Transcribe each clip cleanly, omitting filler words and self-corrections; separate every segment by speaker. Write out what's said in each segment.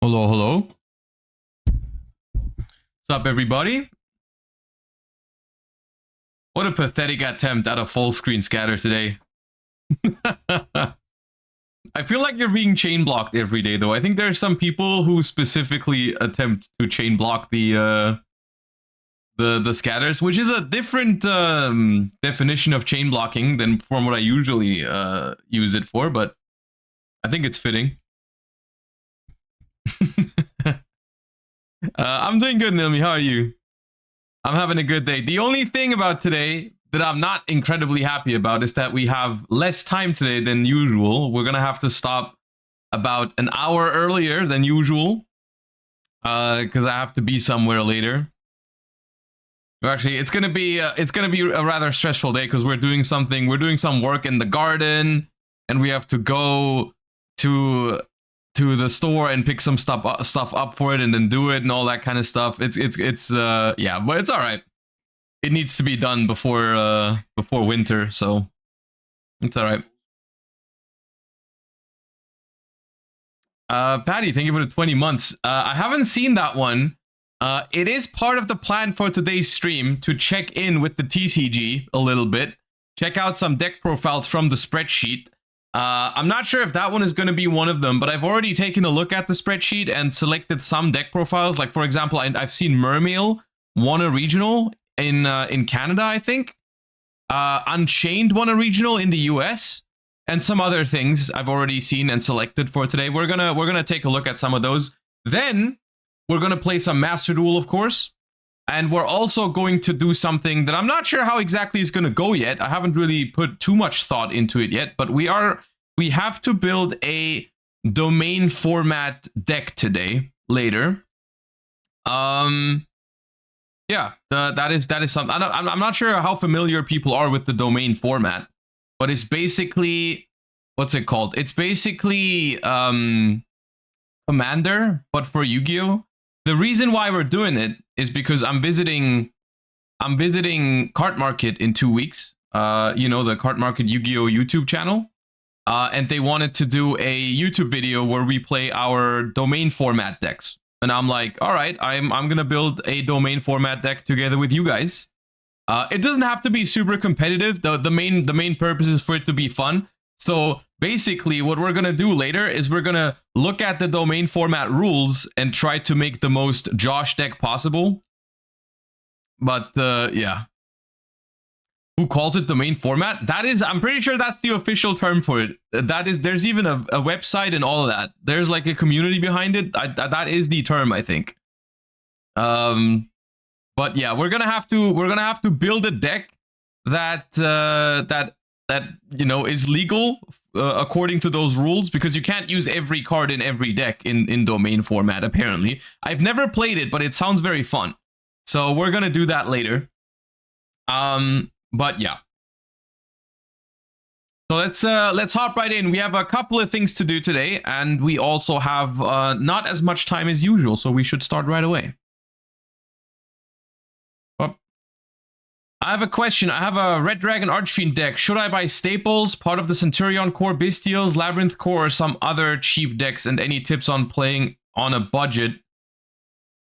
Speaker 1: Hello, hello. What's up, everybody? What a pathetic attempt at a full screen scatter today. I feel like you're being chain blocked every day, though. I think there are some people who specifically attempt to chain block the scatters, which is a different definition of chain blocking than from what I usually use it for, but I think it's fitting. I'm doing good, Nilmi. How are you? I'm having a good day. The only thing about today that I'm not incredibly happy about is that we have less time today than usual. We're gonna have to stop about an hour earlier than usual because I have to be somewhere later. Actually, it's gonna be a rather stressful day because we're doing some work in the garden, and we have to go to the store and pick some stuff up for it and then do it and all that kind of stuff. It's yeah, but it's all right. It needs to be done before winter, so it's all right. Patty, thank you for the 20 months. I haven't seen that one. It is part of the plan for today's stream to check in with the TCG a little bit. Check out some deck profiles from the spreadsheet. I'm not sure if that one is going to be one of them, but I've already taken a look at the spreadsheet and selected some deck profiles. Like, for example, I've seen Mermail won a regional in Canada, I think. Unchained won a regional in the US, and some other things I've already seen and selected for today. We're gonna take a look at some of those. Then we're gonna play some Master Duel, of course. And we're also going to do something that I'm not sure how exactly is going to go yet. I haven't really put too much thought into it yet, but we have to build a domain format deck today, later. Yeah, that is something. I'm not sure how familiar people are with the domain format, but it's basically, what's it called? It's basically Commander, but for Yu-Gi-Oh! The reason why we're doing it is because I'm visiting Card Market in 2 weeks. You know, the Card Market Yu-Gi-Oh! YouTube channel. And they wanted to do a YouTube video where we play our domain format decks. And I'm like, all right, I'm gonna build a domain format deck together with you guys. It doesn't have to be super competitive. The main purpose is for it to be fun. So basically what we're going to do later is we're going to look at the domain format rules and try to make the most Josh deck possible. But yeah. Who calls it domain format? That is, I'm pretty sure that's the official term for it. That is, there's even a website and all of that. There's like a community behind it. That is the term, I think. But yeah, we're gonna have to build a deck that you know is legal according to those rules, because you can't use every card in every deck in domain format. Apparently, I've never played it, but it sounds very fun. So we're gonna do that later. But yeah. So let's hop right in. We have a couple of things to do today, and we also have not as much time as usual, so we should start right away. I have a question. I have a Red Dragon Archfiend deck. Should I buy staples, part of the Centurion core, Bystials, Labyrinth core, or some other cheap decks? And any tips on playing on a budget?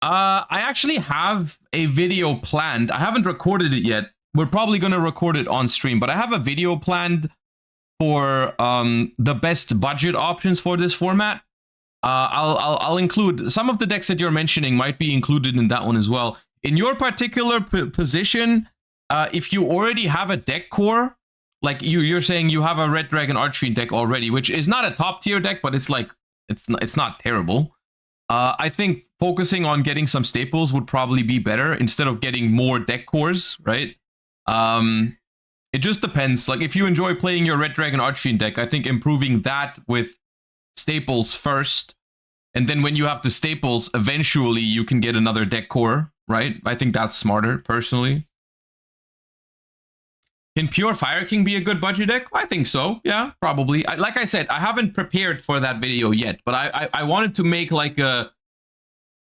Speaker 1: I actually have a video planned. I haven't recorded it yet. We're probably going to record it on stream, but I have a video planned for the best budget options for this format. I'll include some of the decks that you're mentioning might be included in that one as well. In your particular position, if you already have a deck core, like you're saying you have a Red Dragon Archfiend deck already, which is not a top tier deck, but it's like it's not terrible. I think focusing on getting some staples would probably be better instead of getting more deck cores, right? It just depends. Like if you enjoy playing your Red Dragon Archfiend deck, I think improving that with staples first, and then when you have the staples, eventually you can get another deck core, right? I think that's smarter, personally. Can Pure Fire King be a good budget deck? I think so. Yeah, probably. Like I said, I haven't prepared for that video yet, but I wanted to make like a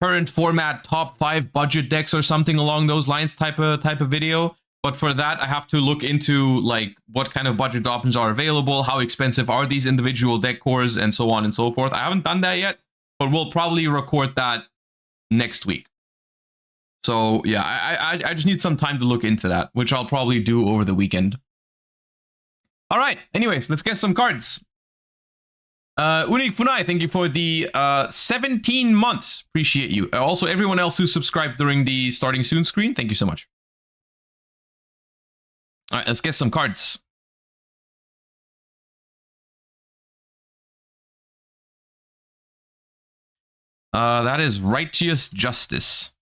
Speaker 1: current format top 5 budget decks or something along those lines type of video. But for that, I have to look into like what kind of budget options are available, how expensive are these individual deck cores, and so on and so forth. I haven't done that yet, but we'll probably record that next week. So yeah, I just need some time to look into that, which I'll probably do over the weekend. All right. Anyways, let's get some cards. Unik Funai, thank you for the 17 months. Appreciate you. Also, everyone else who subscribed during the starting soon screen, thank you so much. All right, let's get some cards. That is Righteous Justice.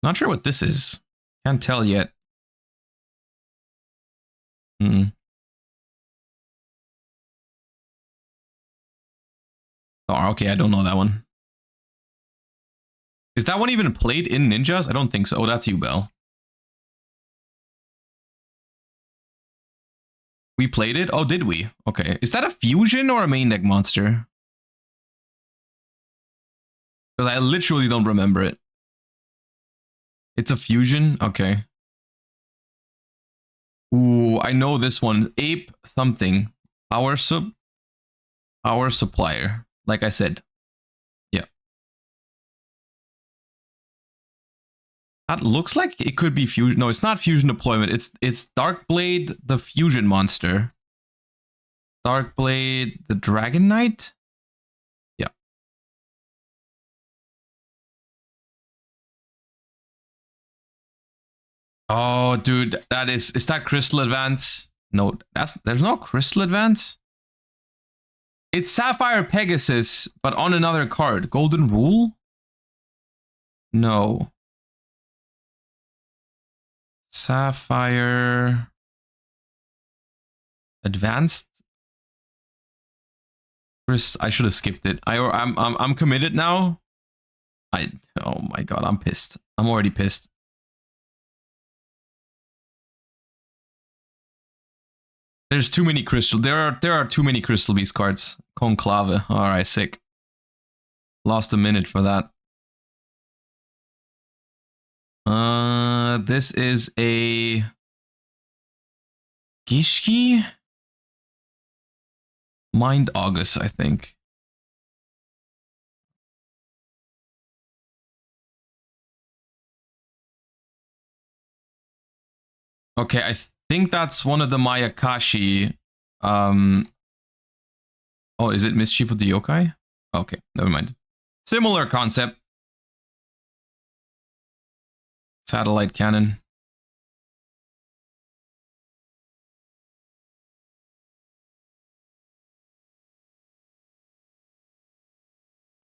Speaker 1: Not sure what this is. Can't tell yet. Oh, okay, I don't know that one. Is that one even played in Ninjas? I don't think so. Oh, that's you, Bell. We played it? Oh, did we? Okay. Is that a fusion or a main deck monster? Because I literally don't remember it. It's a fusion? Okay. Ooh, I know this one. Ape something. Our supplier. Like I said. Yeah. That looks like it could be fusion. No, it's not fusion deployment. It's Darkblade, the fusion monster. Darkblade, the Dragon Knight? Yeah. Oh, dude, that is that Crystal Advance? No, there's no Crystal Advance. It's Sapphire Pegasus, but on another card. Golden Rule? No. Sapphire Advanced? I should have skipped it. I'm committed now. Oh my god, I'm pissed. I'm already pissed. There's too many crystal. There are too many Crystal Beast cards. Conclave. Alright, sick. Lost a minute for that. This is a Gishki? Mind August, I think. Okay, I think that's one of the Mayakashi. Oh, is it Mischief of the Yokai? Okay, never mind. Similar concept. Satellite cannon.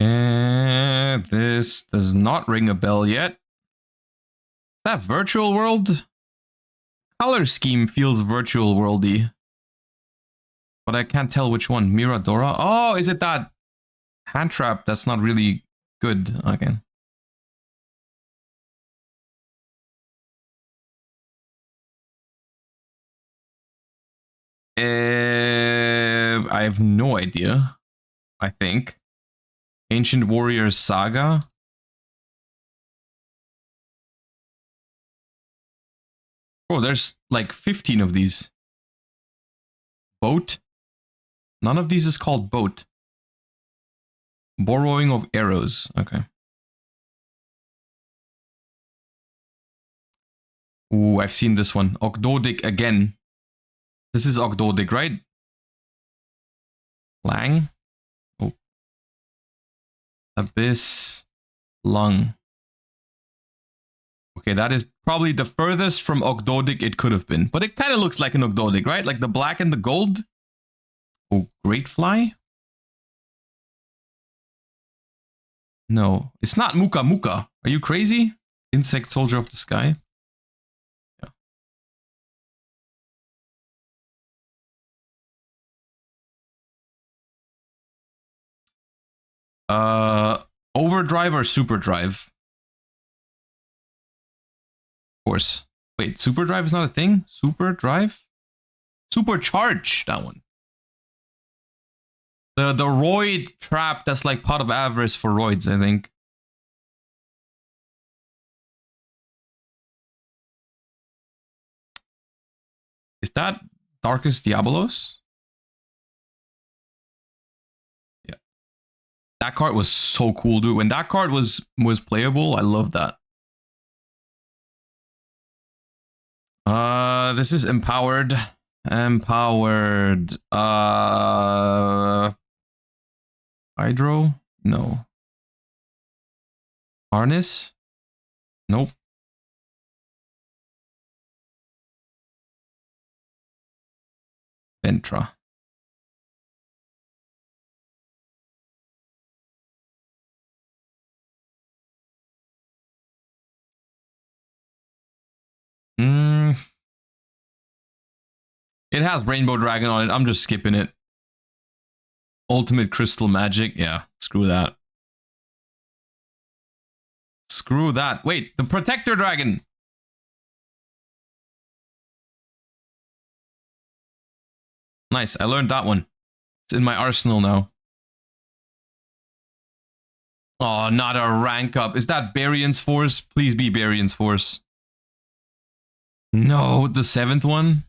Speaker 1: And this does not ring a bell yet. That Virtual World? Color scheme feels Virtual Worldy. But I can't tell which one. Miradora? Oh, is it that hand trap that's not really good? Okay. I have no idea. I think. Ancient Warriors Saga. Oh, there's like 15 of these. Boat? None of these is called boat. Borrowing of arrows. Okay. Ooh, I've seen this one. Ogdoadic again. This is Ogdoadic, right? Lang? Oh. Abyss. Lung. Okay, that is probably the furthest from Ogdoadic it could have been. But it kind of looks like an Ogdoadic, right? Like the black and the gold. Oh, Great Fly? No, it's not Muka Muka. Are you crazy? Insect Soldier of the Sky? Yeah. Overdrive or Superdrive? Of course. Wait, Superdrive is not a thing? Superdrive? Supercharge, that one. The Roid trap that's like Pot of Avarice for Roids, I think. that Darkest Diabolos? Yeah. That card was so cool, dude. When that card was playable, I loved that. This is empowered. Empowered. Hydro? No. Harness? Nope. Ventra. It has Rainbow Dragon on it. I'm just skipping it. Ultimate Crystal Magic. Yeah, screw that. Screw that. Wait, the Protector Dragon. Nice, I learned that one. It's in my arsenal now. Oh, not a rank up. Is that Barian's Force? Please be Barian's Force. No, the 7th one.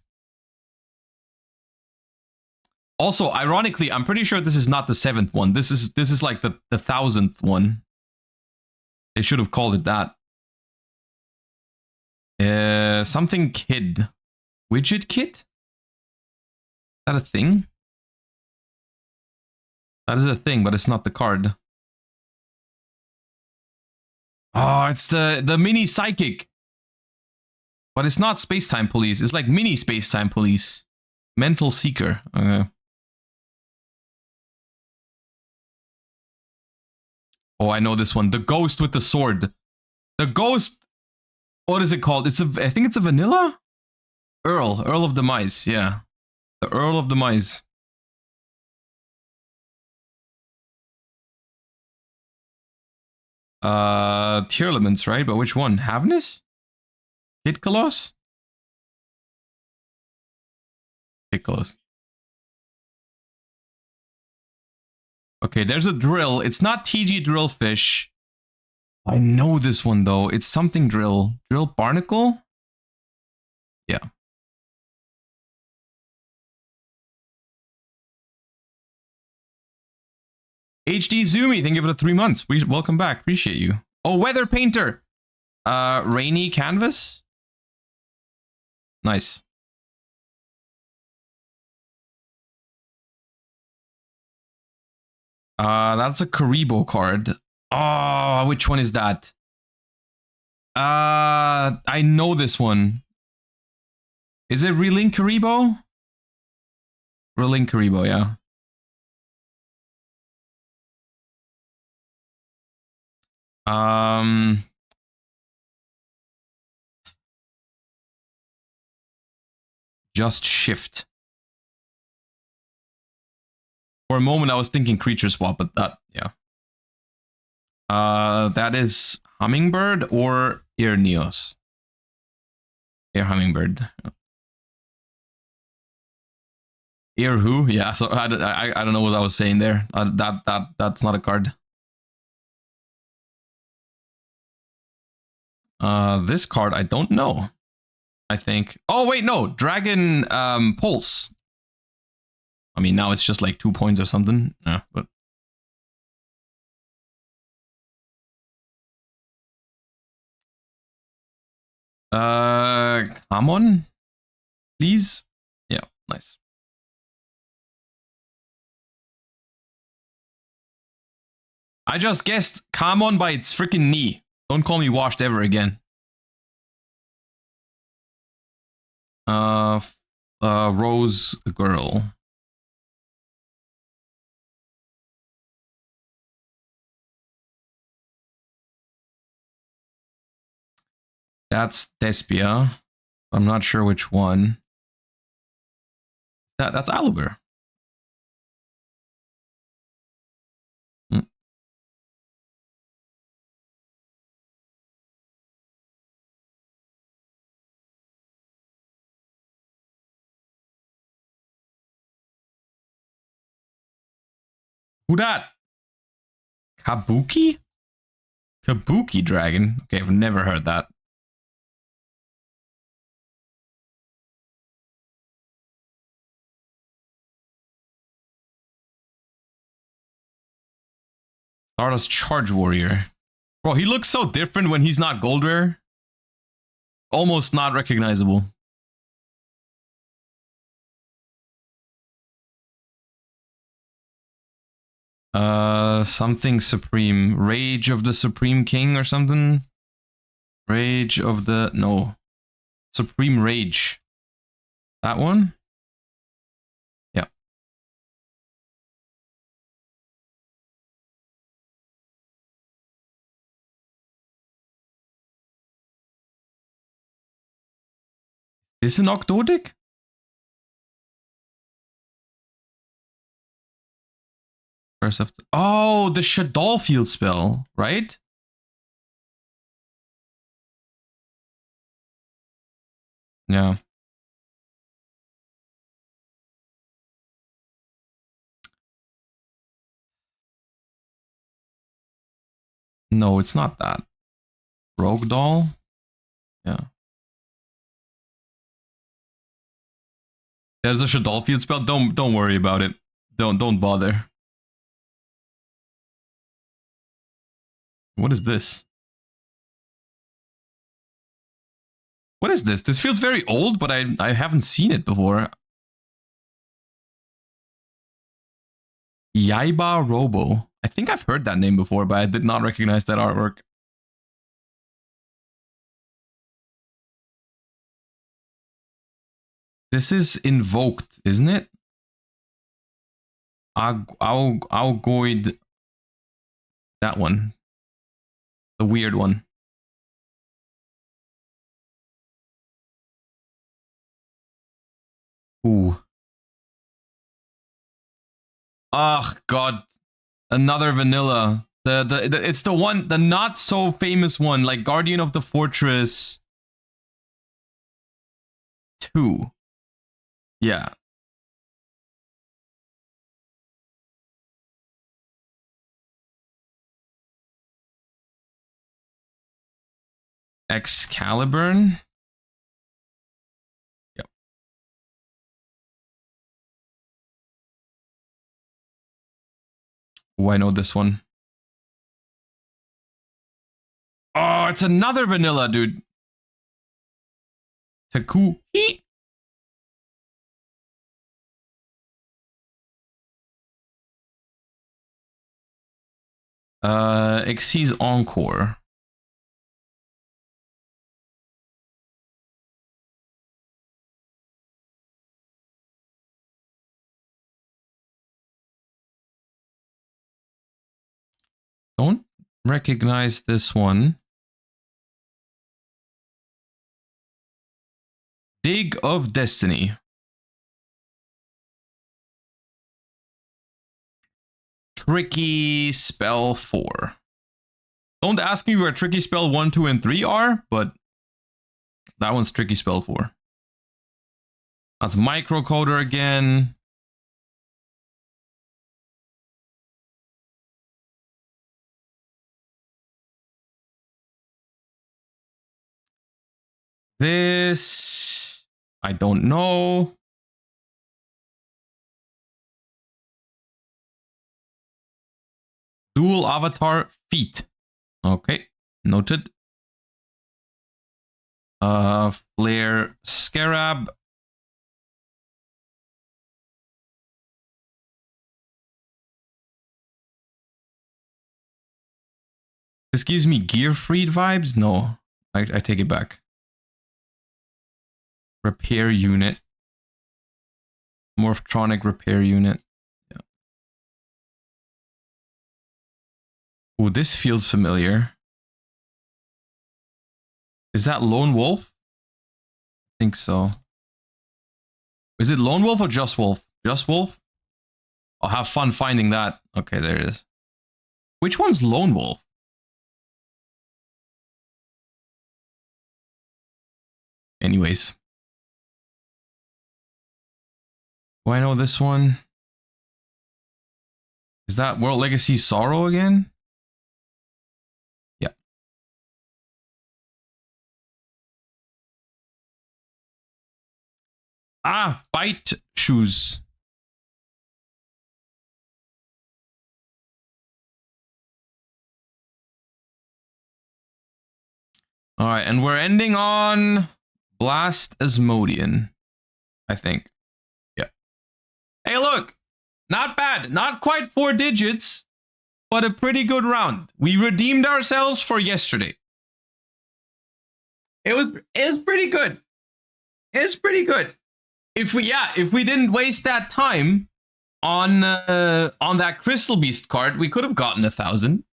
Speaker 1: Also, ironically, I'm pretty sure this is not the 7th one. This is like the 1000th one. They should have called it that. Something kid. Widget kit? Is that a thing? That is a thing, but it's not the card. Oh, it's the mini psychic. But it's not Space-Time Police. It's like mini Space-Time Police. Mental Seeker. Okay. Oh, I know this one. The Ghost with the Sword. The Ghost. What is it called? I think it's a vanilla? Earl of Demise. Yeah. The Earl of Demise. Tier elements, right? But which one? Havness? Kid Coloss? Kid Coloss. Okay, there's a drill. It's not TG Drillfish. I know this one though. It's something drill. Drill Barnacle? Yeah. HD Zoomy, thank you for the 3 months. Welcome back. Appreciate you. Oh, Weather Painter. Rainy Canvas. Nice. That's a Karibo card. Oh, which one is that? I know this one. Is it Relink Karibo? Relink Karibo, yeah. Just Shift. For a moment, I was thinking Creature Swap, but that, yeah. That is Hummingbird or Air Neos? Air Hummingbird. Air who? Yeah, so I don't know what I was saying there. That's not a card. This card I don't know. I think. Oh wait, no, Dragon Pulse. I mean, now it's just like 2 points or something. Yeah, but. Come on, please. Yeah, nice. I just guessed Kamon by its freaking knee. Don't call me washed ever again. Rose Girl. That's Despia. I'm not sure which one. That's Aluber. Who that? Kabuki? Kabuki Dragon? Okay, I've never heard that. Stardust Charge Warrior. Bro, he looks so different when he's not gold rare. Almost not recognizable. Something Supreme. Rage of the Supreme King or something? Rage of the... No. Supreme Rage. That one? Yeah. Is this an Octodic? First of... Oh, the Shaddoll Field spell, right? Yeah. No, it's not that. Rogue Doll? Yeah. There's a Shaddoll Field spell. Don't worry about it. Don't bother. What is this? What is this? This feels very old, but I haven't seen it before. Yaiba Robo. I think I've heard that name before, but I did not recognize that artwork. This is Invoked, isn't it? Algoid. That one. The weird one. Ooh. Ugh, God. Another vanilla. It's the one, the not so famous one, like Guardian of the Fortress 2. Yeah. Excalibur. Yep. Oh, I know this one. Oh, it's another vanilla, dude. Taku. Xyz Encore. Don't recognize this one. Dig of Destiny. Tricky Spell 4. Don't ask me where Tricky Spell 1, 2, and 3 are, but that one's Tricky Spell 4. That's Microcoder again. This... I don't know. Dual Avatar Feet. Okay, noted. Flare Scarab. This gives me Gearfried vibes? No, I take it back. Repair Unit. Morphtronic Repair Unit. Yeah. Ooh, this feels familiar. Is that Lone Wolf? I think so. Is it Lone Wolf or Just Wolf? Just Wolf? I'll have fun finding that. Okay, there it is. Which one's Lone Wolf? Anyways. Do I know this one? Is that World Legacy Sorrow again? Yeah. Ah, Bite Shoes. All right, and we're ending on Blast Asmodean, I think. Yeah. Hey, look, not bad. Not quite 4 digits, but a pretty good round. We redeemed ourselves for yesterday. It was pretty good. It's pretty good. If we didn't waste that time on that Crystal Beast card, we could have gotten 1,000.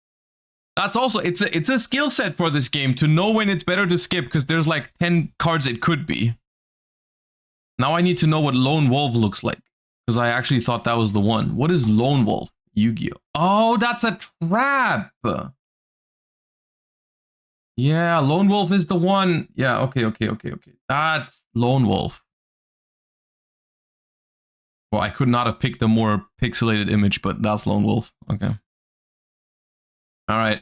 Speaker 1: That's also it's a skill set for this game to know when it's better to skip, because there's like 10 cards it could be. Now I need to know what Lone Wolf looks like, because I actually thought that was the one. What is Lone Wolf? Yu-Gi-Oh! Oh, that's a trap. Yeah, Lone Wolf is the one. Yeah, okay. That's Lone Wolf. Well, I could not have picked a more pixelated image, but that's Lone Wolf. Okay. All right.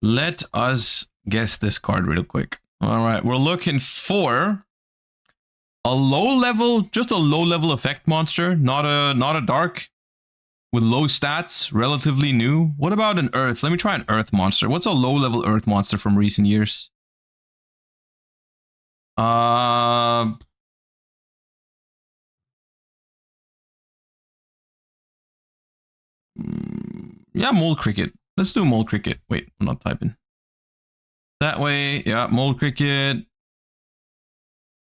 Speaker 1: Let us guess this card real quick. All right, we're looking for a low-level, just a low-level effect monster, not a dark, with low stats, relatively new. What about an Earth? Let me try an Earth monster. What's a low-level Earth monster from recent years? Yeah, Mole Cricket. Let's do Mole Cricket. Wait, I'm not typing. That way, yeah, Mole Cricket.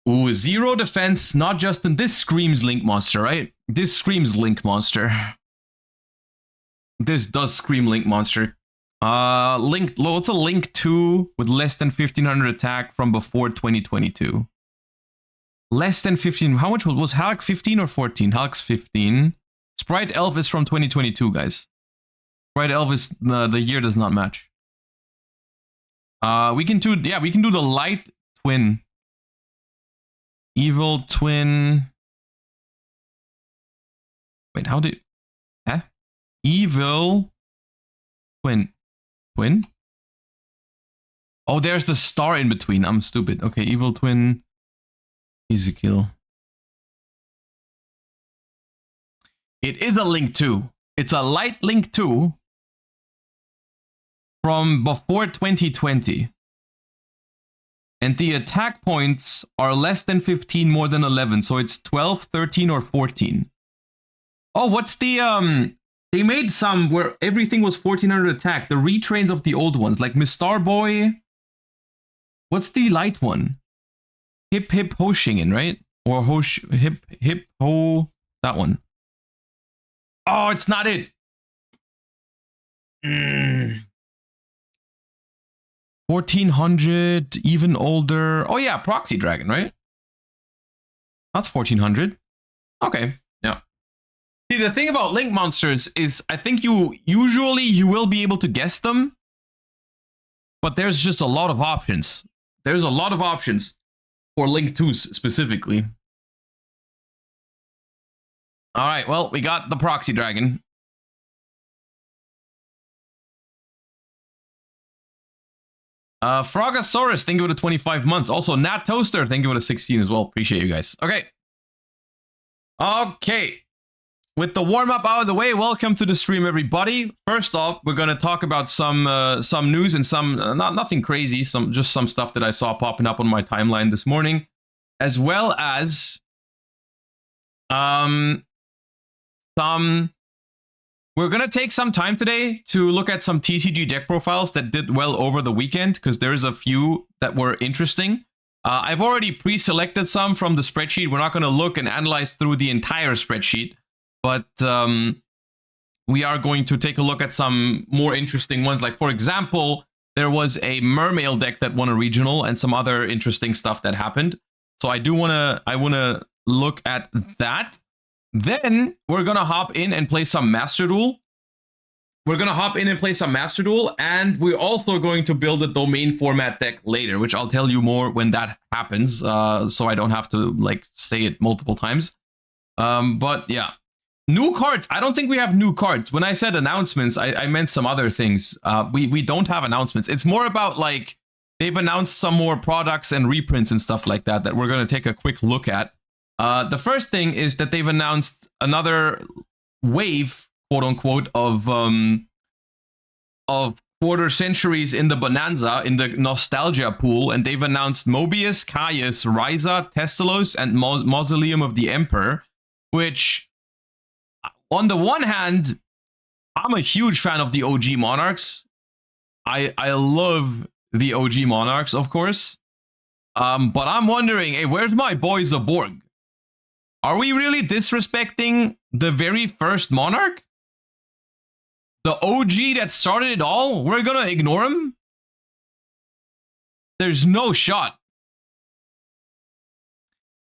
Speaker 1: Ooh, 0 defense, not just in this screams Link monster, right? This screams Link monster. This does scream Link monster. Link, what's a Link 2 with less than 1500 attack from before 2022? Less than 15. How much was Halleck 15 or 14? Halleck's 15. Sprite Elf is from 2022, guys. Sprite Elf is the year does not match. We can do the light twin. Evil twin. Wait, how did evil twin. Oh, there's the star in between. I'm stupid. Okay, evil twin Ezekiel. It is a Link 2. It's a light Link 2 from before 2020. And the attack points are less than 15, more than 11. So it's 12, 13, or 14. Oh, what's the they made some where everything was 1400 attack. The retrains of the old ones, like Miss Starboy. What's the light one? Hip Hip Ho Shingen, right? Or Hip Ho, that one. Oh, it's not it. 1400, even older. Oh yeah, Proxy Dragon, right? That's 1400. Okay, yeah. See, the thing about Link monsters is I think you will be able to guess them, but there's just a lot of options. There's a lot of options for Link 2s specifically. All right, well, we got the Proxy Dragon. Frogosaurus, thank you for the 25 months. Also, Nat Toaster, thank you for the 16 as well. Appreciate you guys. Okay. With the warm-up out of the way, welcome to the stream, everybody. First off, we're gonna talk about some news and some nothing crazy, just some stuff that I saw popping up on my timeline this morning, as well as we're going to take some time today to look at some TCG deck profiles that did well over the weekend, because there's a few that were interesting. I've already pre-selected some from the spreadsheet. We're not going to look and analyze through the entire spreadsheet, but we are going to take a look at some more interesting ones. Like, for example, there was a Mermail deck that won a regional and some other interesting stuff that happened. So I want to look at that. Then we're going to hop in and play some Master Duel. And we're also going to build a domain format deck later, which I'll tell you more when that happens, so I don't have to like say it multiple times. But yeah, new cards. I don't think we have new cards. When I said announcements, I meant some other things. We don't have announcements. It's more about like they've announced some more products and reprints and stuff like that we're going to take a quick look at. The first thing is that they've announced another wave, quote unquote, of of quarter centuries in the Bonanza, in the nostalgia pool, and they've announced Mobius, Caius, Ryza, Testalos, and Mausoleum of the Emperor, which, on the one hand, I'm a huge fan of the OG Monarchs. I love the OG Monarchs, of course. But I'm wondering, hey, where's my boy Zaborg? Are we really disrespecting the very first Monarch? The OG that started it all? We're gonna ignore him? There's no shot.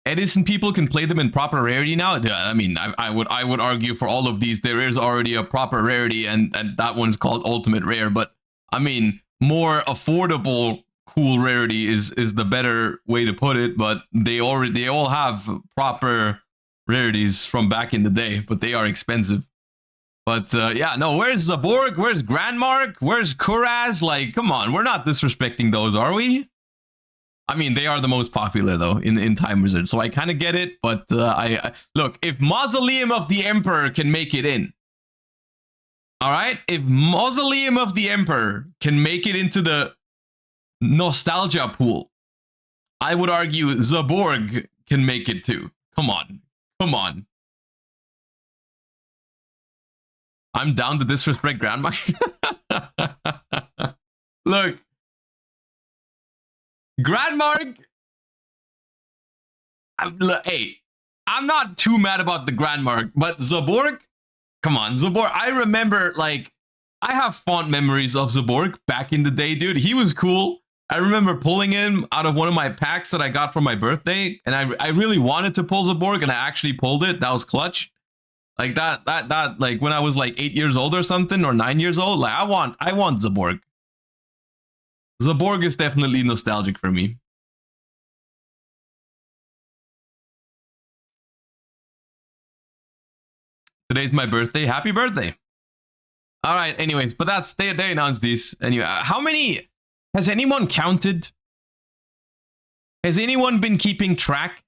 Speaker 1: Edison people can play them in proper rarity now. I mean, I would argue for all of these there is already a proper rarity, and that one's called Ultimate Rare. But I mean, more affordable cool rarity is the better way to put it. But they all have proper rarities from back in the day, but they are expensive. But yeah, no, where's Zaborg? Where's Grandmark? Where's Kuraz? Like, come on, we're not disrespecting those, are we? I mean, they are the most popular, though, in Time Wizard, so I kind of get it, but I look, if Mausoleum of the Emperor can make it in, all right? If Mausoleum of the Emperor can make it into the nostalgia pool, I would argue Zaborg can make it too. Come on. Come on. I'm down to disrespect Grandma. Look. Grandmark, hey, I'm not too mad about the Grandmark, but Zaborg, come on, Zaborg. I remember, like, I have fond memories of Zaborg back in the day, dude. He was cool. I remember pulling him out of one of my packs that I got for my birthday, and I really wanted to pull Zaborg, and I actually pulled it. That was clutch. Like that, like when I was like 8 years old or something, or 9 years old. Like I want Zaborg. Zaborg is definitely nostalgic for me. Today's my birthday. Happy birthday. All right, anyways, but that's, they announced these. Anyway, how many, has anyone counted? Has anyone been keeping track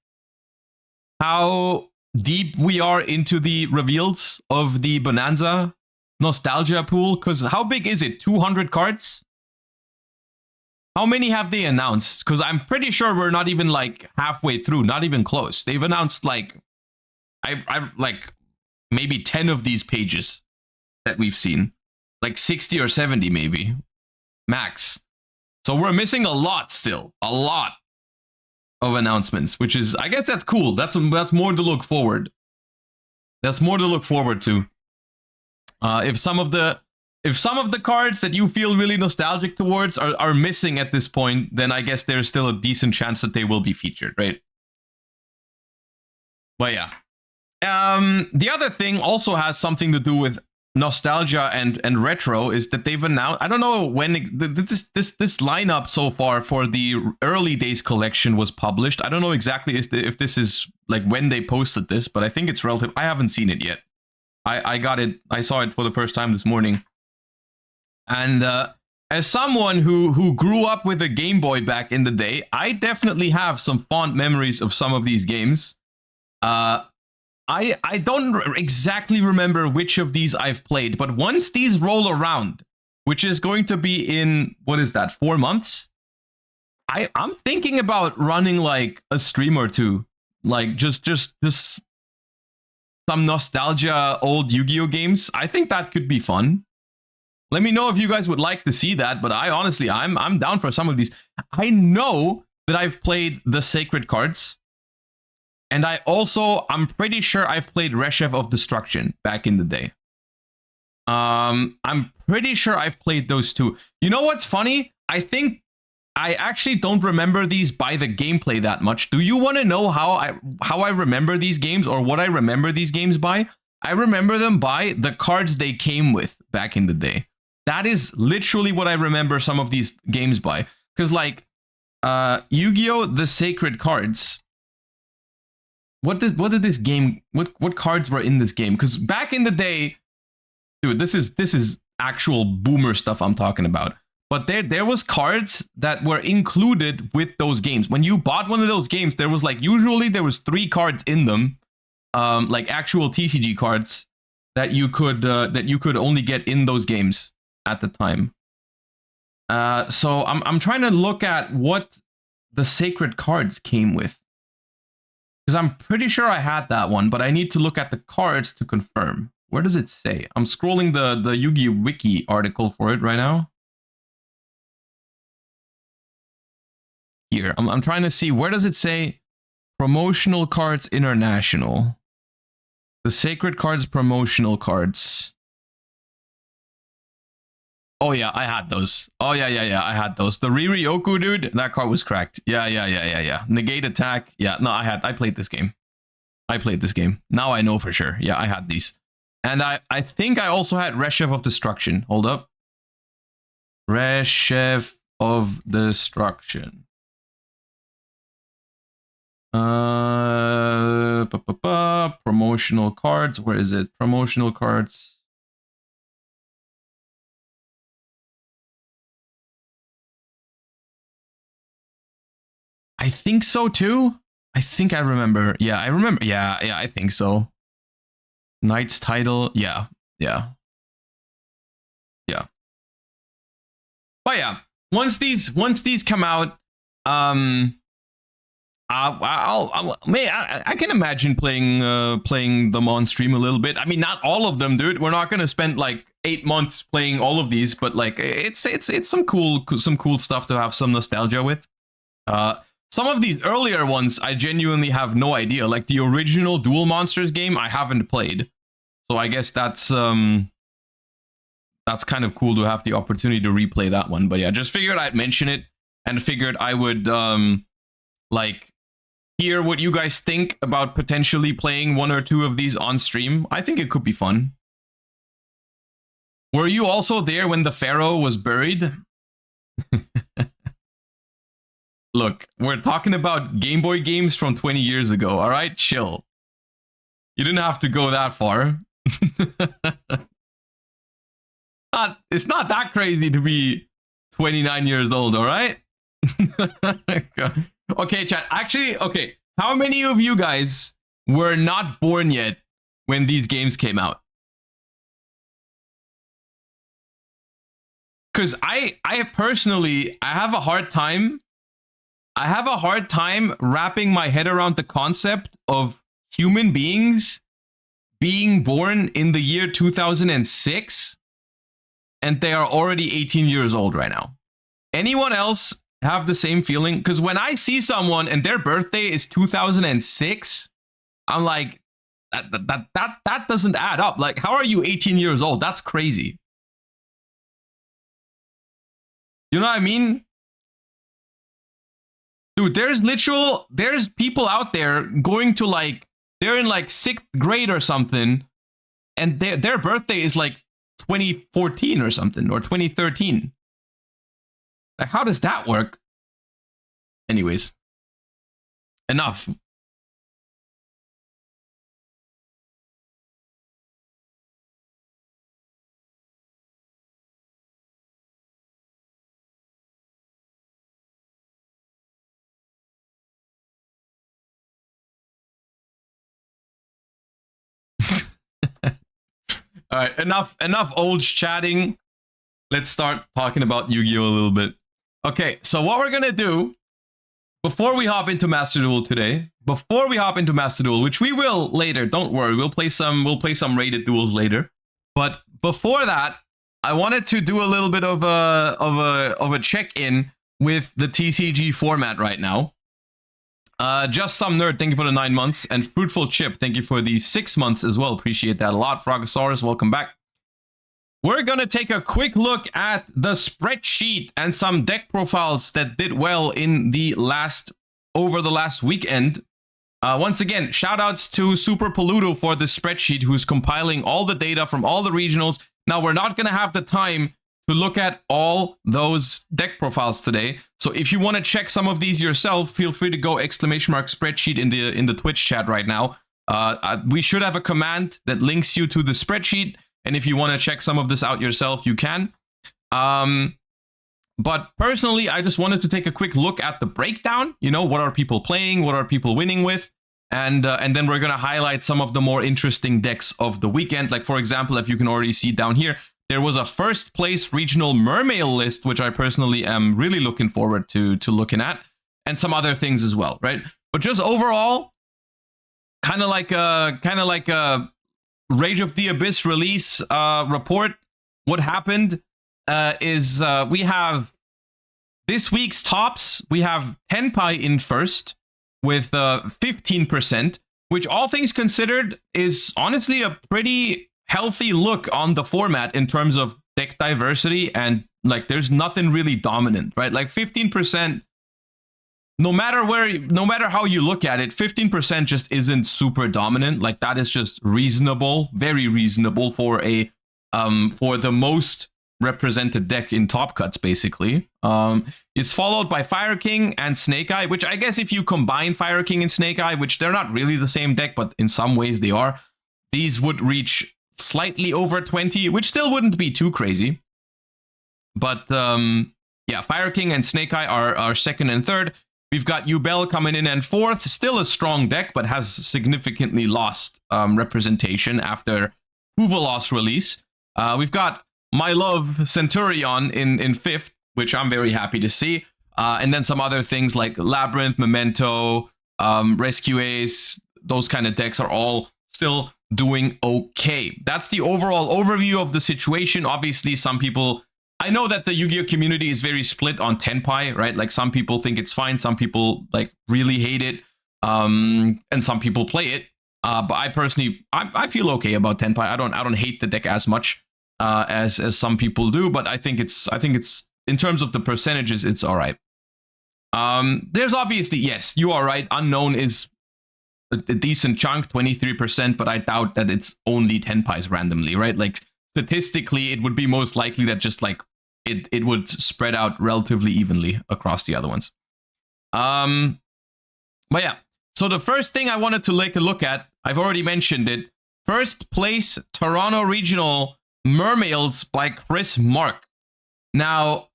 Speaker 1: how deep we are into the reveals of the Bonanza nostalgia pool? Because how big is it? 200 cards? How many have they announced? Because I'm pretty sure we're not even like halfway through, not even close. They've announced like, I've like maybe 10 of these pages that we've seen, like 60 or 70 maybe, max. So we're missing a lot still, a lot of announcements, which is, I guess that's cool. That's more to look forward. That's more to look forward to. If some of the cards that you feel really nostalgic towards are missing at this point, then I guess there's still a decent chance that they will be featured, right? But yeah. The other thing also has something to do with nostalgia and retro, is that they've announced, I don't know when this lineup so far for the early days collection was published. I don't know exactly if this is like when they posted this, but I think it's relative. I haven't seen it yet. I got it. I saw it for the first time this morning. And as someone who grew up with a Game Boy back in the day, I definitely have some fond memories of some of these games. I don't exactly remember which of these I've played, but once these roll around, which is going to be in, what is that, 4 months? I'm thinking about running like a stream or two, like just some nostalgia old Yu-Gi-Oh games. I think that could be fun. Let me know if you guys would like to see that, but I honestly, I'm down for some of these. I know that I've played the Sacred cards, and I'm pretty sure I've played Reshev of Destruction back in the day. I'm pretty sure I've played those two. You know what's funny? I think I actually don't remember these by the gameplay that much. Do you want to know how I remember these games, or what I remember these games by? I remember them by the cards they came with back in the day. That is literally what I remember some of these games by. Because like Yu-Gi-Oh! The Sacred cards. What did this game, what cards were in this game? Because back in the day, dude, this is actual boomer stuff I'm talking about. But there was cards that were included with those games. When you bought one of those games, there was like, usually there was 3 cards in them, like actual TCG cards that you could only get in those games. at the time. So I'm trying to look at what the sacred cards came with. Because I'm pretty sure I had that one, but I need to look at the cards to confirm. Where does it say? I'm scrolling the Yu-Gi-Oh! Wiki article for it right now. Here, I'm trying to see, where does it say promotional cards international? The sacred cards promotional cards. Oh yeah, I had those. Oh yeah, I had those. The Riryoku, dude, that card was cracked. Yeah. Negate attack. Yeah, no, I played this game. Now I know for sure. Yeah, I had these. And I think I also had Reshev of Destruction. Hold up. Reshev of Destruction. Promotional cards. Where is it? Promotional cards. I think so too. I think I remember. Yeah, I remember. Yeah, I think so. Knight's title. Yeah. But yeah, once these come out, I can imagine playing them on stream a little bit. I mean, not all of them, dude. We're not gonna spend like 8 months playing all of these, but like it's some cool stuff to have some nostalgia with. Some of these earlier ones, I genuinely have no idea. Like the original Duel Monsters game, I haven't played, so I guess that's kind of cool to have the opportunity to replay that one. But yeah, just figured I'd mention it and figured I would like hear what you guys think about potentially playing 1 or 2 of these on stream. I think it could be fun. Were you also there when the pharaoh was buried? Look, we're talking about Game Boy games from 20 years ago, all right? Chill. You didn't have to go that far. It's not that crazy to be 29 years old, all right? Okay, chat. Actually, okay. How many of you guys were not born yet when these games came out? Because I personally, I have a hard time wrapping my head around the concept of human beings being born in the year 2006 and they are already 18 years old right now. Anyone else have the same feeling? Because when I see someone and their birthday is 2006, I'm like, that doesn't add up. Like, how are you 18 years old? That's crazy. You know what I mean? Dude, there's people out there going to like, they're in like 6th grade or something, and their birthday is like 2014 or something, or 2013. Like, how does that work? Anyways, enough. All right, enough old chatting. Let's start talking about Yu-Gi-Oh! A little bit. Okay, so what we're gonna do before we hop into Master Duel today, which we will later, don't worry, we'll play some rated duels later. But before that, I wanted to do a little bit of a check-in with the TCG format right now. Just Some Nerd, thank you for the 9 months. And Fruitful Chip, thank you for the 6 months as well. Appreciate that a lot. Frogosaurus, welcome back. We're gonna take a quick look at the spreadsheet and some deck profiles that did well in over the last weekend. Once again, shout outs to Super Paludo for the spreadsheet, who's compiling all the data from all the regionals. Now, we're not gonna have the time to look at all those deck profiles today. So if you want to check some of these yourself, feel free to go !spreadsheet in the Twitch chat right now. We should have a command that links you to the spreadsheet, and if you want to check some of this out yourself, you can. But personally, I just wanted to take a quick look at the breakdown. You know, what are people playing? What are people winning with? And then we're going to highlight some of the more interesting decks of the weekend. Like, for example, if you can already see down here, There was a first place regional mermail list, which I personally am really looking forward to looking at, and some other things as well, right? But just overall, kind of like a Rage of the Abyss release report. What happened is we have this week's tops. We have Tenpai in first with 15%, which all things considered is honestly a pretty healthy look on the format in terms of deck diversity, and like there's nothing really dominant, right? Like 15%, no matter how you look at it, 15% just isn't super dominant. Like that is just reasonable, very reasonable for a for the most represented deck in top cuts, basically. It's followed by Fire King and Snake Eye, which I guess if you combine Fire King and Snake Eye, which they're not really the same deck, but in some ways they are, these would reach slightly over 20, which still wouldn't be too crazy. But yeah, Fire King and Snake Eye are second and third. We've got Yubel coming in and fourth, still a strong deck, but has significantly lost representation after Uvalos release. We've got My Love Centurion in fifth, which I'm very happy to see. And then some other things like Labyrinth, Memento, Rescue Ace, those kind of decks are all still doing okay. That's the overall overview of the situation. Obviously, some people... I know that the Yu-Gi-Oh community is very split on Tenpai, right? Like some people think it's fine, some people like really hate it, and some people play it. But I personally, I feel okay about Tenpai. I don't hate the deck as much as some people do, but I think it's in terms of the percentages, it's all right. There's obviously, yes, you are right. Unknown is a decent chunk, 23%, but I doubt that it's only Tenpais randomly, right? Like statistically, it would be most likely that just like it would spread out relatively evenly across the other ones. But yeah, so the first thing I wanted to take a look at, I've already mentioned it. First place Toronto Regional Mermails by Chris Mark. Now,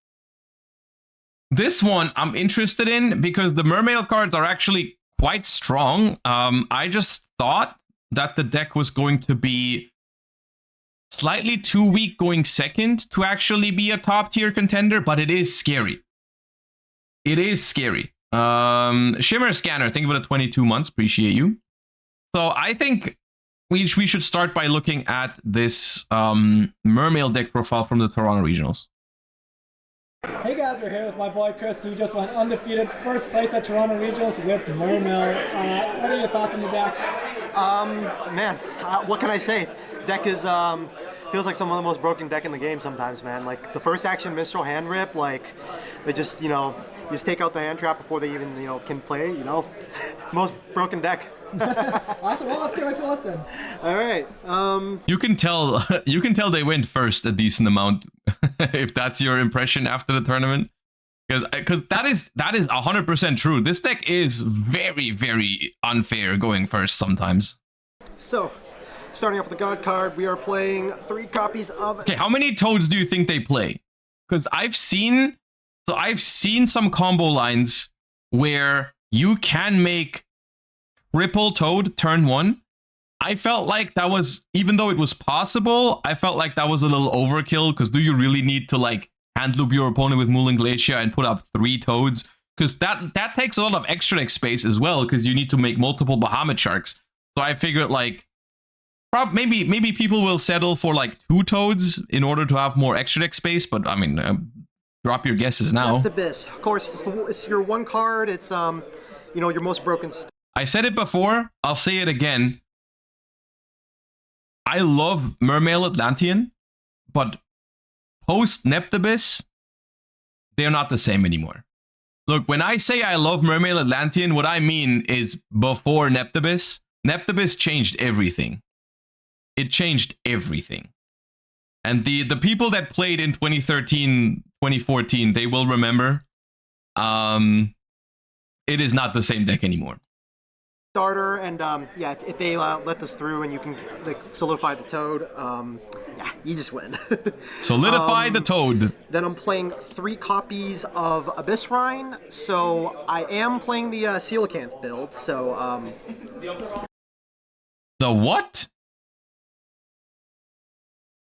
Speaker 1: this one I'm interested in because the Mermail cards are actually quite strong. I just thought that the deck was going to be slightly too weak going second to actually be a top tier contender, but it is scary. It is scary. Shimmer Scanner, think of it at 22 months. Appreciate you. So I think we should start by looking at this Mermail deck profile from the Toronto Regionals.
Speaker 2: Hey guys, we're here with my boy Chris, who just went undefeated, first place at Toronto Regionals with Mermail. What are your thoughts on the deck?
Speaker 3: Man, what can I say? Deck is feels like some of the most broken deck in the game sometimes, man. Like the first action Mistral hand rip, like they just, you know, you just take out the hand trap before they even, you know, can play, you know. Most broken deck.
Speaker 2: Awesome. Well, let's get right to us then.
Speaker 3: All right.
Speaker 1: You can tell they went first a decent amount if that's your impression after the tournament, because that is 100% true. This deck is very, very unfair going first sometimes.
Speaker 3: So, starting off with the God card, we are playing 3 copies of...
Speaker 1: Okay, how many Toads do you think they play? Because I've seen some combo lines where you can make triple Toad turn 1. I felt like that was, even though it was possible, I felt like that was a little overkill, because do you really need to like hand loop your opponent with Mulan Glacier and put up 3 Toads? Because that takes a lot of extra deck space as well, because you need to make multiple Bahamut Sharks. So I figured like maybe people will settle for like 2 Toads in order to have more extra deck space, but I mean, drop your guesses now.
Speaker 3: Abyss. Of course, it's your 1 card. It's you know, your most broken.
Speaker 1: I said it before, I'll say it again. I love Mermail Atlantean, but post Neptabyss, they're not the same anymore. Look, when I say I love Mermail Atlantean, what I mean is before Neptabyss. Neptabyss changed everything. It changed everything. And the people that played in 2013, 2014, they will remember. It is not the same deck anymore.
Speaker 3: Starter, and yeah, if they let this through and you can like solidify the Toad, yeah, you just win.
Speaker 1: Solidify the Toad.
Speaker 3: Then I'm playing 3 copies of Abyss Rhine, so I am playing the Coelacanth build. So
Speaker 1: the what?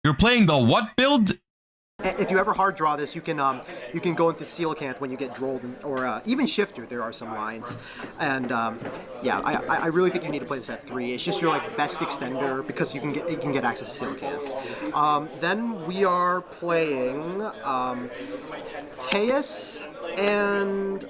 Speaker 1: You're playing the what build?
Speaker 3: If you ever hard draw this, you can go into Coelacanth when you get drolled, or even Shifter. There are some lines, and yeah, I really think you need to play this at 3. It's just your like best extender because you can get access to Coelacanth. Then we are playing Teus and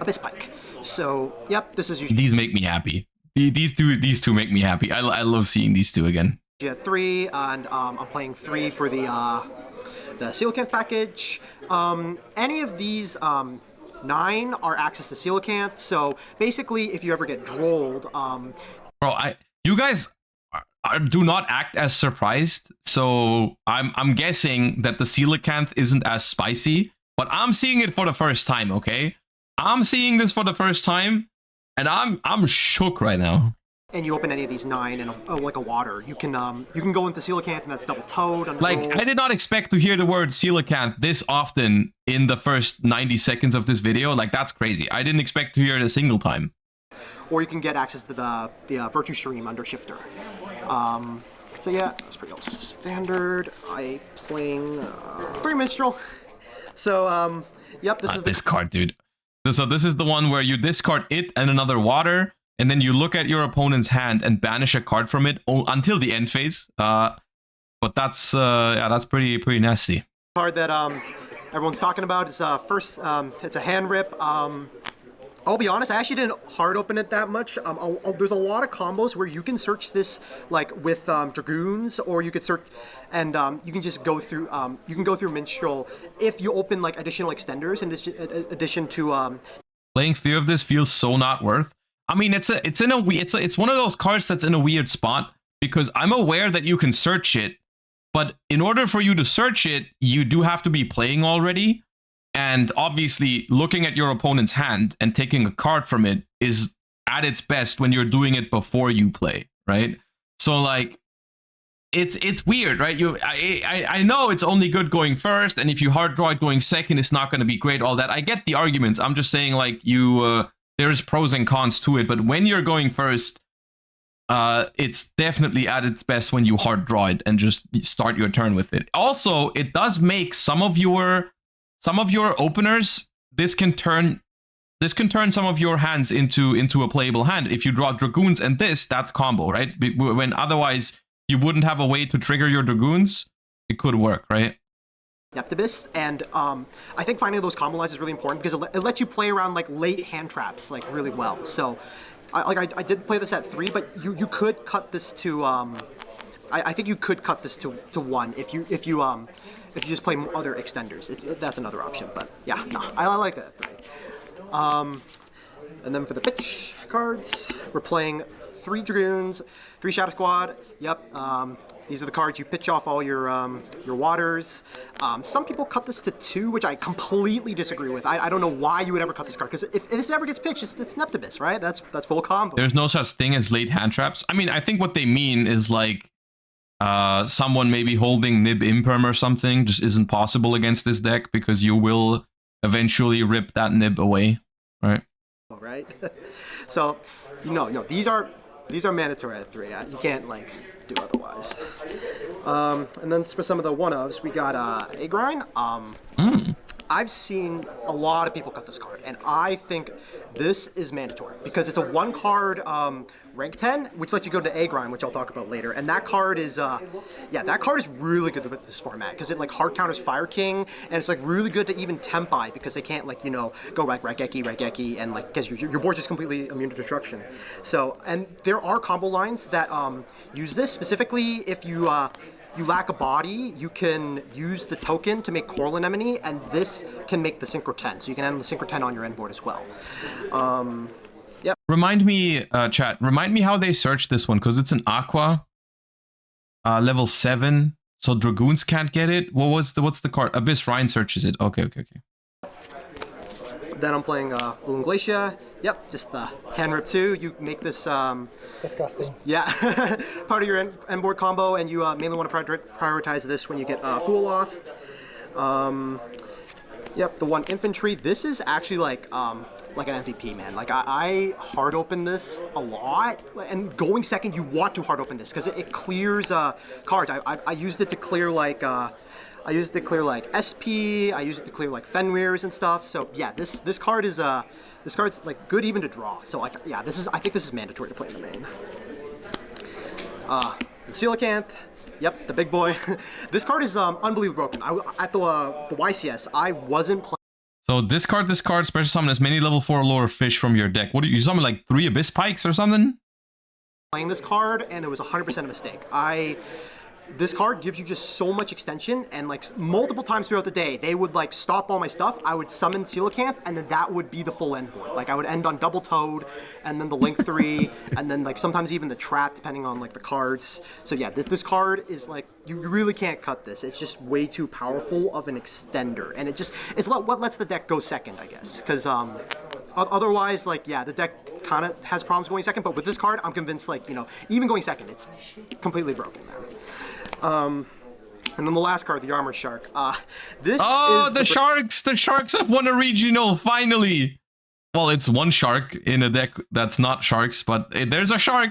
Speaker 3: Abyss Pike. So yep, this is usually
Speaker 1: These make me happy. These two make me happy. I love seeing these two again.
Speaker 3: at 3, and I'm playing 3 for the Coelacanth package. Any of these 9 are access to Coelacanth. So basically, if you ever get drolled,
Speaker 1: Bro, you guys do not act as surprised. So I'm guessing that the Coelacanth isn't as spicy, but I'm seeing it for the first time. Okay, I'm seeing this for the first time, and I'm shook right now.
Speaker 3: and you open any of these 9 and like a water, you can go into Coelacanth, and that's double toad.
Speaker 1: Like, I did not expect to hear the word Coelacanth this often in the first 90 seconds of this video. Like, that's crazy. I didn't expect to hear it a single time.
Speaker 3: Or you can get access to the Virtue Stream under Shifter. So yeah, that's pretty old standard. I playing 3 Minstrel. So yep, this is
Speaker 1: this card, dude. So this is the one where you discard it and another water, and then you look at your opponent's hand and banish a card from it until the end phase. But that's yeah, that's pretty nasty.
Speaker 3: Card that everyone's talking about is first. It's a hand rip. I'll be honest, I actually didn't hard open it that much. There's a lot of combos where you can search this like with Dragoons, or you could search, and you can just go through. You can go through Minstrel if you open like additional extenders in addition to.
Speaker 1: Playing Fear of this feels so not worth. I mean, it's one of those cards that's in a weird spot because I'm aware that you can search it, but in order for you to search it, you do have to be playing already. And obviously, looking at your opponent's hand and taking a card from it is at its best when you're doing it before you play, right? So like, it's weird, right? I know it's only good going first, and if you hard draw it going second, it's not going to be great. All that, I get the arguments. I'm just saying, like, there's pros and cons to it. But when you're going first, it's definitely at its best when you hard draw it and just start your turn with it. Also, it does make some of your openers, this can turn some of your hands into a playable hand. If you draw Dragoons and this, that's combo, right? When otherwise you wouldn't have a way to trigger your Dragoons, it could work, right?
Speaker 3: Neptibus, and I think finding those combo lines is really important because it lets you play around like late hand traps like really well. So, I did play this at 3, but you could cut this to I think you could cut this to 1 if you just play other extenders. That's another option, but yeah, no, I like that at 3. And then for the pitch cards, we're playing 3 Dragoons, 3 Shadow Squad. Yep, these are the cards you pitch off all your waters. Some people cut this to 2, which I completely disagree with. I don't know why you would ever cut this card, because if this ever gets pitched, it's Neptibus, right? That's full combo.
Speaker 1: There's no such thing as late hand traps. I mean, I think what they mean is like, someone maybe holding Nib Imperm or something just isn't possible against this deck because you will eventually rip that Nib away, right?
Speaker 3: Right. So, no, these are mandatory at 3. You can't like do otherwise. And then for some of the one-ofs, we got Agrind. I've seen a lot of people cut this card, and I think this is mandatory because it's a 1-card rank 10, which lets you go to Agrind, which I'll talk about later. And that card is, that card is really good with this format because it like hard counters Fire King, and it's like really good to even Tempai because they can't like go like Raigeki, and like because your board's just completely immune to destruction. So, and there are combo lines that use this specifically if you lack a body, you can use the token to make Coral Anemone, and this can make the Synchro 10. So you can end the Synchro 10 on your end board as well. Yep.
Speaker 1: Remind me, chat, remind me how they searched this one, because it's an Aqua, level 7, so Dragoons can't get it. What's the card? Abyss Rhine searches it. Okay.
Speaker 3: Then I'm playing Balloon Glacia. Yep, just the hand rip 2. You make this
Speaker 2: Disgusting.
Speaker 3: yeah part of your end board combo, and you mainly want to prioritize this when you get Fool Lost. Yep, the 1 infantry. This is actually like like an MVP, man. Like I hard open this a lot, and going second, you want to hard open this because it clears cards. I used it to clear like SP. I used it to clear like Fenrir's and stuff. So yeah, this card is this card's like good even to draw. So like yeah, I think this is mandatory to play in the main. The Coelacanth. Yep, the big boy. This card is unbelievably broken. At the YCS, I wasn't playing.
Speaker 1: So discard this card, special summon as many level 4 or lower fish from your deck. What do you summon, like 3 Abyss Pikes or something?
Speaker 3: Playing this card, and it was 100% a mistake. This card gives you just so much extension, and like multiple times throughout the day, they would like stop all my stuff. I would summon Coelacanth, and then that would be the full end board. Like I would end on Double Toad, and then the Link 3, and then like sometimes even the Trap, depending on like the cards. So yeah, this card is like, you really can't cut this. It's just way too powerful of an extender, and it's what lets the deck go second, I guess. Because otherwise, like yeah, the deck kind of has problems going second, but with this card, I'm convinced like, you know, even going second, it's completely broken, man. And then the last card, the Armored Shark. This is
Speaker 1: the Sharks! The Sharks have won a regional, finally! Well, it's one shark in a deck that's not Sharks, but there's a shark!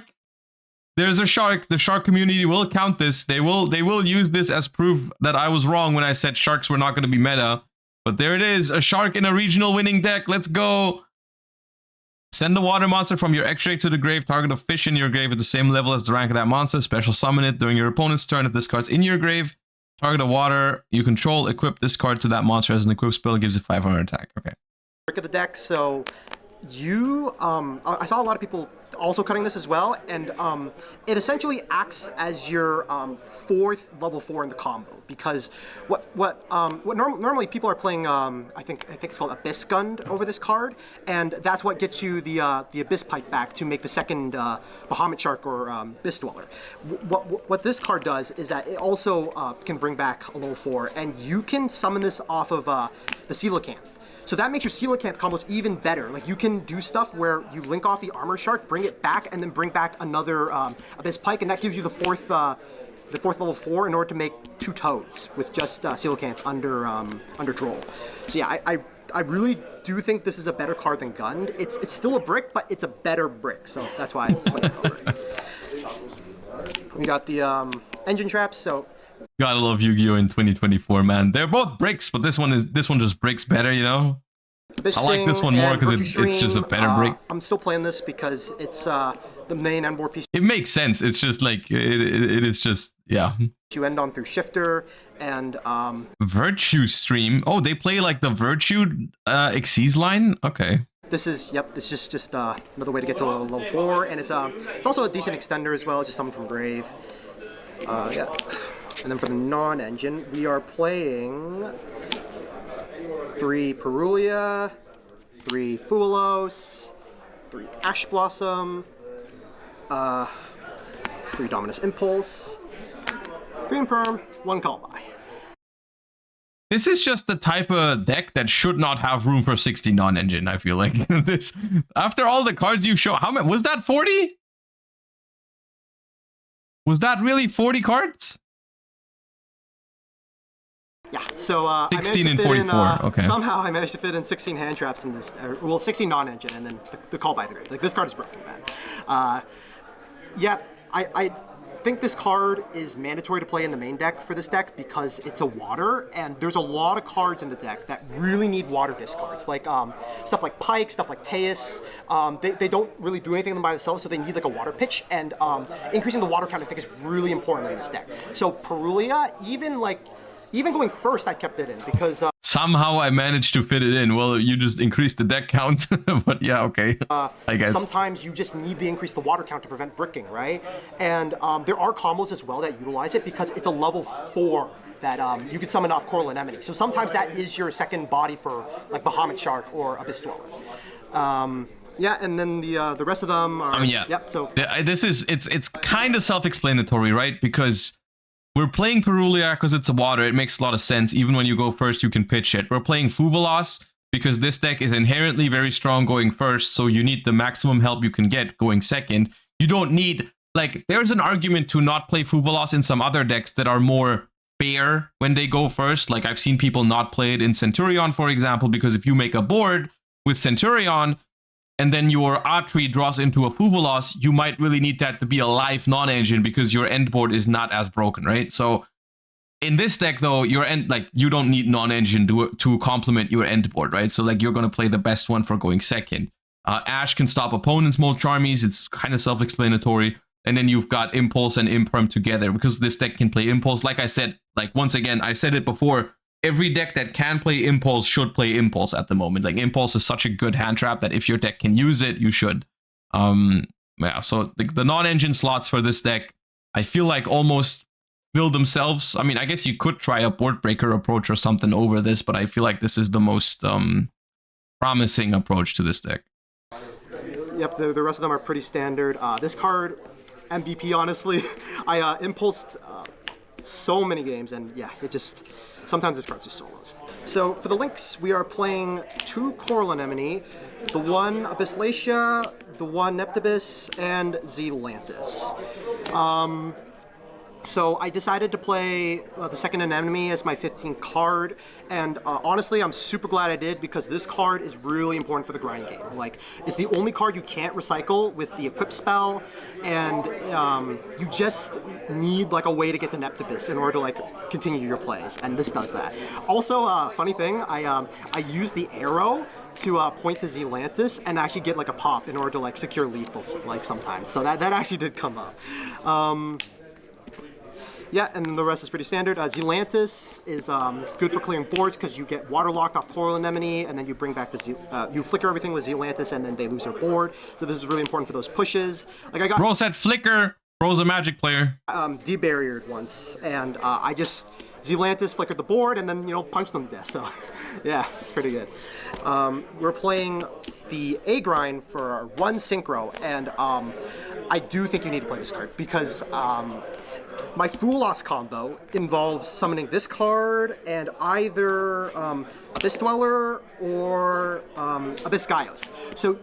Speaker 1: There's a shark. The shark community will count this. They will use this as proof that I was wrong when I said Sharks were not going to be meta. But there it is, a shark in a regional winning deck. Let's go! Send the water monster from your extra to the grave. Target a fish in your grave at the same level as the rank of that monster. Special summon it during your opponent's turn. If this card's in your grave, target a water you control. Equip this card to that monster as an equip spell. Gives it 500 attack. Okay.
Speaker 3: Trick of the deck. So you, I saw a lot of people also cutting this as well, and it essentially acts as your fourth level 4 in the combo, because what normally people are playing, I think it's called Abyss Gund over this card, and that's what gets you the Abyss Pike back to make the second Bahamut Shark or Abyss Dweller. What this card does is that it also can bring back a level 4, and you can summon this off of the Coelacanth. So that makes your Coelacanth combos even better. Like you can do stuff where you link off the Armor Shark, bring it back, and then bring back another Abyss Pike, and that gives you the fourth level 4 in order to make 2 Toads with just Coelacanth under Droll. So yeah, I really do think this is a better card than Gund. It's still a brick, but it's a better brick. So that's why I play it over. We got the engine traps. So.
Speaker 1: Gotta love Yu-Gi-Oh! In 2024, man. They're both bricks, but this one just bricks better, you know? I like this one more because it's just a better brick.
Speaker 3: I'm still playing this because it's the main end board piece.
Speaker 1: It makes sense. It's just like, it is just, yeah.
Speaker 3: You end on through Shifter and...
Speaker 1: Virtue Stream. Oh, they play like the Virtue Xyz line? Okay.
Speaker 3: This is, yep, this is just another way to get to level 4, and it's also a decent extender as well, just something from Grave. Yeah. And then for the non-engine, we are playing 3 Perulia, 3 Fuelos, 3 Ash Blossom, 3 Dominus Impulse, 3 Imperm, 1 Callby.
Speaker 1: This is just the type of deck that should not have room for 60 non-engine, I feel like. This, after all the cards you show, how many, was that 40? Was that really 40 cards?
Speaker 3: Yeah, so
Speaker 1: 16 and 44. Okay.
Speaker 3: Somehow I managed to fit in 16 hand traps in this, well, 16 non-engine, and then the call by the grave. Like this card is broken, man. Yeah, I think this card is mandatory to play in the main deck for this deck because it's a water, and there's a lot of cards in the deck that really need water discards, like stuff like Pike, stuff like Teus. They don't really do anything by themselves, so they need like a water pitch, and increasing the water count I think is really important in this deck. So Perulia, even going first, I kept it in because...
Speaker 1: Somehow I managed to fit it in. Well, you just increased the deck count, but yeah, okay, I guess.
Speaker 3: Sometimes you just need to increase the water count to prevent bricking, right? And there are combos as well that utilize it because it's a level 4 that you could summon off Coral Anemone. So sometimes that is your second body for like Bahamut Shark or Abyss Dweller. Yeah, and then the rest of them are...
Speaker 1: I mean, yeah.
Speaker 3: Yep, so...
Speaker 1: It's kind of self-explanatory, right? Because... we're playing Perulia because it's a water. It makes a lot of sense. Even when you go first, you can pitch it. We're playing Fuvalos because this deck is inherently very strong going first, so you need the maximum help you can get going second. You don't need... like, there's an argument to not play Fuvalos in some other decks that are more fair when they go first. Like, I've seen people not play it in Centurion, for example, because if you make a board with Centurion, and then your artery draws into a Fuvolos, you might really need that to be a live non-engine because your end board is not as broken, right? So in this deck, though, your end, like, you don't need non-engine to complement your end board, right? So like, you're gonna play the best one for going second. Ash can stop opponents' mulch armies. It's kind of self-explanatory. And then you've got Impulse and Imperm together because this deck can play Impulse. Like I said, like, once again, I said it before, every deck that can play Impulse should play Impulse at the moment. Like, Impulse is such a good hand trap that if your deck can use it, you should. Yeah, so the non-engine slots for this deck, I feel like almost fill themselves. I mean, I guess you could try a board breaker approach or something over this, but I feel like this is the most promising approach to this deck.
Speaker 3: Yep, the rest of them are pretty standard. This card, MVP, honestly. I impulsed so many games, and yeah, it just, sometimes this card's just so low. So for the links, we are playing 2 Coral Anemone, the one Abyslacia, the one Neptibus, and Zealantis. So I decided to play the second Anemone as my 15th card, and honestly, I'm super glad I did because this card is really important for the grind game. Like, it's the only card you can't recycle with the equip spell, and you just need like a way to get to Neptibus in order to like continue your plays, and this does that. Also, funny thing, I used the arrow to point to Zealantis and actually get like a pop in order to like secure lethals like sometimes. So that actually did come up. Yeah, and then the rest is pretty standard. Zealantis is good for clearing boards because you get waterlocked off Coral Anemone, and then you bring back the you flicker everything with Zealantis, and then they lose their board. So this is really important for those pushes. Like I got.
Speaker 1: Bro said flicker. Bro's a Magic player.
Speaker 3: Debarriered once, and I just Zealantis flickered the board, and then punched them to death. So yeah, pretty good. We're playing the A grind for 1 synchro, and I do think you need to play this card because. My Fuvolos combo involves summoning this card and either Abyss Dweller or Abyss Gyos. So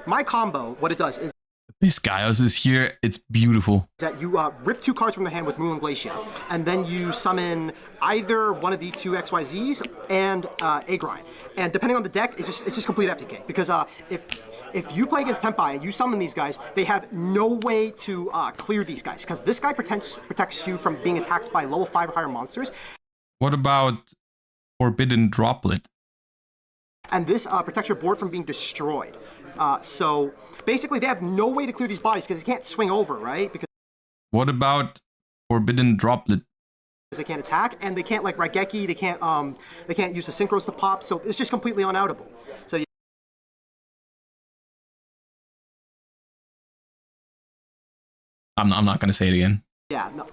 Speaker 3: my combo, what it does is
Speaker 1: Abyss Gyos is here. It's beautiful.
Speaker 3: That you rip 2 cards from the hand with Moulin Glacier, and then you summon either one of the 2 XYZs and A grind. And depending on the deck, it's just complete FTK because if you play against Tempai and you summon these guys, they have no way to clear these guys because this guy protects you from being attacked by level 5 or higher monsters.
Speaker 1: What about Forbidden Droplet?
Speaker 3: And this protects your board from being destroyed. So basically, they have no way to clear these bodies because they can't swing over, right? Because
Speaker 1: what about Forbidden Droplet?
Speaker 3: They can't attack, and they can't like Raigeki. They can't use the synchros to pop. So it's just completely unoutable. So.
Speaker 1: I'm not gonna say it again.
Speaker 3: Yeah, no.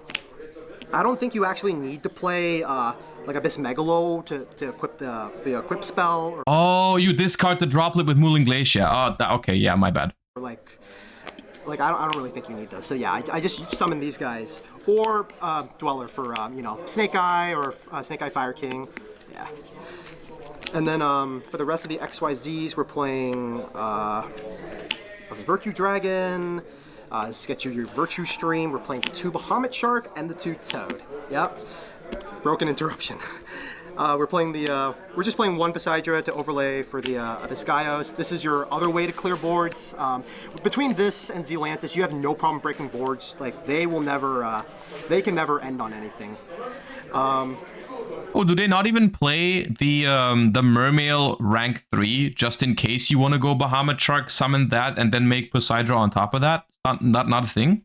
Speaker 3: I don't think you actually need to play like Abyss Megalo to equip the equip spell.
Speaker 1: Oh, you discard the Droplet with Moulin Glacier. Oh, okay, yeah, my bad.
Speaker 3: Or like I don't really think you need those. So yeah, I just summon these guys or Dweller for Snake Eye or Snake Eye Fire King. Yeah. And then for the rest of the XYZs, we're playing Virtue Dragon. This gets you your Virtue Stream. We're playing the 2 Bahamut Shark and the 2 Toad. Yep. Broken interruption. We're just playing 1 Poseidra to overlay for the Abyss Gyos. This is your other way to clear boards. Between this and Zealantis, you have no problem breaking boards. Like they can never end on anything.
Speaker 1: Oh, do they not even play the Mermail rank 3 just in case you want to go Bahamut Shark, summon that, and then make Poseidra on top of that? Not a thing?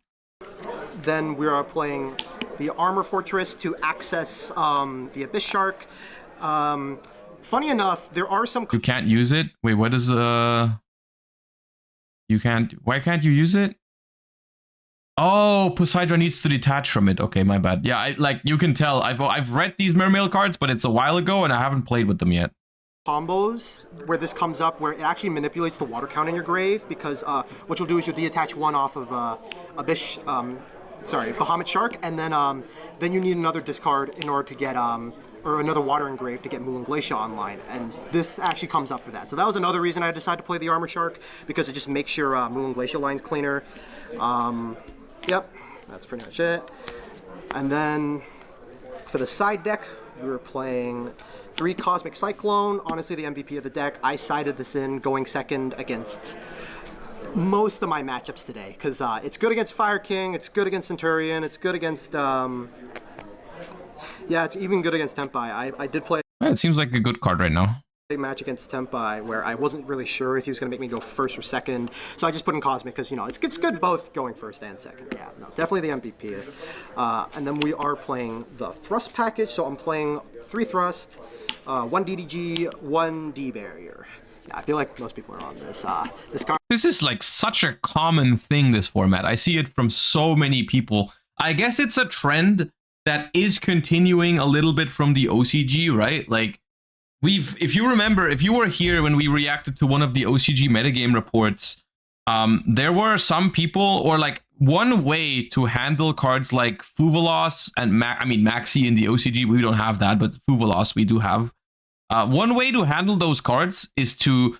Speaker 3: Then we are playing the Armor Fortress to access the Abyss Shark. Funny enough, there are some...
Speaker 1: You can't use it? Wait, what is... You can't... Why can't you use it? Oh, Poseidra needs to detach from it. Okay, my bad. Yeah, you can tell. I've read these Mermail cards, but it's a while ago, and I haven't played with them yet.
Speaker 3: Combos where this comes up, where it actually manipulates the water count in your grave, because what you'll do is you'll detach 1 off of Bahamut Shark, and then you need another discard in order to get or another water engrave to get Moulin Glacier online, and this actually comes up for that. So that was another reason I decided to play the Armor Shark, because it just makes your Moulin Glacier lines cleaner. Yep, that's pretty much it. And then for the side deck, we were playing 3 Cosmic Cyclone, honestly the MVP of the deck. I sided this in going second against most of my matchups today, because it's good against Fire King, it's good against Centurion, it's good against, yeah, it's even good against Tempai. I did play
Speaker 1: It seems like a good card right now.
Speaker 3: a match against Tempai where I wasn't really sure if he was going to make me go first or second, so I just put in Cosmic because, you know, it's good both going first and second. Yeah, no, definitely the MVP. And then we are playing the Thrust package, so I'm playing 3 Thrust, 1 DDG, 1 D Barrier. Yeah, I feel like most people are on this. This card.
Speaker 1: This is like such a common thing, this format. I see it from so many people. I guess it's a trend that is continuing a little bit from the OCG, right? Like, if you remember, if you were here when we reacted to one of the OCG metagame reports, there were some people, or like one way to handle cards like Fuvalos and Maxi in the OCG, we don't have that, but Fuvalos we do have. One way to handle those cards is to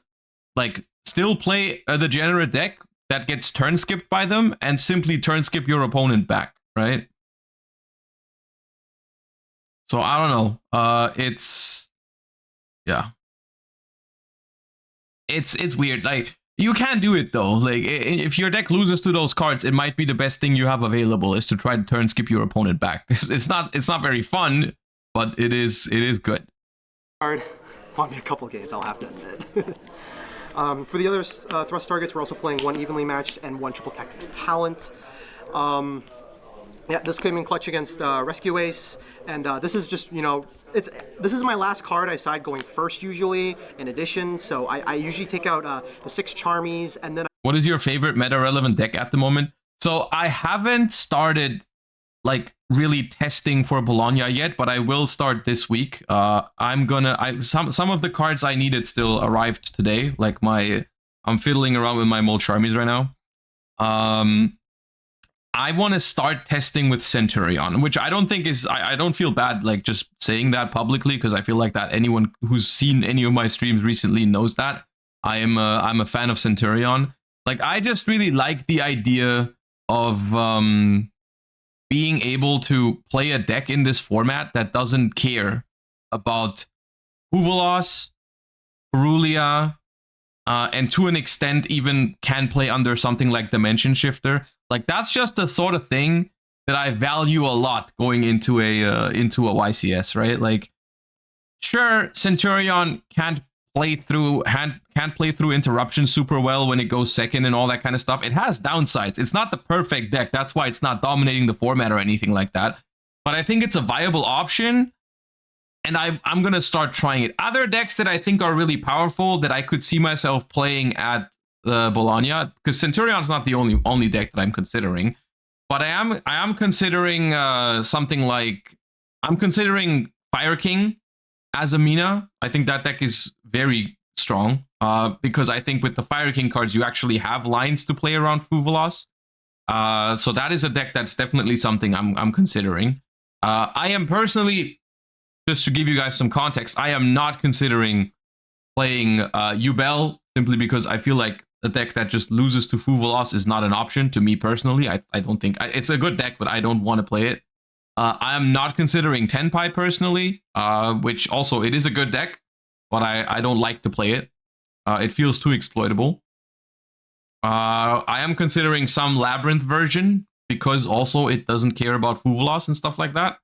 Speaker 1: like still play a degenerate deck that gets turn skipped by them and simply turn skip your opponent back, right? So I don't know. Yeah. It's weird. Like, you can do it though. Like, if your deck loses to those cards, it might be the best thing you have available is to try to turn skip your opponent back. It's not very fun, but it is good.
Speaker 3: Hard. Bought me a couple games, I'll have to admit. For the other thrust targets, we're also playing 1 evenly matched and 1 triple tactics talent. Yeah, this came in clutch against Rescue Ace, and this is just, you know, this is my last card I side going first usually in addition, so I usually take out the 6 Charmies, and then...
Speaker 1: What is your favorite meta-relevant deck at the moment? So I haven't started like really testing for Bologna yet, but I will start this week. Some of the cards I needed still arrived today. Like I'm fiddling around with my Mold Charmies right now. I want to start testing with Centurion, which I don't think is, I don't feel bad like just saying that publicly, because I feel like that anyone who's seen any of my streams recently knows that I'm a fan of Centurion. Like, I just really like the idea of being able to play a deck in this format that doesn't care about Huvelos, Perulia, and to an extent even can play under something like Dimension Shifter. Like, that's just the sort of thing that I value a lot going into a YCS, right? Like, sure, Centurion can't play through interruption super well when it goes second and all that kind of stuff. It has downsides. It's not the perfect deck. That's why it's not dominating the format or anything like that. But I think it's a viable option, and I'm gonna start trying it. Other decks that I think are really powerful that I could see myself playing at Bologna, because Centurion's not the only deck that I'm considering, but I am considering something like, I'm considering Fire King as a Mina. I think that deck is very strong, because I think with the Fire King cards, you actually have lines to play around Fuvalos. So that is a deck that's definitely something I'm considering. I am personally, just to give you guys some context, I am not considering playing Yubel, simply because I feel like a deck that just loses to Fuvalos is not an option to me personally. I don't think, it's a good deck, but I don't want to play it. I am not considering Tenpai personally, which also, it is a good deck, but I don't like to play it. It feels too exploitable. I am considering some Labyrinth version, because also it doesn't care about Fuvalos and stuff like that.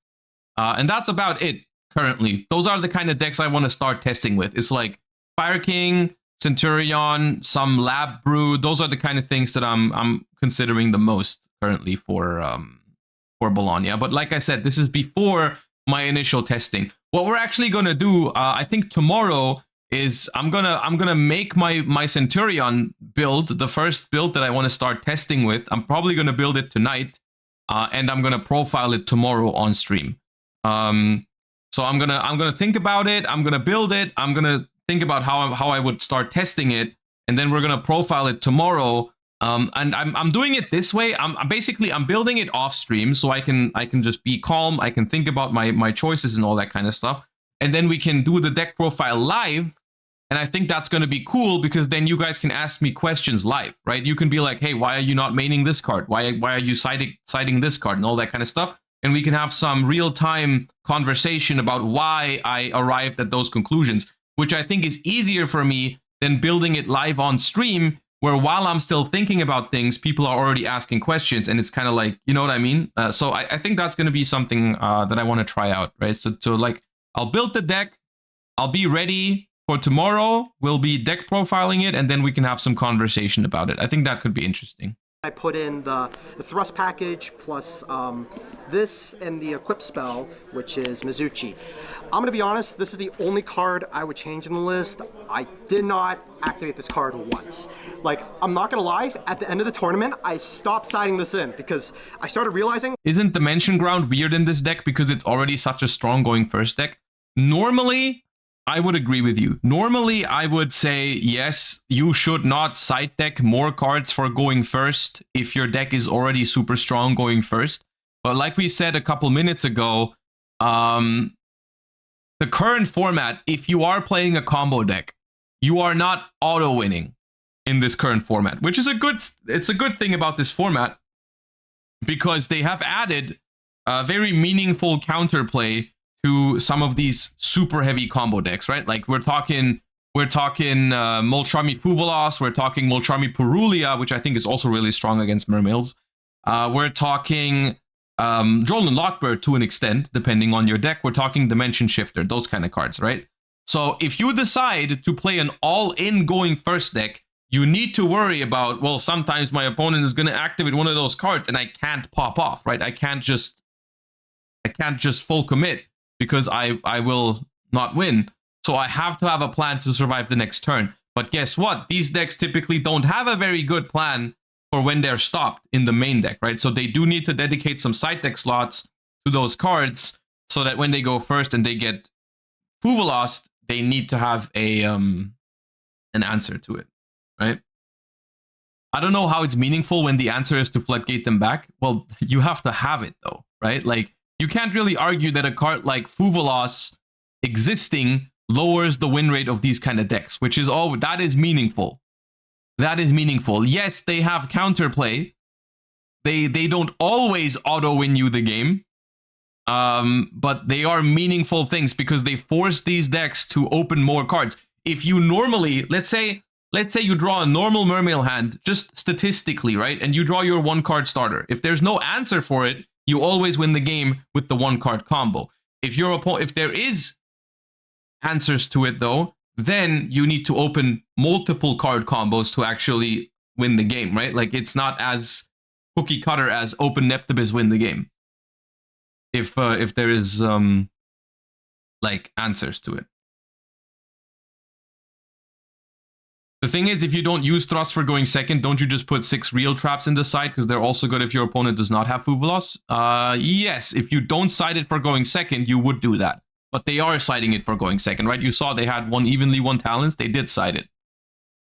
Speaker 1: And that's about it currently. Those are the kind of decks I want to start testing with. It's like Fire King, Centurion, some Lab Brew. Those are the kind of things that I'm considering the most currently for Bologna. But like I said, this is before my initial testing. What we're actually gonna do, I think tomorrow, is I'm gonna make my Centurion build, the first build that I want to start testing with. I'm probably gonna build it tonight, and I'm gonna profile it tomorrow on stream. So I'm gonna think about it. I'm gonna build it. I'm gonna think about how I would start testing it, and then we're gonna profile it tomorrow. And I'm doing it this way. I'm building it off stream, so I can just be calm. I can think about my choices and all that kind of stuff, and then we can do the deck profile live. And I think that's going to be cool, because then you guys can ask me questions live, right? You can be like, hey, why are you not maining this card? Why are you citing this card and all that kind of stuff? and we can have some real-time conversation about why I arrived at those conclusions, which I think is easier for me than building it live on stream, where while I'm still thinking about things, people are already asking questions, and it's kind of like, you know what I mean? So I think that's going to be something that I want to try out, right? So like, I'll build the deck, I'll be ready for tomorrow, we'll be deck profiling it, and then we can have some conversation about it. I think that could be interesting.
Speaker 3: I put in the thrust package plus this and the equip spell, which is Mizuchi. I'm gonna be honest, this is the only card I would change in the list. I did not activate this card once. Like, I'm not gonna lie, at the end of the tournament, I stopped siding this in because I started realizing...
Speaker 1: Isn't Dimension Ground weird in this deck because it's already such a strong going first deck? Normally, I would agree with you. Normally, I would say, yes, you should not side deck more cards for going first if your deck is already super strong going first. But like we said a couple minutes ago, the current format, if you are playing a combo deck, you are not auto-winning in this current format, which is it's a good thing about this format, because they have added a very meaningful counterplay to some of these super heavy combo decks, right? Like we're talking Molcharmi Fuvolas, we're talking Molcharmi Purulia, which I think is also really strong against Mermails. We're talking Jolin Lockbird to an extent, depending on your deck. We're talking Dimension Shifter, those kind of cards, right? So if you decide to play an all-in going first deck, you need to worry about, well, sometimes my opponent is going to activate one of those cards and I can't pop off, right? I can't just full commit, because I will not win. So I have to have a plan to survive the next turn. But guess what? These decks typically don't have a very good plan for when they're stopped in the main deck, right? So they do need to dedicate some side deck slots to those cards so that when they go first and they get Fuvolost, they need to have a an answer to it, right? I don't know how it's meaningful when the answer is to floodgate them back. Well, you have to have it though, right? Like, you can't really argue that a card like Fuvolas existing lowers the win rate of these kind of decks, which is all that is meaningful. That is meaningful. Yes, they have counterplay. They don't always auto win you the game, but they are meaningful things because they force these decks to open more cards. If you normally, let's say you draw a normal Mermail hand, just statistically, right, and you draw your 1-card starter. If there's no answer for it, you always win the game with the 1-card combo. If there is answers to it though, then you need to open multiple card combos to actually win the game, right? Like, it's not as cookie cutter as open Neptibus win the game. If there is like answers to it. The thing is, if you don't use thrust for going second, don't you just put 6 real traps in the side? Because they're also good if your opponent does not have Fuvolas. Yes, if you don't side it for going second, you would do that. But they are siding it for going second, right? You saw they had one evenly, one talents. They did side it.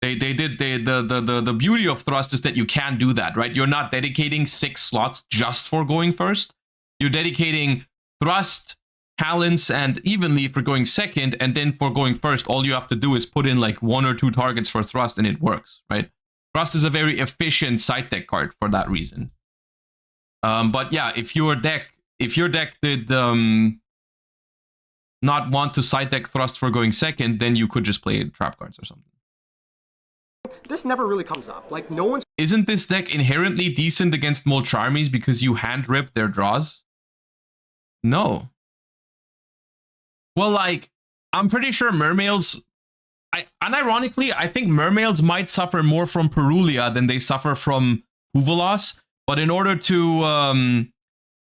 Speaker 1: The beauty of thrust is that you can do that, right? You're not dedicating 6 slots just for going first. You're dedicating thrust, talents, and evenly for going second, and then for going first, all you have to do is put in like 1 or 2 targets for thrust, and it works, right? Thrust is a very efficient side deck card for that reason. But yeah, if your deck did not want to side deck thrust for going second, then you could just play trap cards or something.
Speaker 3: This never really comes up. Like, no one's...
Speaker 1: Isn't this deck inherently decent against Molcharmis because you hand rip their draws? No. Well, like, I'm pretty sure Mermails... unironically, I think Mermails might suffer more from Purulia than they suffer from Fuvolas. But in order to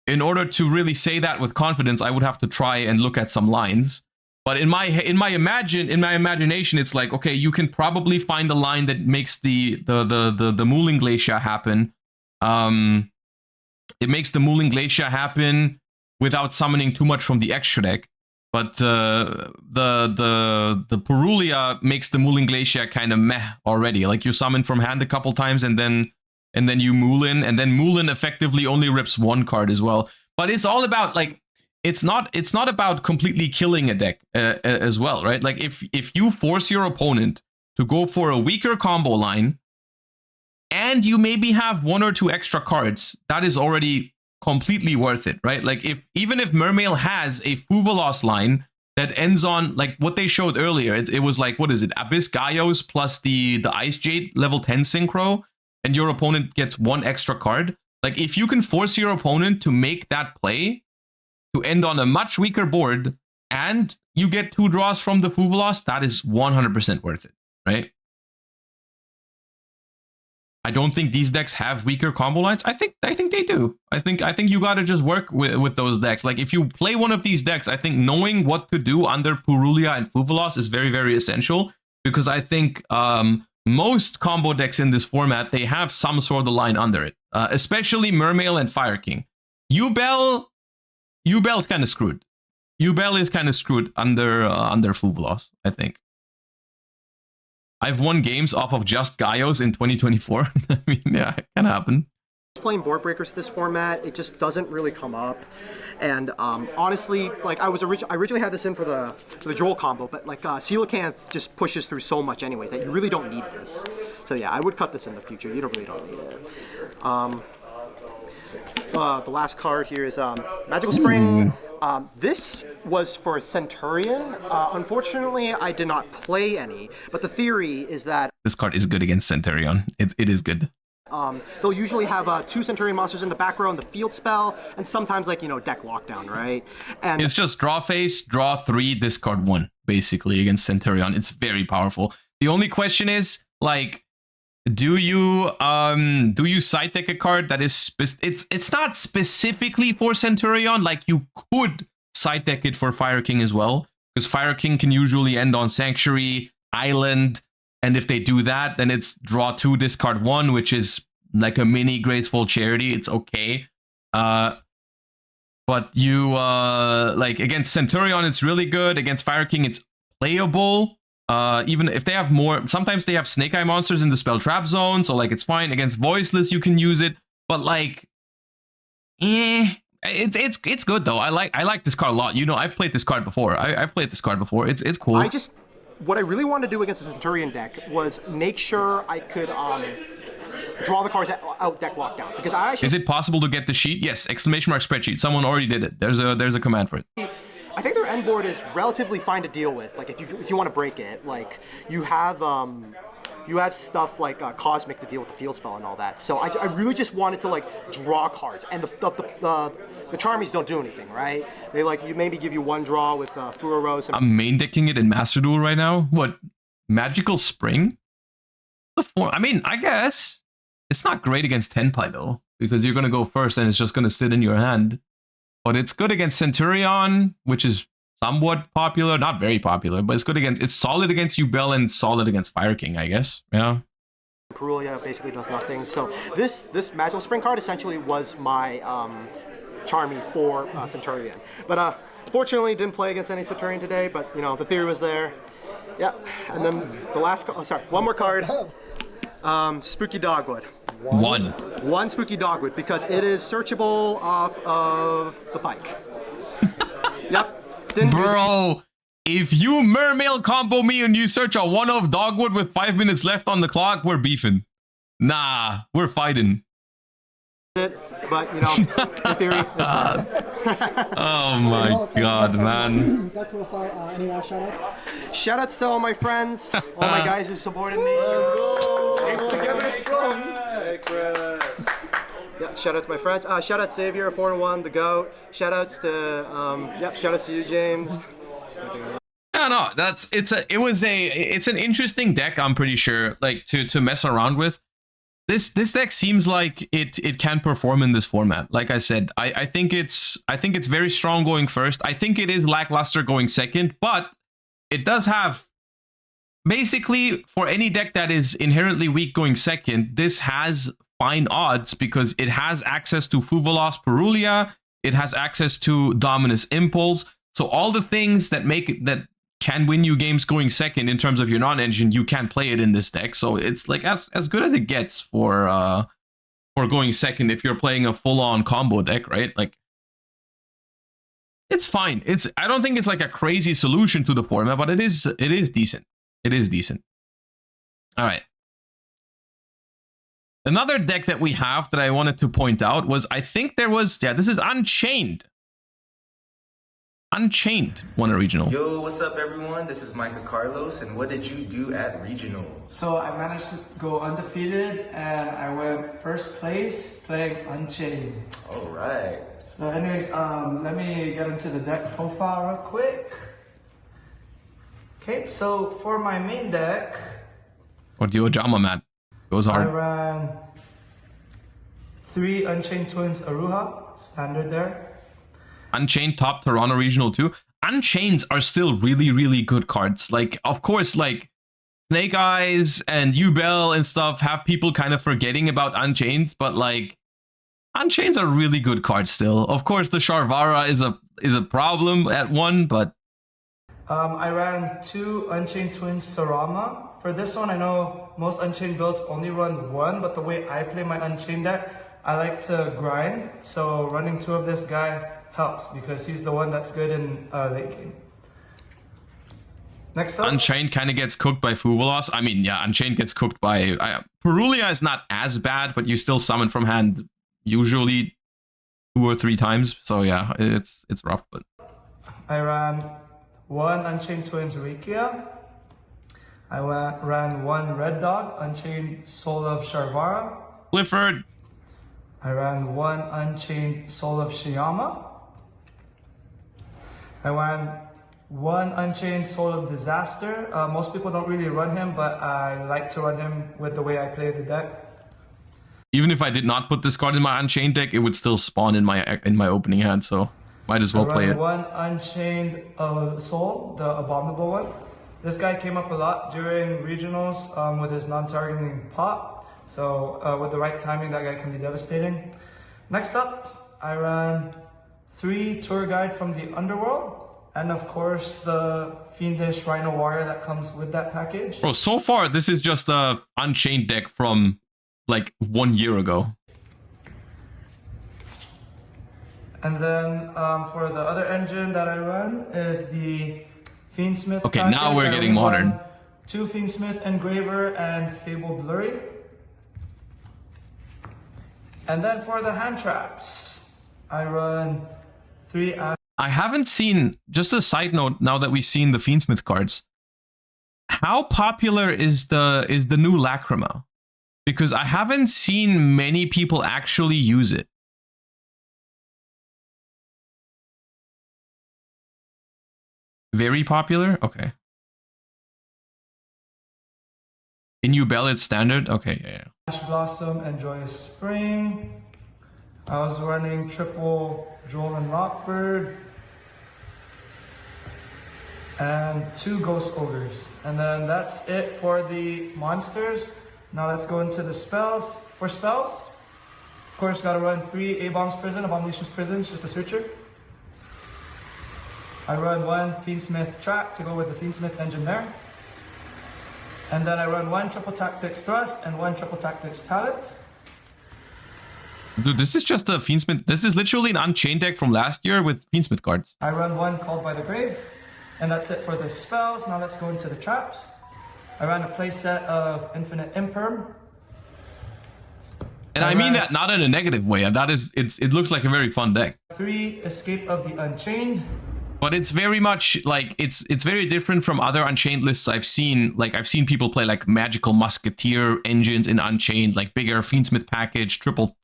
Speaker 1: really say that with confidence, I would have to try and look at some lines. But in my imagination, it's like, okay, you can probably find a line that makes the Mooling Glacier happen. It makes the Mooling Glacier happen without summoning too much from the extra deck. But the Purulia makes the Mooling Glacier kind of meh already. Like, you summon from hand a couple times and then you Moulin, and then Moulin effectively only rips 1 card as well. But it's all about, like, it's not about completely killing a deck as well, right? Like, if you force your opponent to go for a weaker combo line, and you maybe have 1 or 2 extra cards, that is already completely worth it, right? Like even if Mermail has a Fuvalos line that ends on like what they showed earlier, it was like, what is it, Abyss Gaios plus the Ice Jade level 10 synchro, and your opponent gets one extra card. Like if you can force your opponent to make that play to end on a much weaker board and you get 2 draws from the Fuvalos, that is 100% worth it, right? I don't think these decks have weaker combo lines. I think they do. I think you got to just work with those decks. Like if you play one of these decks, I think knowing what to do under Purulia and Fuvalos is very, very essential, because I think most combo decks in this format, they have some sort of line under it, especially Mermail and Fire King. Yubel's kind of screwed. Yubel is kind of screwed under Fuvalos, I think. I've won games off of just Gaios in 2024. I mean, yeah, it can happen.
Speaker 3: Playing board breakers this format, it just doesn't really come up. And honestly, like I originally had this in for the Duel combo, but like Coelacanth just pushes through so much anyway that you really don't need this. So yeah, I would cut this in the future. You really don't need it. The last card here is Magical Spring. This was for Centurion. Unfortunately, I did not play any, but the theory is that
Speaker 1: this card is good against Centurion. It is good.
Speaker 3: They'll usually have 2 Centurion monsters in the back row and the field spell, and sometimes like, deck lockdown, right? And
Speaker 1: it's just draw face, draw 3, discard 1, basically against Centurion. It's very powerful. The only question is, like, do you side deck a card that is it's not specifically for Centurion? Like you could side deck it for Fire King as well, because Fire King can usually end on Sanctuary, Island, and if they do that, then it's draw 2, discard 1, which is like a mini Graceful Charity. It's okay. But you like against Centurion, it's really good. Against Fire King, it's playable. Even if they have more, sometimes they have Snake Eye monsters in the spell trap zone, so like it's fine. Against Voiceless, you can use it, but like, it's good though. I like this card a lot. I've played this card before. I've played this card before. It's cool.
Speaker 3: What I really wanted to do against the Centurion deck was make sure I could draw the cards out deck lockdown, because I actually...
Speaker 1: Is it possible to get the sheet? Yes! Exclamation mark spreadsheet. Someone already did it. There's a command for it.
Speaker 3: I think their end board is relatively fine to deal with. Like if you want to break it, like you have stuff like Cosmic to deal with the field spell and all that. So I really just wanted to like draw cards, and the Charmies don't do anything, right? They you maybe give you 1 draw with Fura Rose.
Speaker 1: I'm main decking it in Master Duel right now. What? Magical Spring? I mean, I guess it's not great against Tenpai though, because you're gonna go first and it's just gonna sit in your hand. But it's good against Centurion, which is somewhat popular, not very popular, but it's solid against Yubel and solid against Fire King, I guess. Yeah.
Speaker 3: Purulia basically does nothing. So this Magical Spring card essentially was my Charmy for Centurion. But fortunately, didn't play against any Centurion today. But the theory was there. Yeah. And then the last, one more card. Spooky Dogwood. One Spooky Dogwood, because it is searchable off of the pike. Yep.
Speaker 1: Bro, if you Mermail combo me and you search a 1-of Dogwood with 5 minutes left on the clock, we're beefing. Nah, we're fighting.
Speaker 3: But, in theory,
Speaker 1: oh my god, man.
Speaker 2: That's any last shoutouts?
Speaker 3: Shoutouts to all my friends, all my guys who supported me.
Speaker 4: Let's go! Together strong! Hey, Chris.
Speaker 3: Yeah, shout out to my friends. Shout out Xavier, 4-1, the GOAT. Shout outs to shout outs to you, James.
Speaker 1: No, it's an interesting deck, I'm pretty sure, like to mess around with. This deck seems like it can perform in this format. Like I said, I think it's very strong going first. I think it is lackluster going second, but it does have, basically, for any deck that is inherently weak going second, this has fine odds because it has access to Fuvalos Purulia, it has access to Dominus Impulse. So all the things that can win you games going second in terms of your non-engine, you can play it in this deck. So it's like as good as it gets for going second if you're playing a full-on combo deck, right? Like, it's fine. I don't think it's like a crazy solution to the format, but it is decent. It is decent. All right. Another deck that we have that I wanted to point out was, I think there was, yeah, this is Unchained. Unchained won a regional.
Speaker 5: Yo, what's up everyone? This is Micah Carlos, and what did you do at regional?
Speaker 6: So I managed to go undefeated, and I went first place playing Unchained.
Speaker 5: All right.
Speaker 6: So anyways, let me get into the deck profile real quick. Okay, so for my main deck,
Speaker 1: Or Diojama Mat. Goes
Speaker 6: I
Speaker 1: hard.
Speaker 6: ran 3 Unchained Twins Aruha, standard there.
Speaker 1: Unchained top Toronto Regional too. Unchains are still really, really good cards. Like, of course, like Snake Eyes and Yubel and stuff have people kind of forgetting about Unchains, but like Unchains are really good cards still. Of course, the Sharvara is a problem at 1, but
Speaker 6: I ran 2 Unchained Twins Sarama. For this one, I know most Unchained builds only run 1, but the way I play my Unchained deck, I like to grind. So running 2 of this guy helps because he's the one that's good in late game. Next up,
Speaker 1: Unchained kind of gets cooked by Fuvolos. I mean, yeah, Unchained gets cooked by... Perulia is not as bad, but you still summon from hand usually 2 or 3 times. So yeah, it's rough, but...
Speaker 6: I ran 1 Unchained Twins Rikia. I ran 1 Red Dog, Unchained Soul of Sharvara.
Speaker 1: Clifford.
Speaker 6: I ran 1 Unchained Soul of Shiyama. I ran 1 Unchained Soul of Disaster. Most people don't really run him, but I like to run him with the way I play the deck.
Speaker 1: Even if I did not put this card in my Unchained deck, it would still spawn in my opening hand, so might as well play it.
Speaker 6: 1 Unchained Soul, the abominable one. This guy came up a lot during regionals with his non-targeting pop. So with the right timing, that guy can be devastating. Next up, I ran 3 Tour Guide from the Underworld. And of course, the Fiendish Rhino Warrior that comes with that package.
Speaker 1: Bro, so far, this is just a Unchained deck from like 1 year ago.
Speaker 6: And then for the other engine that I run is the Fiendsmith.
Speaker 1: Okay, now we're getting modern.
Speaker 6: 2 Fiendsmith Engraver and Fabled Blurry. And then for the hand traps, I run 3
Speaker 1: I haven't seen, just a side note, now that we've seen the Fiendsmith cards, how popular is the new Lacrima? Because I haven't seen many people actually use it. Very popular? Okay. In Yubel, it's standard? Okay, yeah.
Speaker 6: Ash Blossom and Joyous Spring. I was running triple Joel and Rockbird. And 2 Ghost Ogres. And then that's it for the monsters. Now let's go into the spells. For spells, of course, gotta run 3 A-Bombs Prison, Abominations Prison, just a switcher. I run 1 Fiendsmith Track to go with the Fiendsmith engine there. And then I run 1 Triple Tactics Thrust and 1 Triple Tactics Talent.
Speaker 1: Dude, this is just a Fiendsmith. This is literally an Unchained deck from last year with Fiendsmith cards.
Speaker 6: I run 1 Called by the Grave. And that's it for the spells. Now let's go into the traps. I ran a playset of Infinite Imperm.
Speaker 1: And I mean that not in a negative way. That is, it looks like a very fun deck.
Speaker 6: 3 Escape of the Unchained.
Speaker 1: But it's very much like, it's very different from other Unchained lists I've seen. Like, I've seen people play like Magical Musketeer engines in Unchained, like bigger Fiendsmith package, triple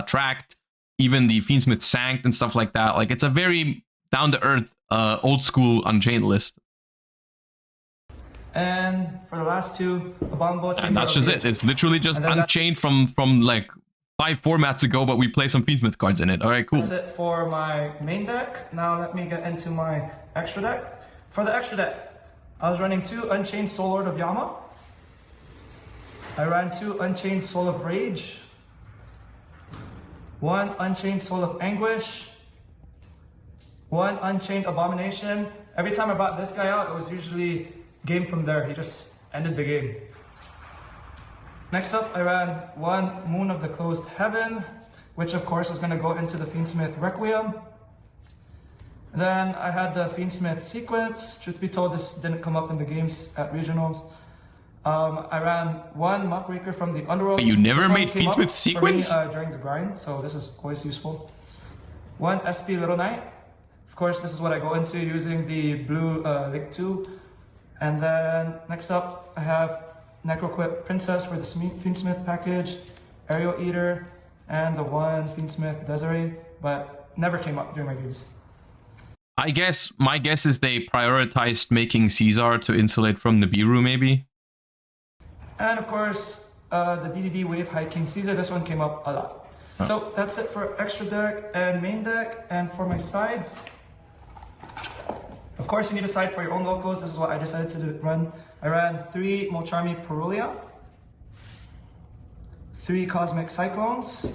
Speaker 1: tracked, even the Fiendsmith Sanct and stuff like that. Like, it's a very down-to-earth, old school Unchained list.
Speaker 6: And for the last 2, Abominable Chamber.
Speaker 1: And that's just it. It's literally just Unchained from like 5 formats ago, but we play some Fiendsmith cards in it. All right, cool.
Speaker 6: That's it for my main deck. Now let me get into my extra deck. For the extra deck, I was running 2 Unchained Soul Lord of Yama. I ran 2 Unchained Soul of Rage. 1 Unchained Soul of Anguish. 1 Unchained Abomination. Every time I brought this guy out, it was usually game from there. He just ended the game. Next up, I ran 1 Moon of the Closed Heaven, which of course is going to go into the Fiendsmith Requiem. And then I had the Fiendsmith Sequence. Truth be told, this didn't come up in the games at regionals. I ran one Muckraker from the Underworld.
Speaker 1: You never
Speaker 6: This one
Speaker 1: made
Speaker 6: came
Speaker 1: feats
Speaker 6: up
Speaker 1: with
Speaker 6: for
Speaker 1: sequence?
Speaker 6: me, during the grind, so this is always useful. One SP Little Knight. Of course, this is what I go into using the blue Lick 2. And then next up, I have Necroquip Princess for the Fiendsmith package, Aerial Eater, and the one Fiendsmith Desiree, but never came up during my games.
Speaker 1: I guess my guess is they prioritized making Caesar to insulate from Nibiru, maybe.
Speaker 6: And of course, the DDD Wave High King Caesar, this one came up a lot. So that's it for extra deck and main deck. And for my sides, of course you need a side for your own locals. This is what I decided to run. I ran 3 Molcharmi Perulia, 3 Cosmic Cyclones,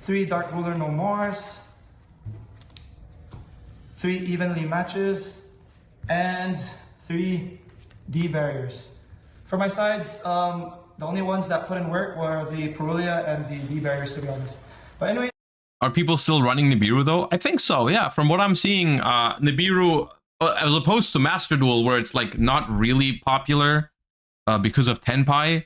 Speaker 6: 3 Dark Ruler No Mores, 3 Evenly Matches, and 3 D Barriers. For my sides, the only ones that put in work were the Perulia and the D Barriers, to be honest. But anyway.
Speaker 1: Are people still running Nibiru though? I think so, yeah. From what I'm seeing, Nibiru, as opposed to Master Duel, where it's like not really popular because of Tenpai,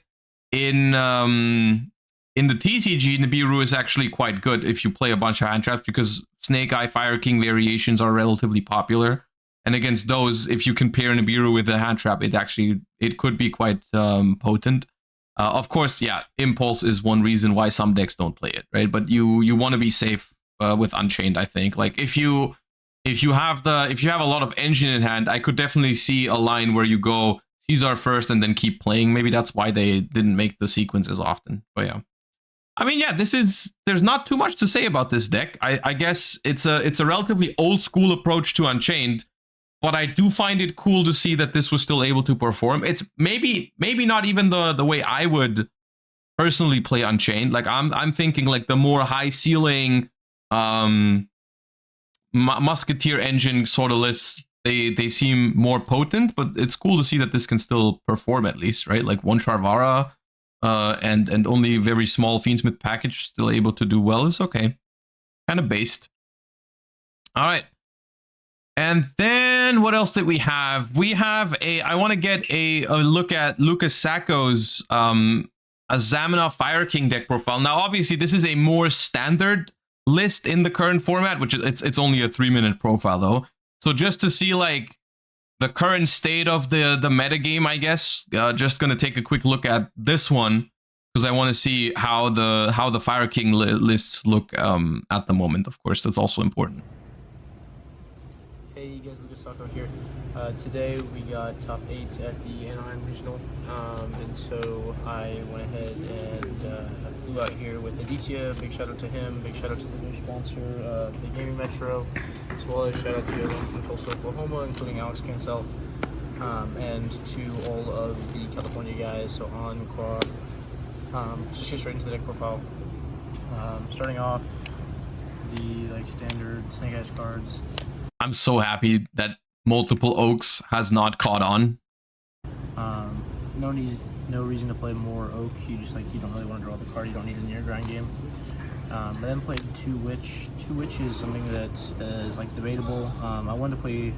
Speaker 1: in the TCG, Nibiru is actually quite good if you play a bunch of hand traps, because Snake Eye, Fire King variations are relatively popular. And against those, if you compare Nibiru with a hand trap, it could be quite potent. Of course, yeah, Impulse is one reason why some decks don't play it, right? But you want to be safe with Unchained, I think. Like if you have a lot of engine in hand, I could definitely see a line where you go Caesar first and then keep playing. Maybe that's why they didn't make the sequences often. But yeah. I mean, yeah, there's not too much to say about this deck. I guess it's a relatively old school approach to Unchained. But I do find it cool to see that this was still able to perform. It's maybe not even the way I would personally play Unchained. Like I'm thinking like the more high ceiling Musketeer engine sort of lists. They seem more potent, but it's cool to see that this can still perform at least, right? Like one Charvara and only very small Fiendsmith package still able to do well is okay. Kind of based. All right. And then what else did we have? We have I want to get a look at Lucas Sacco's Azamina Fire King deck profile. Now, obviously, this is a more standard list in the current format, which is it's only a 3-minute profile though. So just to see like the current state of the metagame, I guess, just gonna take a quick look at this one because I want to see how the Fire King lists look at the moment. Of course, that's also important.
Speaker 7: Hey you guys, Lucas Sacco here. Today we got top 8 at the Anaheim Regional, and so I went ahead and flew out here with Aditya. Big shout out to him, big shout out to the new sponsor, the Gaming Metro, as well as shout out to everyone from Tulsa, Oklahoma, including Alex Cancel, and to all of the California guys, so on, Quad. Just get straight into the deck profile. Starting off, the standard Snake Eyes cards.
Speaker 1: I'm so happy that Multiple Oaks has not caught on.
Speaker 7: No reason to play more Oak. You just you don't really want to draw the card. You don't need it in your grind game. But then played 2 Witch. 2 Witch is something that is debatable. I wanted to play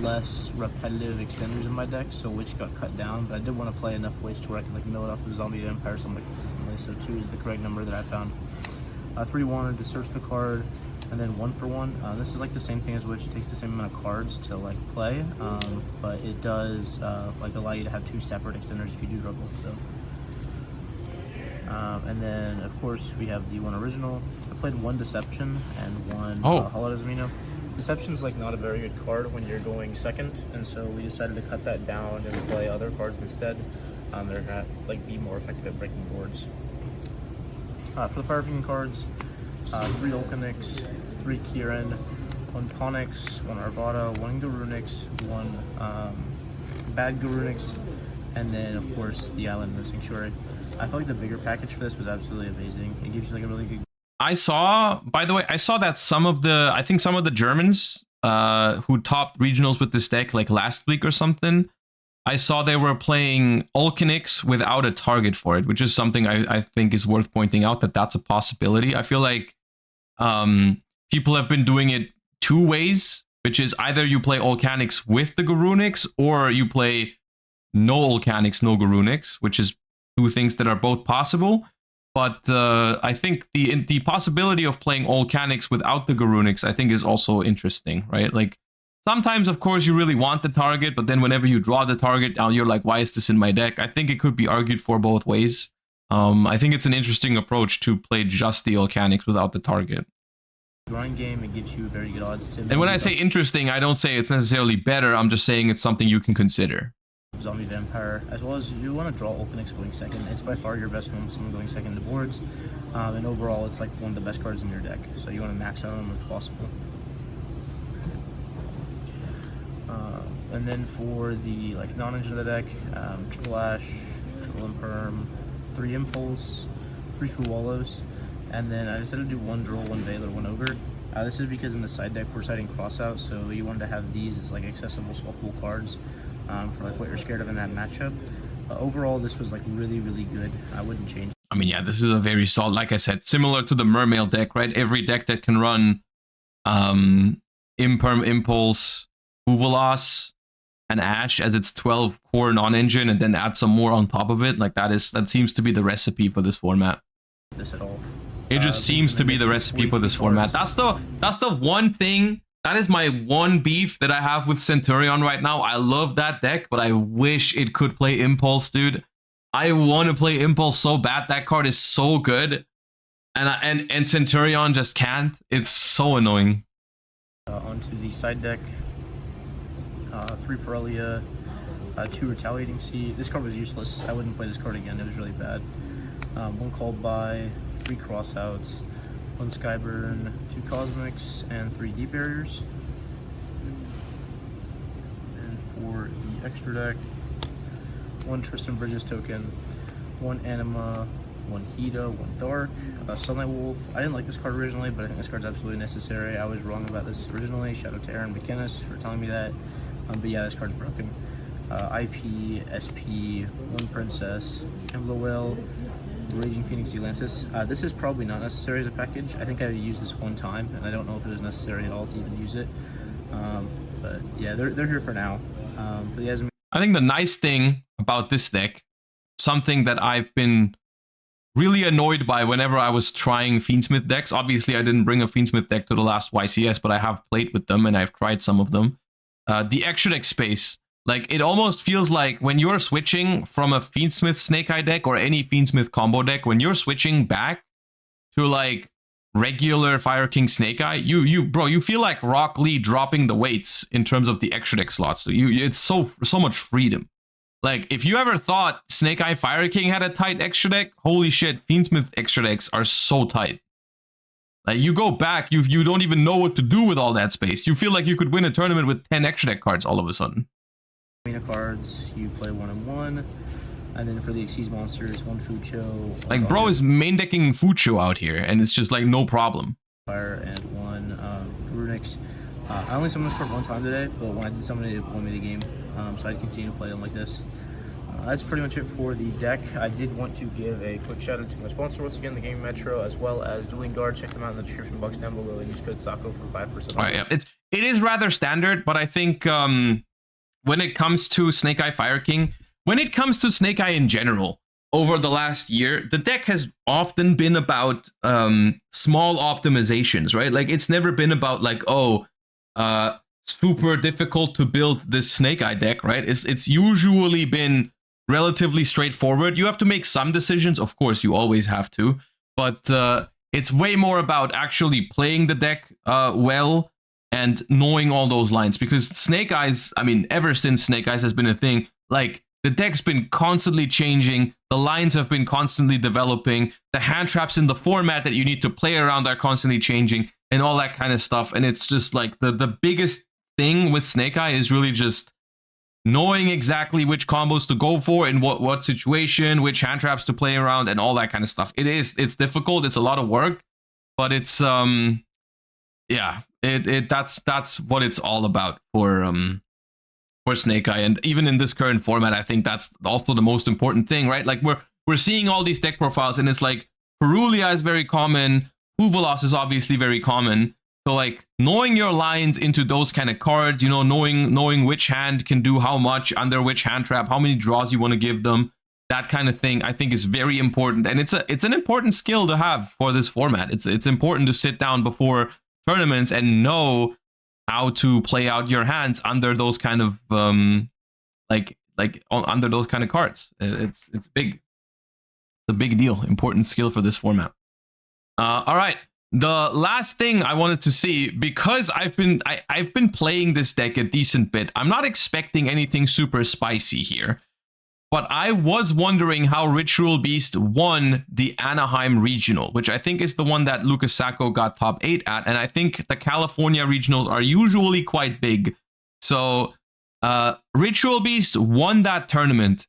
Speaker 7: less repetitive extenders in my deck, so Witch got cut down. But I did want to play enough Witch to where I could mill it off the Zombie Vampire somewhat consistently. So 2 is the correct number that I found. 3 wanted to search the card. And then 1 for 1. This is the same thing as Witch. It takes the same amount of cards to play, but it does allow you to have 2 separate extenders if you do draw both of them. And then of course we have the 1 original. I played 1 Deception and 1 Hollow Zamino. Deception's not a very good card when you're going second, and so we decided to cut that down and play other cards instead. They're gonna be more effective at breaking boards. For the Fire King cards. 3 Olcanix, 3 Kieran, 1 Ponix, 1 Arvada, 1 Garunix, 1 Bad Garunix, and then of course the Island and the Sanctuary. I felt the bigger package for this was absolutely amazing. It gives you a really good...
Speaker 1: By the way, I saw that some of the Germans who topped regionals with this deck last week or something, I saw they were playing Olcanix without a target for it, which is something I think is worth pointing out that's a possibility. I feel like people have been doing it 2 ways which is either you play Volcanics with the Garunix, or you play no Volcanics, no Garunix, which is two things that are both possible. But I think the possibility of playing Volcanics without the Garunix, I think, is also interesting, right? Like, sometimes, of course, you really want the target, but then whenever you draw the target, now you're like, why is this in my deck? I think it could be argued for both ways. I think it's an interesting approach to play just the Volcanics without the target.
Speaker 7: Drawing game, it gives you very good odds to...
Speaker 1: And when I say interesting, I don't say it's necessarily better, I'm just saying it's something you can consider.
Speaker 7: Zombie Vampire, as well as you want to draw Volcanics going second. It's by far your best known summon going second to boards, and overall it's like one of the best cards in your deck, so you want to max out on them if possible. And then for the like non-engine of the deck, Triple Ash, Triple Imperm, 3 Impulse, 3 Fuwalos, and then I decided to do 1 Droll, 1 Veiler, 1 Ogre. This is because in the side deck we're siding Crossout, so you wanted to have these as like accessible swappable cards for like what you're scared of in that matchup. Overall, this was like really, really good. I wouldn't change.
Speaker 1: I mean, yeah, this is a very solid, like I said, similar to the Mermail deck, right? Every deck that can run Imperm, Impulse, Fuwalos, and Ash as its 12 core non-engine, and then add some more on top of it. Like that seems to be the recipe for this format.
Speaker 7: This at all.
Speaker 1: It just seems to be the recipe for this format. That's the one thing. That is my one beef that I have with Centurion right now. I love that deck, but I wish it could play Impulse, dude. I want to play Impulse so bad. That card is so good, and Centurion just can't. It's so annoying.
Speaker 7: Onto the side deck. 3 Parelia, 2 Retaliating Sea. This card was useless. I wouldn't play this card again. It was really bad. 1 Called By, 3 Crossouts, 1 Skyburn, 2 Cosmics, and 3 Deep Barriers. And for the extra deck, 1 Tristan Bridges token, 1 Anima, 1 Hida, 1 Dark, Sunlight Wolf. I didn't like this card originally, but I think this card's absolutely necessary. I was wrong about this originally. Shout out to Aaron McInnes for telling me that. But yeah, this card's broken. IP, SP, 1 Princess, Emblowell, Raging Phoenix Atlantis. This is probably not necessary as a package. I think I used this 1 time, and I don't know if it was necessary at all to even use it. But yeah, they're here for now. For the Asmir,
Speaker 1: I think the nice thing about this deck, something that I've been really annoyed by whenever I was trying Fiendsmith decks. Obviously, I didn't bring a Fiendsmith deck to the last YCS, but I have played with them and I've tried some of them. The extra deck space. Like, it almost feels like when you're switching from a Fiendsmith Snake Eye deck or any Fiendsmith combo deck, when you're switching back to like regular Fire King Snake Eye, you feel like Rock Lee dropping the weights in terms of the extra deck slots. So it's so much freedom. Like, if you ever thought Snake Eye Fire King had a tight extra deck, holy shit, Fiendsmith extra decks are so tight. Like, you go back, you don't even know what to do with all that space. You feel like you could win a tournament with 10 extra deck cards all of a sudden.
Speaker 7: Arena cards, you play 1 and 1, and then for the Xyz monsters, 1 Fucho.
Speaker 1: Like, bro is main decking Fucho out here, and it's just like no problem.
Speaker 7: Fire and 1 Garunix. I only summoned this card 1 time today, but when I did summon it, it won me the game, so I'd continue to play them like this. That's pretty much it for the deck. I did want to give a quick shout out to my sponsor once again, the Game Metro, as well as Dueling Guard. Check them out in the description box down below and use code SAKO for 5% off.
Speaker 1: All right, yeah, it is rather standard, but I think when it comes to Snake Eye Fire King, when it comes to Snake Eye in general, over the last year, the deck has often been about small optimizations, right? Like, it's never been about like, oh, super difficult to build this Snake Eye deck, right? It's usually been relatively straightforward. You have to make some decisions, of course, you always have to, but it's way more about actually playing the deck well and knowing all those lines, because Snake Eyes, I mean, ever since Snake Eyes has been a thing, like, the deck's been constantly changing, the lines have been constantly developing, the hand traps in the format that you need to play around are constantly changing, and all that kind of stuff. And it's just like the biggest thing with Snake Eye is really just knowing exactly which combos to go for in what situation, which hand traps to play around, and all that kind of stuff. It's difficult, it's a lot of work, but it's yeah, that's what it's all about for Snake Eye. And even in this current format, I think that's also the most important thing, right? Like, we're seeing all these deck profiles, and it's like Perulia is very common, Fuwalos is obviously very common. So like knowing your lines into those kind of cards, you know, knowing which hand can do how much under which hand trap, how many draws you want to give them, that kind of thing, I think is very important. And it's an important skill to have for this format. It's important to sit down before tournaments and know how to play out your hands under those kind of under those kind of cards. It's big. It's a big deal. Important skill for this format. All right. The last thing I wanted to see, because I've been playing this deck a decent bit. I'm not expecting anything super spicy here, but I was wondering how Ritual Beast won the Anaheim Regional, which I think is the one that Lucas Sacco got top 8 at, and I think the California Regionals are usually quite big. So Ritual Beast won that tournament,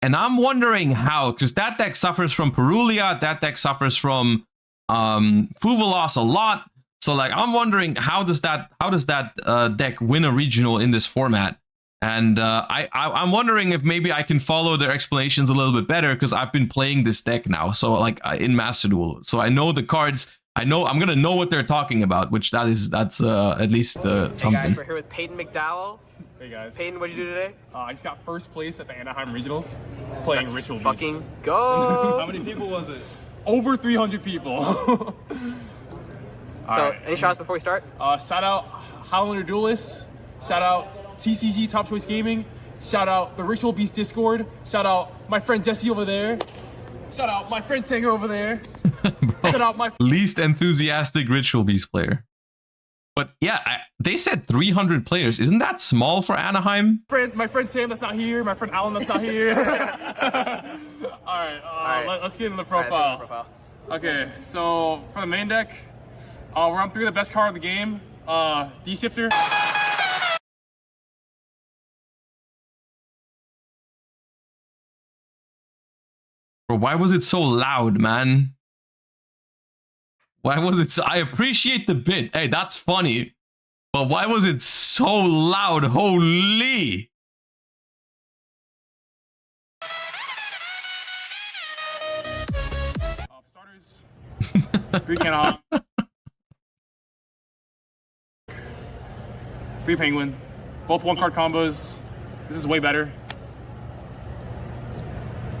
Speaker 1: and I'm wondering how, because that deck suffers from Perulia, that deck suffers from Fuvalos a lot. So like I'm wondering how does that deck win a regional in this format? And I'm wondering if maybe I can follow their explanations a little bit better, because I've been playing this deck now, so like in Master Duel, so I know the cards. I'm gonna know what they're talking about, which that's at least something.
Speaker 8: Hey guys, we're here with Peyton McDowell.
Speaker 9: Hey guys.
Speaker 8: Peyton, what'd you do today?
Speaker 9: I just got first place at the Anaheim Regionals, playing
Speaker 8: Let's
Speaker 9: Ritual Beast.
Speaker 8: fucking go!
Speaker 4: How many people was it?
Speaker 9: Over 300 people.
Speaker 8: So,
Speaker 9: right.
Speaker 8: Any shots before we start?
Speaker 9: Shout out Highlander Duelists. Shout out TCG Top Choice Gaming. Shout out the Ritual Beast Discord. Shout out my friend Jesse over there. Shout out my friend Sanger over there. Shout out my
Speaker 1: least enthusiastic Ritual Beast player. But yeah, they said 300 players. Isn't that small for Anaheim?
Speaker 9: my friend Sam that's not here. My friend Alan that's not here. All right. Let's get into the profile. Okay, so for the main deck, we're on 3 of the best card of the game. D-Shifter.
Speaker 1: Bro, why was it so loud, man? Why was it so... I appreciate the bit. Hey, that's funny. But why was it so loud? Holy!
Speaker 9: Starters. 3 Cannon. 3 Penguin. Both 1-card combos. This is way better.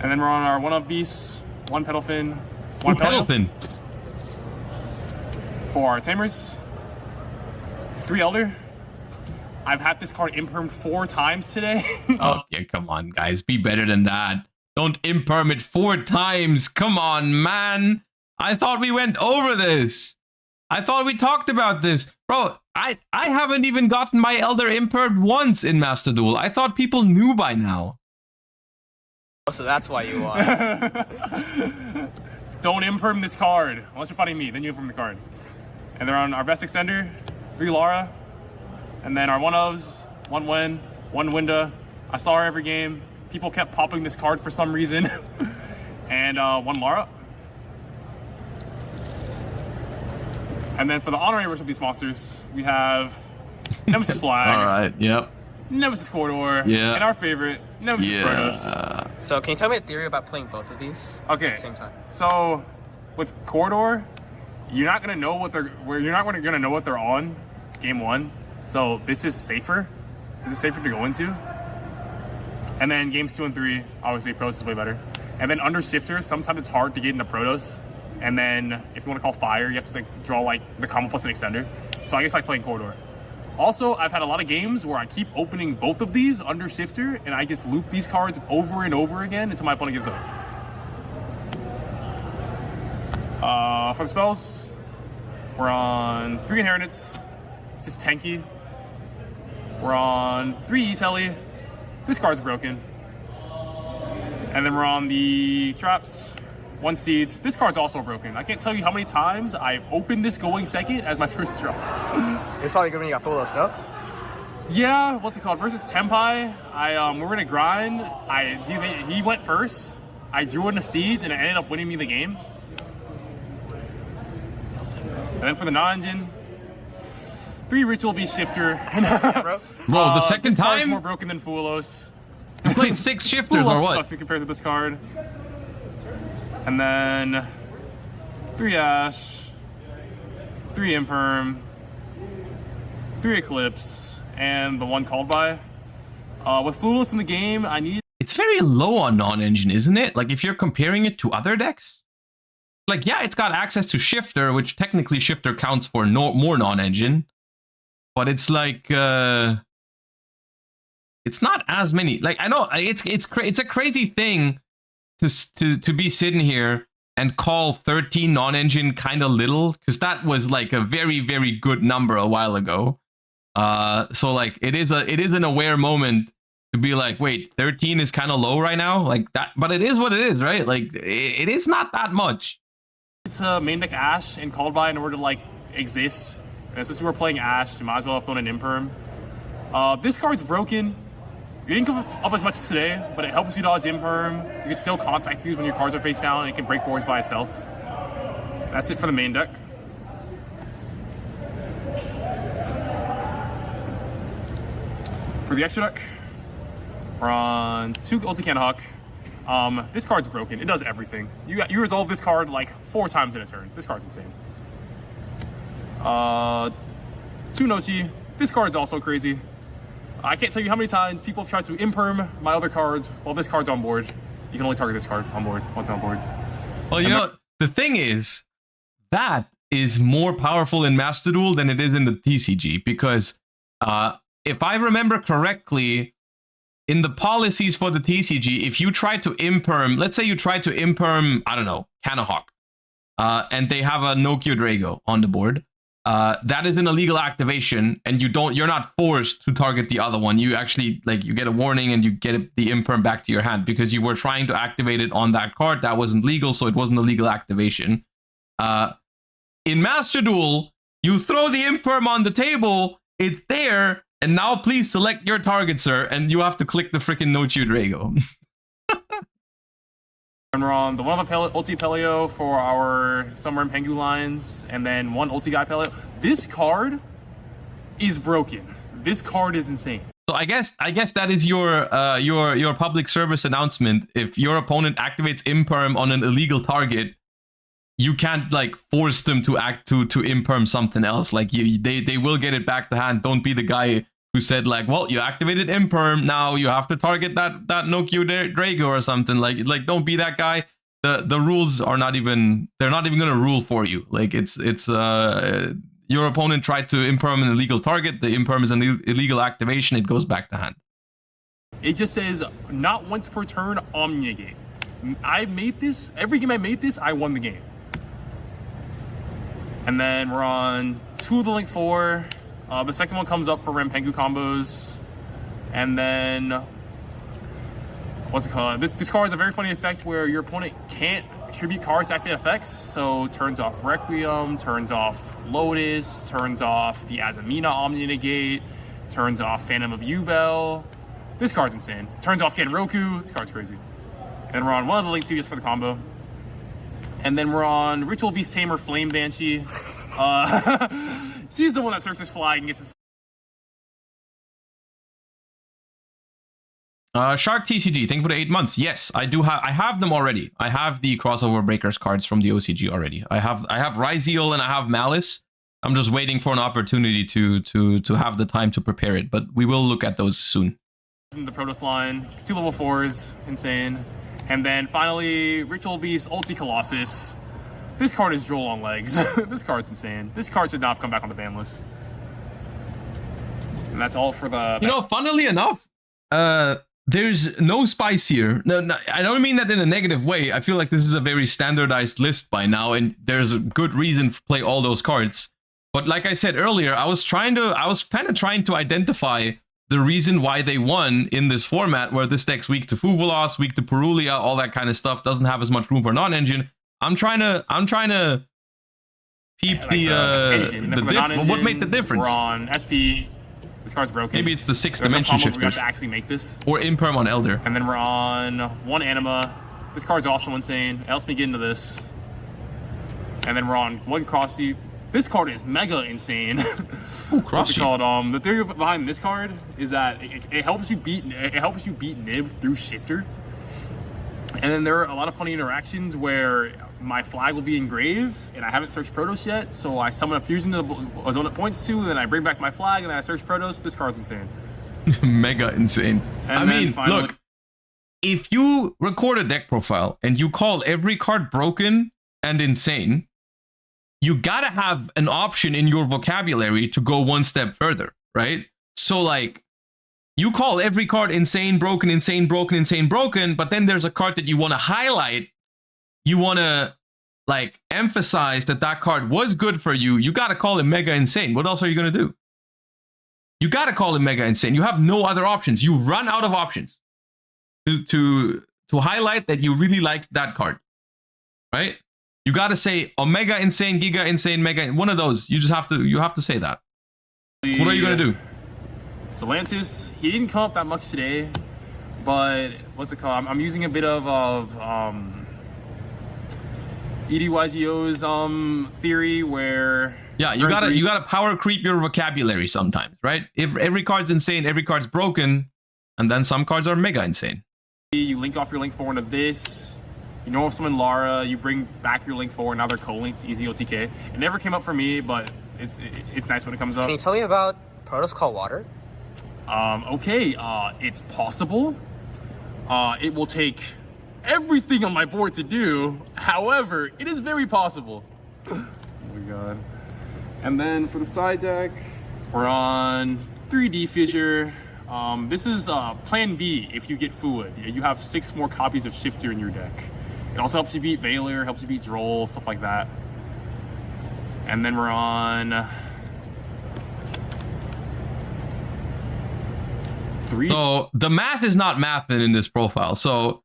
Speaker 9: And then we're on our 1-of Beasts, 1 Petalfin, 1
Speaker 1: Petalfin.
Speaker 9: For our Tamers, 3 Elder. I've had this card impermed 4 times today.
Speaker 1: Oh, yeah, come on, guys. Be better than that. Don't imperm it 4 times. Come on, man. I thought we went over this. I thought we talked about this. Bro, I haven't even gotten my Elder impermed once in Master Duel. I thought people knew by now.
Speaker 8: So that's why you won.
Speaker 9: Don't imperm this card. Unless you're fighting me, then you imperm the card. And they're on our best extender, 3 Lara. And then our 1-ofs, 1 Wen, 1 Winda. I saw her every game. People kept popping this card for some reason. And 1 Lara. And then for the honorary Ritual Beast monsters, we have Nemesis Flag.
Speaker 1: All right, yep.
Speaker 9: Nemesis Corridor.
Speaker 1: Yeah.
Speaker 9: And our favorite, Nemesis Protoss.
Speaker 8: So can you tell me a theory about playing both of these
Speaker 9: Okay.
Speaker 8: at the same time?
Speaker 9: So with Corridor, you're not gonna know what they're on game 1. So this is safer. This is safer to go into. And then games 2 and 3, obviously Protoss is way better. And then under Shifter, sometimes it's hard to get into Protoss. And then if you want to call Fire, you have to draw like the combo plus an extender. So I guess I playing Corridor. Also, I've had a lot of games where I keep opening both of these under Shifter, and I just loop these cards over and over again until my opponent gives up. For the spells, we're on 3 Inheritance. It's just tanky. We're on 3 E-Telly. This card's broken. And then we're on the traps. 1 Steeds. This card's also broken. I can't tell you how many times I've opened this going second as my first draw.
Speaker 8: It's probably good when you got Fulos, no?
Speaker 9: Yeah, what's it called? Versus Tempai, we were in a grind. He went first. I drew in a Steed, and it ended up winning me the game. And then for the non-engine, 3 Ritual Beast Shifter.
Speaker 1: Bro, the second
Speaker 9: this card's
Speaker 1: time?
Speaker 9: more broken than Fulos.
Speaker 1: You played 6 shifters or
Speaker 9: Fulos
Speaker 1: what?
Speaker 9: sucks compared to this card. And then 3 Ash, 3 Imperm, 3 Eclipse, and the 1 called by. With Fluidless in the game, I need...
Speaker 1: It's very low on non-engine, isn't it? Like, if you're comparing it to other decks? Like, yeah, it's got access to Shifter, which technically Shifter counts for more non-engine. But it's like... it's not as many. Like, I know, it's a crazy thing to be sitting here and call 13 non-engine kind of little, because that was like a very, very good number a while ago. So like it is an aware moment to be like, wait, 13 is kind of low right now, like that, but it is what it is, right? Like it is not that much.
Speaker 9: It's a main deck Ash and called by in order to like exist. And since we're playing Ash, you might as well have thrown an Imperm. This card's broken. You didn't come up as much as today, but it helps you dodge Imperm. You can still contact fuse when your cards are face down, and it can break boards by itself. That's it for the main deck. For the extra deck, we're on 2 Ulti Canahawk. This card's broken. It does everything. You resolve this card like 4 times in a turn. This card's insane. 2 Nochi. This card's also crazy. I can't tell you how many times people have tried to imperm my other cards while this card's on board. You can only target this card on board, once on board.
Speaker 1: Well, you know, the thing is, that is more powerful in Master Duel than it is in the TCG, because if I remember correctly, in the policies for the TCG, if you try to imperm, let's say you try to imperm, I don't know, Canahawk, and they have a Nokia Drago on the board, that is an illegal activation, and you're not forced to target the other one. You actually, like, you get a warning and you get the imperm back to your hand because you were trying to activate it on that card. That wasn't legal, so it wasn't a legal activation. In Master Duel, you throw the imperm on the table, it's there, and now please select your target, sir, and you have to click the freaking Nochi Drago.
Speaker 9: And we're on the 1 of a Ulti Pelio for our Summer and Pengu lines, and then 1 Ulti Guy Pelio. This card is broken. This card is insane.
Speaker 1: So I guess that is your public service announcement. If your opponent activates imperm on an illegal target, you can't like force them to imperm something else. Like they will get it back to hand. Don't be the guy who said like, well, you activated imperm, now you have to target that Nokia Drago or something. Like don't be that guy. The rules are not even, they're not even gonna rule for you. Like it's your opponent tried to imperm an illegal target, the imperm is an illegal activation, it goes back to hand.
Speaker 9: It just says not once per turn Omnia Gate. I made this, every game I made this, I won the game. And then we're on 2 of the Link 4. The second one comes up for Rampengu combos. And then, what's it called? This card is a very funny effect where your opponent can't tribute cards to activate effects. So turns off Requiem, turns off Lotus, turns off the Azamina Omni Negate, turns off Phantom of Yubel. This card's insane. Turns off Genroku. This card's crazy. And then we're on 1 of the Link 2 just for the combo. And then we're on Ritual Beast Tamer Flame Banshee. She's the one that searches flag and gets his...
Speaker 1: Shark TCG, thank you for the 8 months. Yes, I do have. I have them already. I have the crossover breakers cards from the OCG already. I have Ryziel and I have Malice. I'm just waiting for an opportunity to have the time to prepare it, but we will look at those soon.
Speaker 9: The Protoss line, 2 level 4s, insane. And then finally, Ritual Beast Ulti Colossus. This card is Joel on legs. This card's insane. This card should not have come back on the ban list. And that's all for the...
Speaker 1: You know, funnily enough, there's no spice here. No, I don't mean that in a negative way. I feel like this is a very standardized list by now, and there's a good reason to play all those cards. But like I said earlier, I was kind of trying to identify the reason why they won in this format, where this deck's weak to Fuvolos, weak to Perulia, all that kind of stuff, doesn't have as much room for non-engine. I'm trying to peep what made the difference.
Speaker 9: We're on SP. This card's broken.
Speaker 1: Maybe it's the 6 dimension shifters.
Speaker 9: We have to actually make this.
Speaker 1: Or imperm on Elder.
Speaker 9: And then we're on 1 Anima. This card's also insane. It helps me get into this. And then we're on 1 Crossy. This card is mega insane.
Speaker 1: Ooh, Crossy.
Speaker 9: The theory behind this card is that it helps you beat Nib through Shifter. And then there are a lot of funny interactions where my flag will be engraved, and I haven't searched Protoss yet, so I summon a fusion to a zone it points to, and then I bring back my flag, and then I search Protoss. This card's insane.
Speaker 1: Mega insane.
Speaker 9: And
Speaker 1: I mean,
Speaker 9: finally,
Speaker 1: look, if you record a deck profile and you call every card broken and insane, you gotta have an option in your vocabulary to go one step further, right? So like, you call every card insane, broken, insane, broken, insane, broken, but then there's a card that you want to highlight. You want to like emphasize that that card was good for you. You gotta call it mega insane. What else are you gonna do? You gotta call it mega insane. You have no other options. You run out of options to highlight that you really liked that card, right? You gotta say omega insane, giga insane, mega. One of those. You have to say that. What are you gonna do?
Speaker 9: Solantis, he didn't come up that much today, but what's it called? I'm using a bit of yugioh's theory where
Speaker 1: you gotta power creep your vocabulary sometimes, right? If every card's insane, every card's broken, and then some cards are mega insane.
Speaker 9: You link off your link 4 into this. You know, if someone Lara, you bring back your link 4, now they're co-linked, easy OTK. It never came up for me, but it's nice when it comes up.
Speaker 8: Can you tell me about Protoss Call Water?
Speaker 9: Okay, it's possible. It will take everything on my board to do. However, it is very possible. Oh my god. And then for the side deck, we're on 3D Fissure. This is plan B if you get Fluid. You have 6 more copies of Shifter in your deck. It also helps you beat Veiler, helps you beat Droll, stuff like that. And then we're on 3.
Speaker 1: So the math is not mathing in this profile. So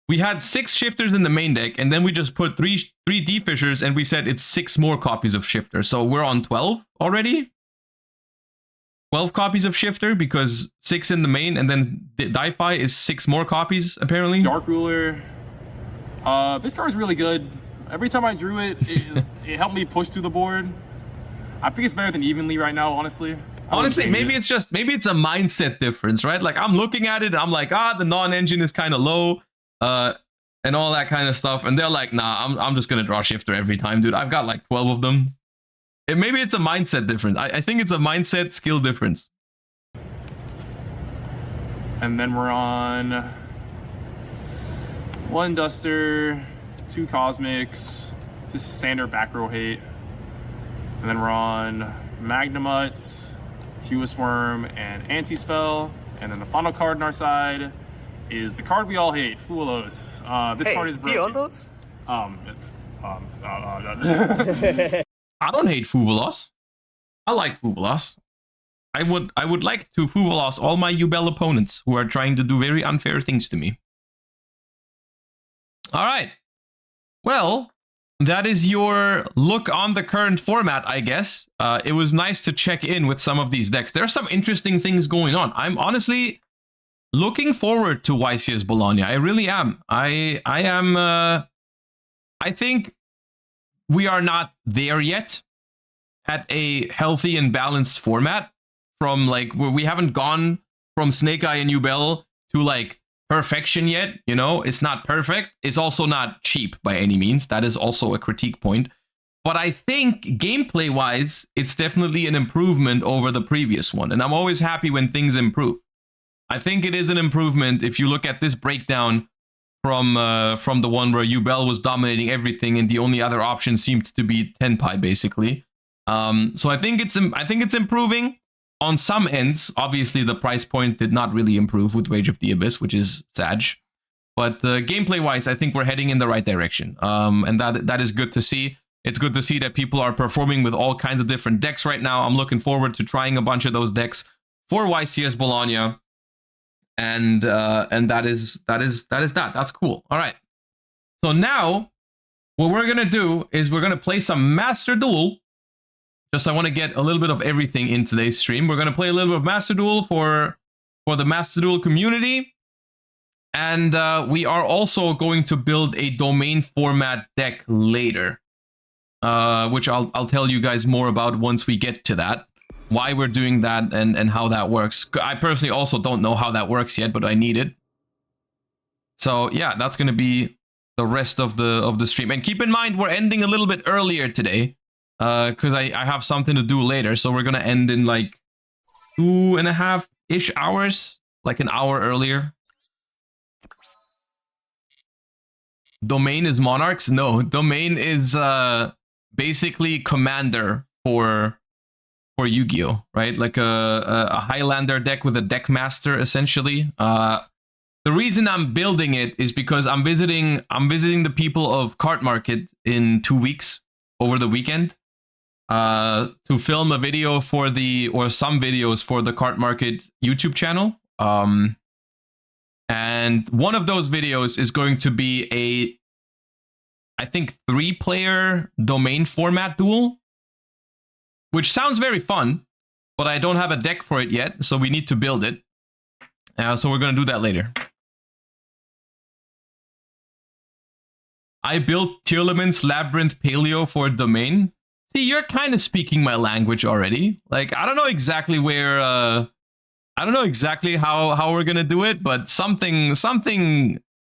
Speaker 1: we had 6 shifters in the main deck, and then we just put 3 D-Fishers, and we said it's 6 more copies of Shifter. So we're on 12 already. 12 copies of Shifter, because 6 in the main, and then the Di-Fi is 6 more copies, apparently.
Speaker 9: Dark Ruler. This card is really good. Every time I drew it, it helped me push through the board. I think it's better than Evenly right now, honestly.
Speaker 1: Honestly, maybe it's a mindset difference, right? Like, I'm looking at it, I'm like, the non-engine is kind of low, and all that kind of stuff. And they're like, nah, I'm just gonna draw Shifter every time, dude. I've got like 12 of them. Maybe it's a mindset difference. I think it's a mindset skill difference.
Speaker 9: And then we're on 1 Duster, 2 Cosmics, just standard back row hate. And then we're on Magnamut, Hewis Worm, and Anti-Spell. And then the final card on our side is the card we all hate, Fulos. This card is broken.
Speaker 8: Do you own those?
Speaker 1: I don't hate Fuvolos. I like Fuvolos. I would like to Fuvolos all my Yubel opponents who are trying to do very unfair things to me. All right. Well, that is your look on the current format, I guess. It was nice to check in with some of these decks. There are some interesting things going on. I'm honestly looking forward to YCS Bologna. I really am. I think we are not there yet at a healthy and balanced format. From like, we haven't gone from Snake Eye and Yubel to like perfection yet. You know, it's not perfect. It's also not cheap by any means. That is also a critique point. But I think gameplay wise, it's definitely an improvement over the previous one. And I'm always happy when things improve. I think it is an improvement if you look at this breakdown from the one where Yubel was dominating everything and the only other option seemed to be Tenpai basically. So I think it's improving on some ends. Obviously the price point did not really improve with Rage of the Abyss, which is sad. But gameplay wise, I think we're heading in the right direction. And that is good to see. It's good to see that people are performing with all kinds of different decks right now. I'm looking forward to trying a bunch of those decks for YCS Bologna. And that is that. That's cool. All right. So now what we're going to do is we're going to play some Master Duel. Just I want to get a little bit of everything in today's stream. We're going to play a little bit of Master Duel for the Master Duel community. And we are also going to build a domain format deck later. Which I'll tell you guys more about once we get to that. Why we're doing that and how that works. I personally also don't know how that works yet, but I need it. So yeah, that's going to be the rest of the stream. And keep in mind, we're ending a little bit earlier today, because I have something to do later. So we're gonna end in like 2.5-ish hours, like an hour earlier. Domain is Monarchs? No, Domain is basically Commander for Yu-Gi-Oh, right? Like a Highlander deck with a deck master, essentially. The reason I'm building it is because I'm visiting the people of Card Market in 2 weeks over the weekend to film a video for some videos for the Card Market YouTube channel. And one of those videos is going to be I think 3-player domain format duel, which sounds very fun, but I don't have a deck for it yet, so we need to build it. So we're going to do that later. I built Tearlament's Labyrinth Paleo for Domain. See, you're kind of speaking my language already. Like, I don't know exactly where... I don't know exactly how we're going to do it, but something...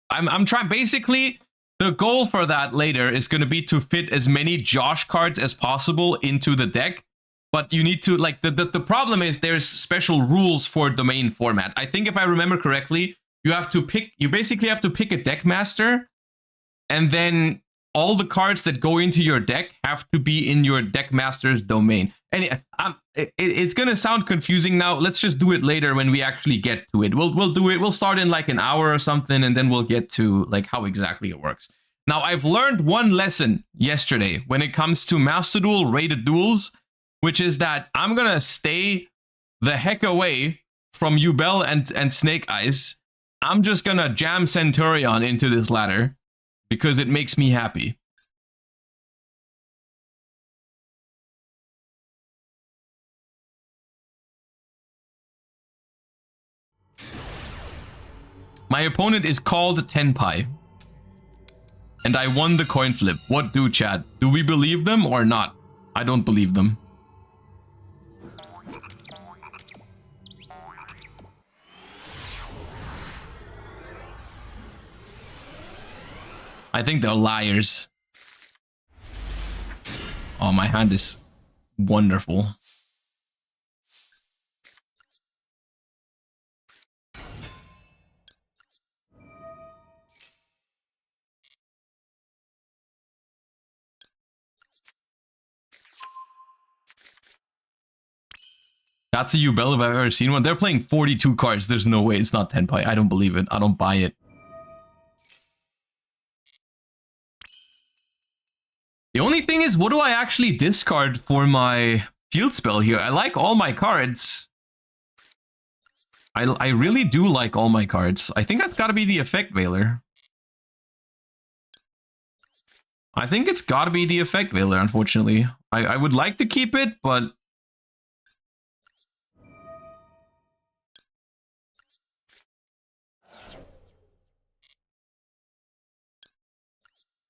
Speaker 1: I'm trying... Basically, the goal for that later is going to be to fit as many Josh cards as possible into the deck. But you need to... Like, the problem is there's special rules for Domain format. I think if I remember correctly, you have to pick... You basically have to pick a deck master... And then all the cards that go into your deck have to be in your deck master's domain. And it's gonna sound confusing now. Let's just do it later when we actually get to it. We'll do it. We'll start in like an hour or something, and then we'll get to like how exactly it works. Now, I've learned one lesson yesterday when it comes to Master Duel rated duels, which is that I'm gonna stay the heck away from Yubel and Snake Eyes. I'm just gonna jam Centurion into this ladder, because it makes me happy. My opponent is called Tenpai. And I won the coin flip. What do, chat? Do we believe them or not? I don't believe them. I think they're liars. Oh, my hand is wonderful. That's a Yubel if I've ever seen one. They're playing 42 cards. There's no way it's not Tenpai. I don't believe it. I don't buy it. The only thing is, what do I actually discard for my field spell here? I like all my cards. I really do like all my cards. I think that's got to be the Effect Veiler. I think it's got to be the Effect Veiler, unfortunately. I would like to keep it, but...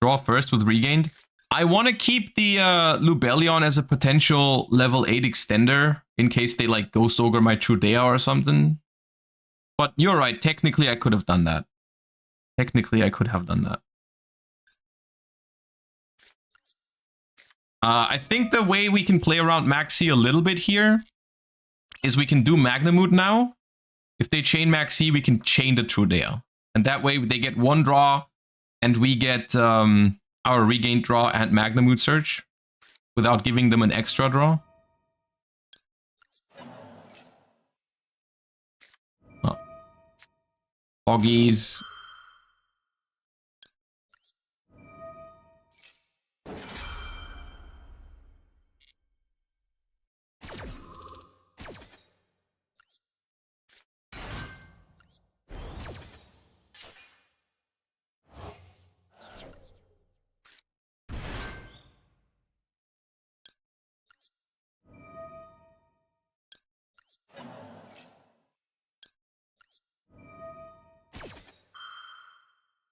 Speaker 1: Draw first with Regained. I want to keep the Lubellion as a potential level 8 extender in case they like Ghost Ogre my Trudea or something. But you're right, technically I could have done that. Technically I could have done that. I think the way we can play around Maxi a little bit here is we can do Magnamoot now. If they chain Maxi, we can chain the Trudea. And that way they get one draw and we get... our Regained draw and Magnamoot search without giving them an extra draw. Oh. Foggies.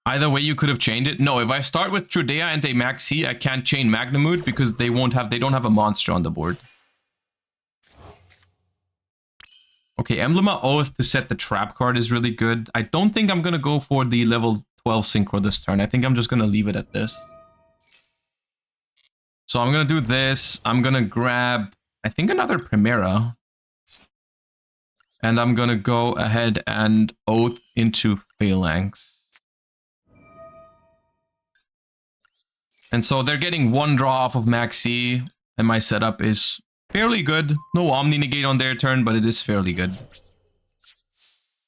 Speaker 1: Either way, you could have chained it. No, if I start with Trudea and they Maxi, I can't chain Magnamoot because they don't have a monster on the board. Okay, Emblema Oath to set the trap card is really good. I don't think I'm gonna go for the level 12 synchro this turn. I think I'm just going to leave it at this. So I'm going to do this. I'm going to grab, I think, another Primera. And I'm going to go ahead and Oath into Phalanx. And so they're getting one draw off of Maxi. And my setup is fairly good. No Omni Negate on their turn, but it is fairly good.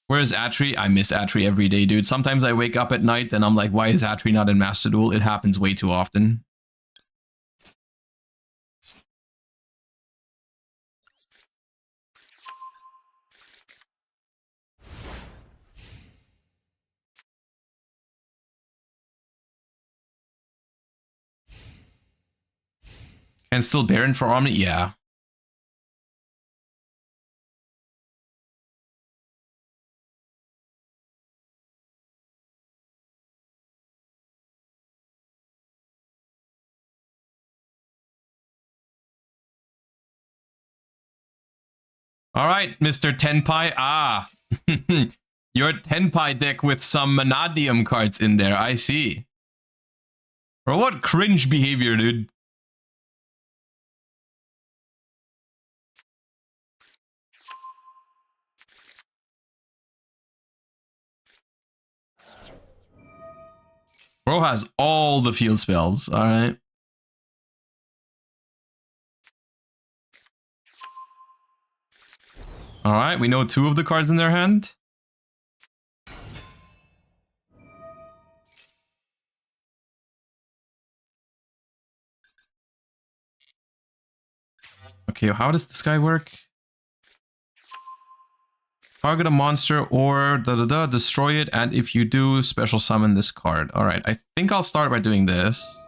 Speaker 1: Where's Atri? I miss Atri every day, dude. Sometimes I wake up at night and I'm like, why is Atri not in Master Duel? It happens way too often. And still Baron for Omni? Yeah. All right, Mr. Tenpai. Ah, your Tenpai deck with some Manadium cards in there. I see. Bro, what cringe behavior, dude. Bro has all the field spells. All right. All right, we know 2 of the cards in their hand. Okay, how does this guy work? Target a monster or destroy it, and if you do, special summon this card. All right, I think I'll start by doing this.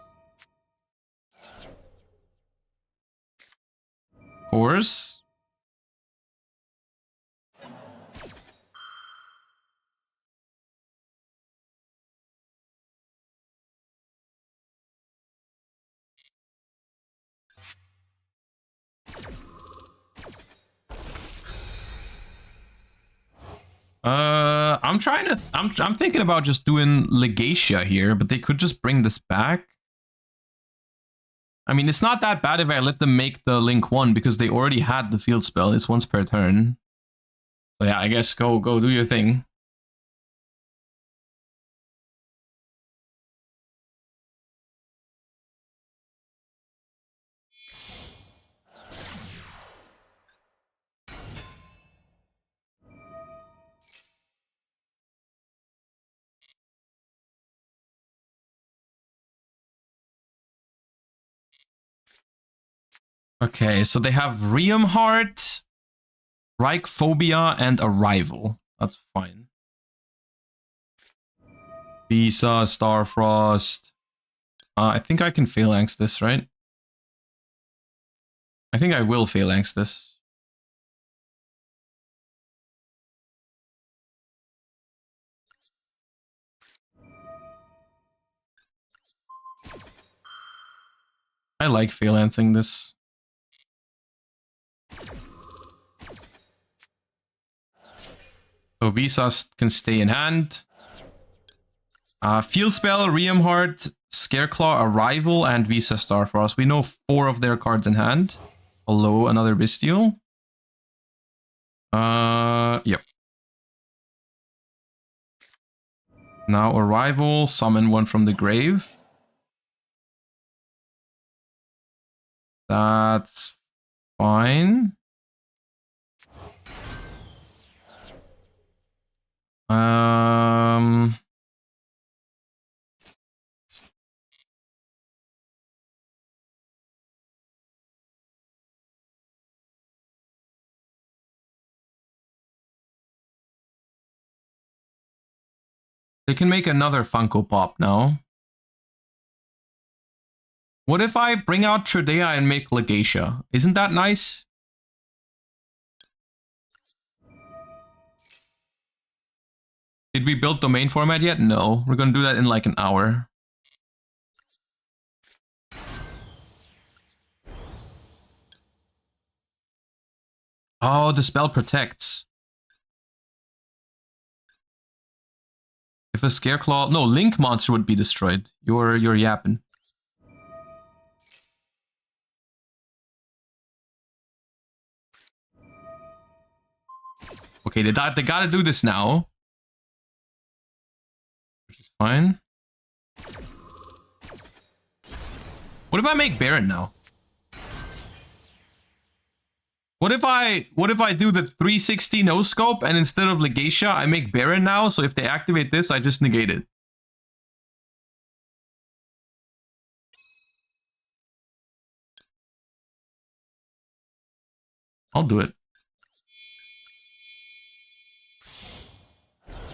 Speaker 1: Of course. I'm thinking about just doing Legacia here, but they could just bring this back. I mean, it's not that bad if I let them make the Link 1 because they already had the field spell. It's once per turn. So yeah, I guess go do your thing. Okay, so they have Riem Heart, Reichphobia, and Arrival. That's fine. Visa, Starfrost. I think I can Phalanx this, right? I think I will Phalanx this. I like Phalanxing this. So Visa can stay in hand. Field Spell, Riem Heart, Scareclaw, Arrival, and Visa Starfrost. We know 4 of their cards in hand. Hello, another Bystial. Yep. Now Arrival, summon one from the grave. That's fine. They can make another Funko Pop now. What if I bring out Trodea and make Legacia? Isn't that nice? Did we build domain format yet? No. We're gonna do that in like an hour. Oh, the spell protects. If a Scareclaw... No, Link monster would be destroyed. You're yapping. Okay, they gotta do this now. Which is fine. What if I make Baron now? What if I do the 360 no scope and instead of Legacia, I make Baron now? So if they activate this, I just negate it. I'll do it.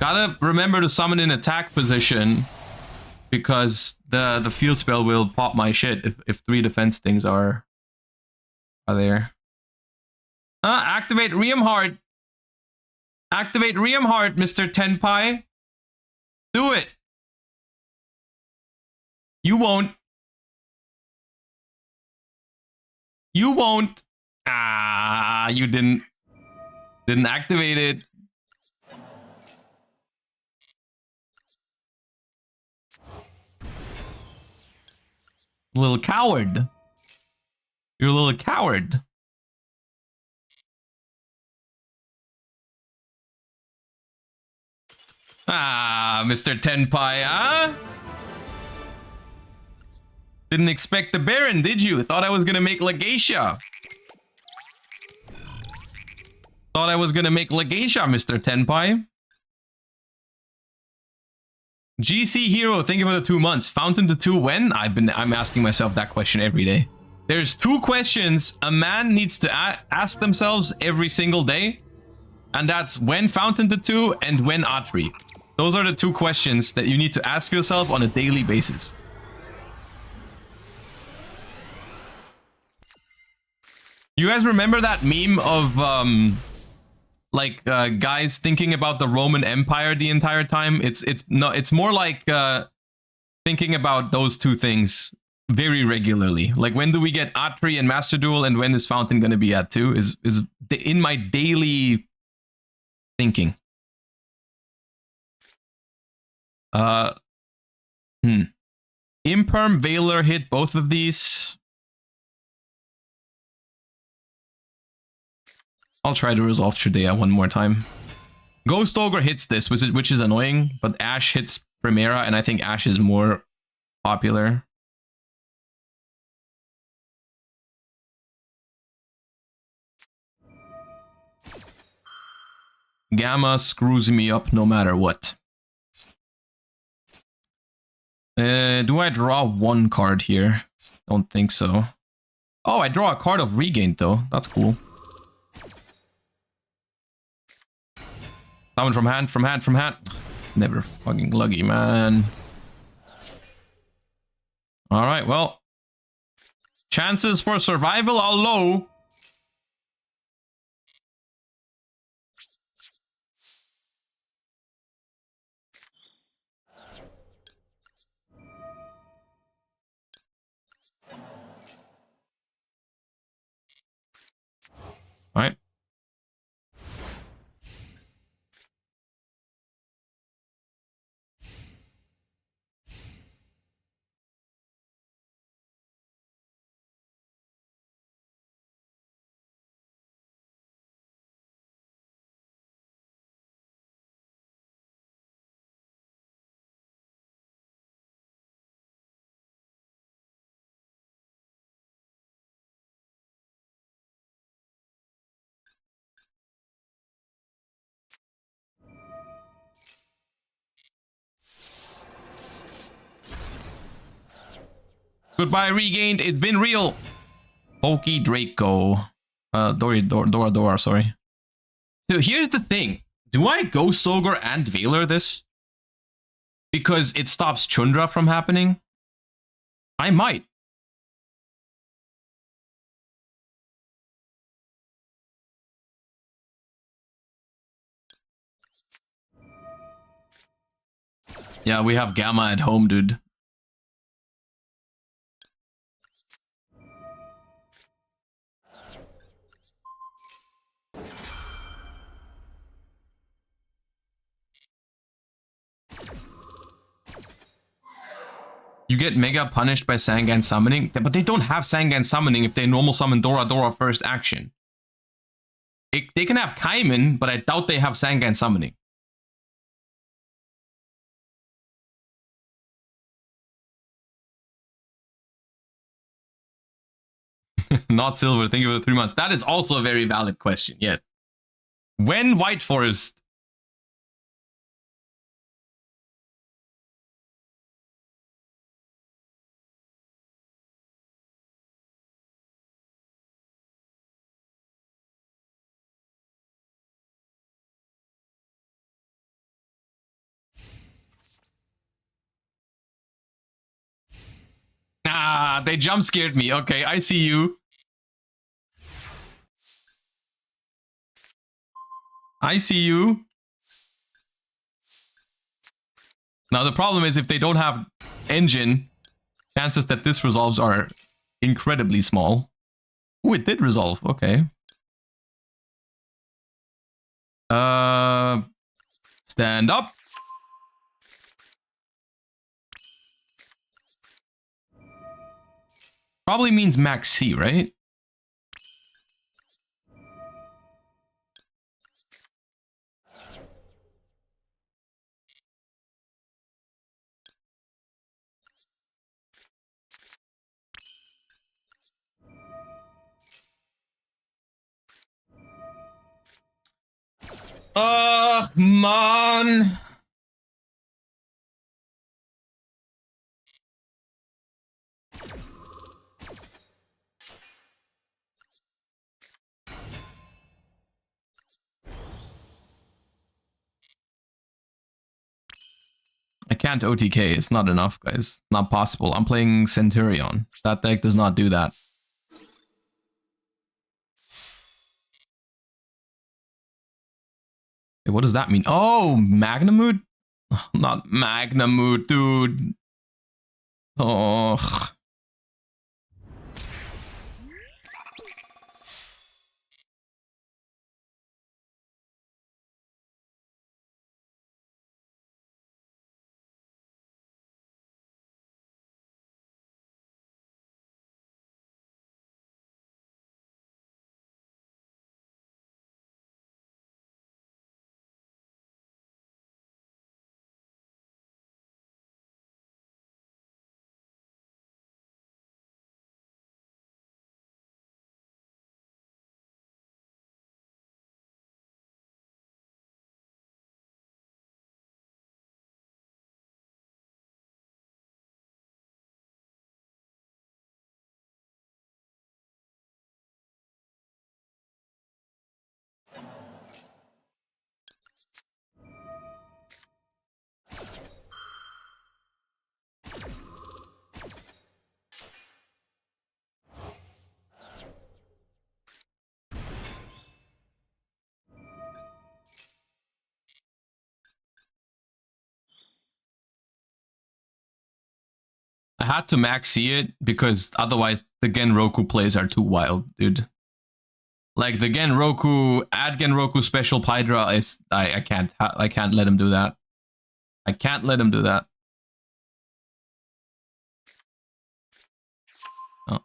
Speaker 1: Gotta remember to summon in attack position because the field spell will pop my shit if 3 defense things are there. Activate Riem Heart. Activate Riem Heart, Mr. Tenpai. Do it. You won't. You won't. Ah, you didn't activate it. Little coward. You're a little coward. Ah, Mr. Tenpai, huh? Didn't expect the Baron, did you? Thought I was gonna make Legacia. Thought I was gonna make Legacia, Mr. Tenpai. GC Hero, thank you for the 2 months. Fountain to 2 when? I'm asking myself that question every day. There's 2 questions a man needs to ask themselves every single day. And that's when Fountain to 2 and when Atri. Those are the 2 questions that you need to ask yourself on a daily basis. You guys remember that meme of guys thinking about the Roman Empire the entire time? It's more like thinking about those 2 things very regularly. Like, when do we get Atri and Master Duel, and when is Fountain gonna be at 2 is in my daily thinking. Imperm Veiler hit both of these. I'll try to resolve Trudea one more time. Ghost Ogre hits this, which is annoying, but Ash hits Primera, and I think Ash is more popular. Gamma screws me up no matter what. Do I draw 1 card here? Don't think so. Oh, I draw a card of Regain though. That's cool. Summon from hand, from hand, from hand. Never fucking lucky, man. Alright, well. Chances for survival are low. Alright. Goodbye, Regained. It's been real. Pokey Draco. Dora, sorry. So here's the thing. Do I Ghost Ogre and Veiler this? Because it stops Chundra from happening? I might. Yeah, we have Gamma at home, dude. You get mega punished by Sangan summoning, but they don't have Sangan summoning if they normal summon Dora Dora first action. They can have Kaiman, but I doubt they have Sangan summoning. Not silver, thank you for the 3 months. That is also a very valid question, yes. When White Forest? Ah, they jump scared me. Okay, I see you. I see you. Now the problem is if they don't have engine, chances that this resolves are incredibly small. Oh, it did resolve. Okay. Stand up. Probably means max C, right? Man. I can't OTK. It's not enough, guys. Not possible. I'm playing Centurion. That deck does not do that. Hey, what does that mean? Oh, Magnamood? Not Magnamood, dude. Oh. I had to max see it because otherwise the Genroku plays are too wild, dude. Like the Genroku, add Genroku special Pydra is I can't let him do that. I can't let him do that. Oh.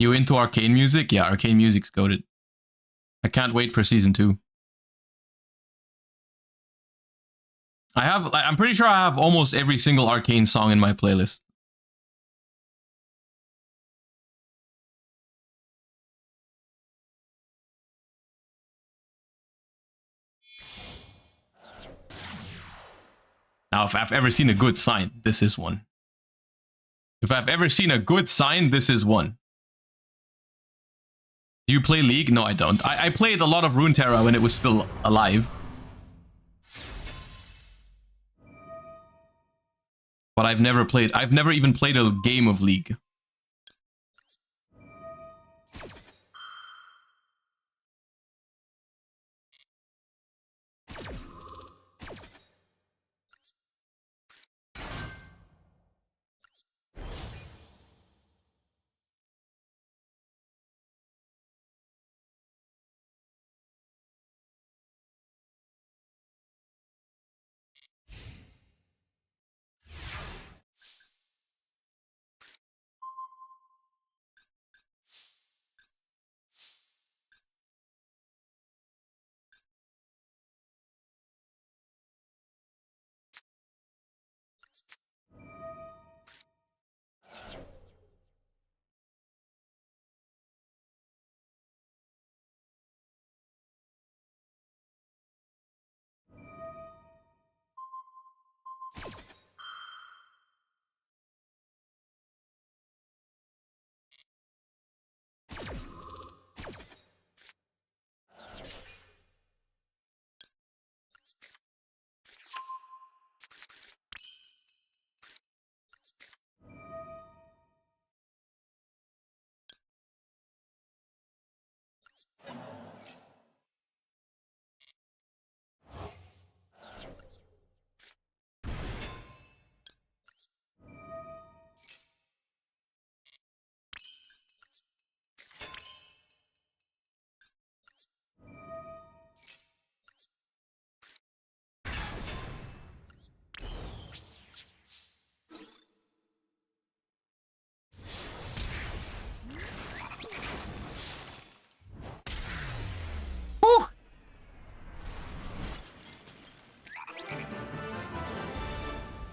Speaker 1: You into arcane music? Yeah, arcane music's goated. I can't wait for season 2. I'm pretty sure I have almost every single arcane song in my playlist. Now, if I've ever seen a good sign, this is one. If I've ever seen a good sign, this is one. Do you play League? No, I don't. I played a lot of Runeterra when it was still alive. But I've never even played a game of League.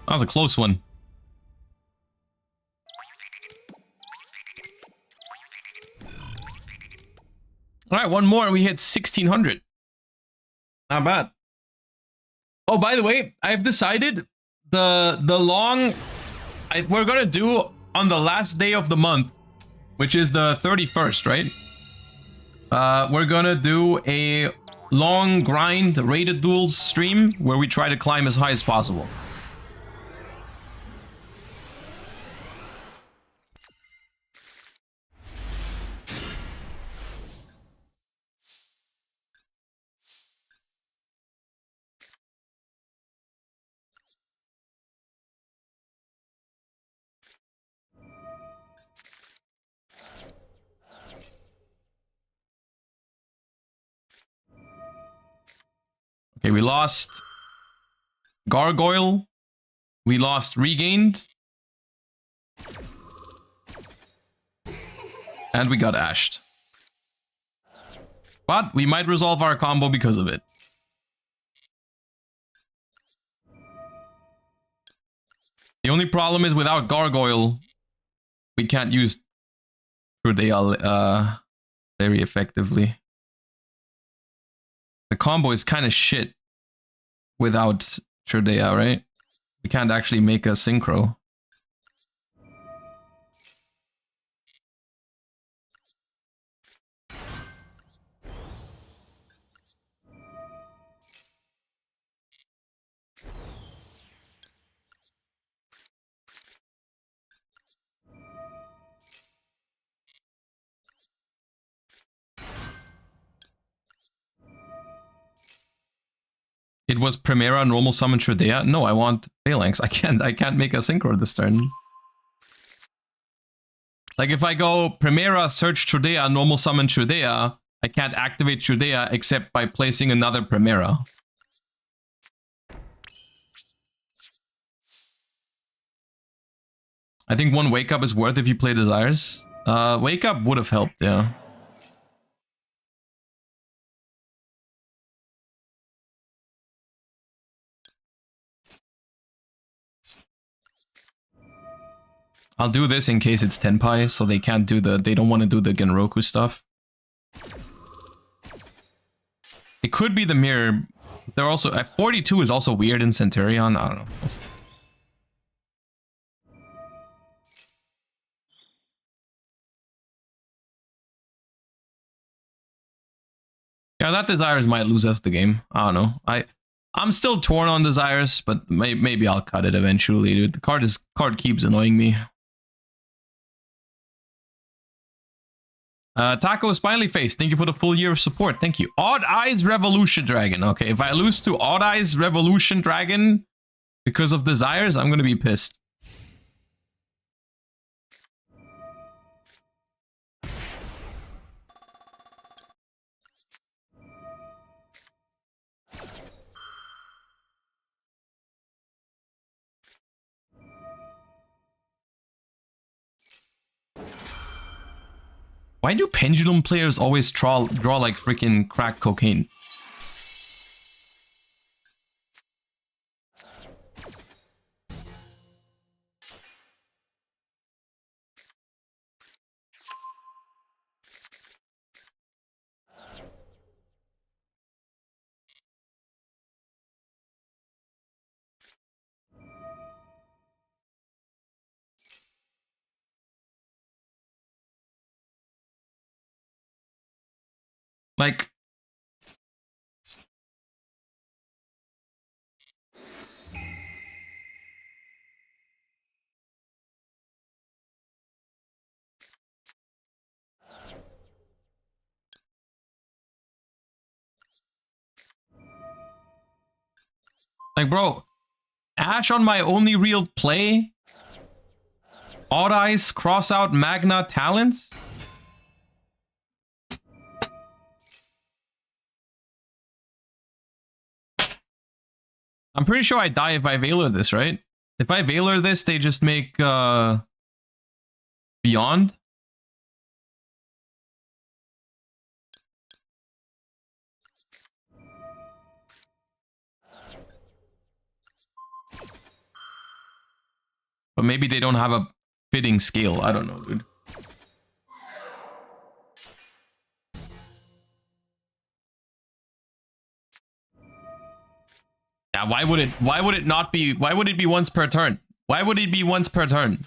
Speaker 1: That was a close one. All right, one more and we hit 1600. Not bad. Oh, by the way, I've decided we're gonna do on the last day of the month, which is the 31st, right? We're gonna do a long grind rated duels stream where we try to climb as high as possible. Okay, we lost Gargoyle. We lost Regained. And we got Ashed. But we might resolve our combo because of it. The only problem is without Gargoyle, we can't use Duel very effectively. The combo is kind of shit without Shurdea, right? We can't actually make a synchro. It was Primera normal summon Shurdea. No, I want Phalanx. I can't make a synchro this turn. Like if I go Primera search Shurdea normal summon Shurdea, I can't activate Shurdea except by placing another Primera. I think one wake up is worth if you play Desires. Wake Up would have helped, yeah. I'll do this in case it's Tenpai, so they can't do they don't want to do the Genroku stuff. It could be the mirror. They're also, at 42 is also weird in Centurion, I don't know. Yeah, that Desires might lose us the game. I don't know. I'm still torn on Desires, but maybe I'll cut it eventually, dude. The card keeps annoying me. Taco Smiley Face, thank you for the full year of support. Thank you. Odd Eyes Revolution Dragon. Okay, if I lose to Odd Eyes Revolution Dragon because of Desires, I'm gonna be pissed. Why do Pendulum players always draw like freaking crack cocaine? Like, bro, Ash on my only real play? Odd Eyes, cross out Magna Talents? I'm pretty sure I die if I Veiler this, right? If I Veiler this, they just make Beyond. But maybe they don't have a fitting scale. I don't know, dude. Yeah, why would it not be, why would it be once per turn? Why would it be once per turn?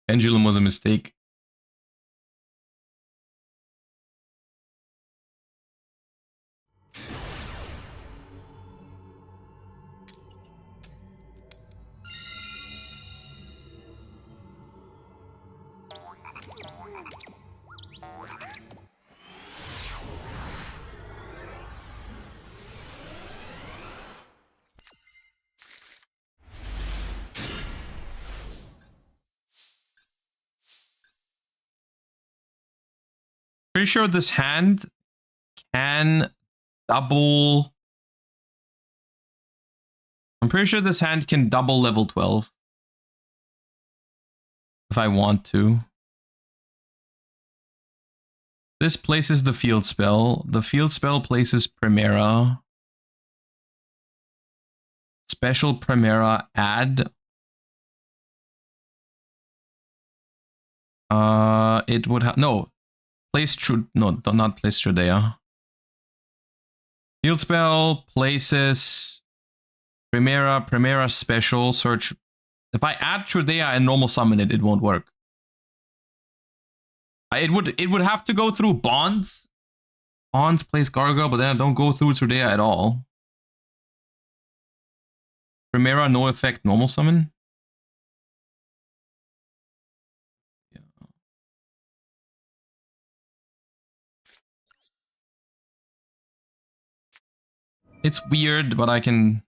Speaker 1: Pendulum was a mistake. Pretty sure this hand can double. I'm pretty sure this hand can double level 12. If I want to. This places the field spell. The field spell places Primera. Special Primera add. It would have no. Place true. No, not place Trudea. Field spell places Primera special search. If I add Trudea and normal summon it, it won't work. It would have to go through Bonds. Bonds plays Gargoyle, but then I don't go through Trudea at all. Primera no effect normal summon. It's weird, but I can...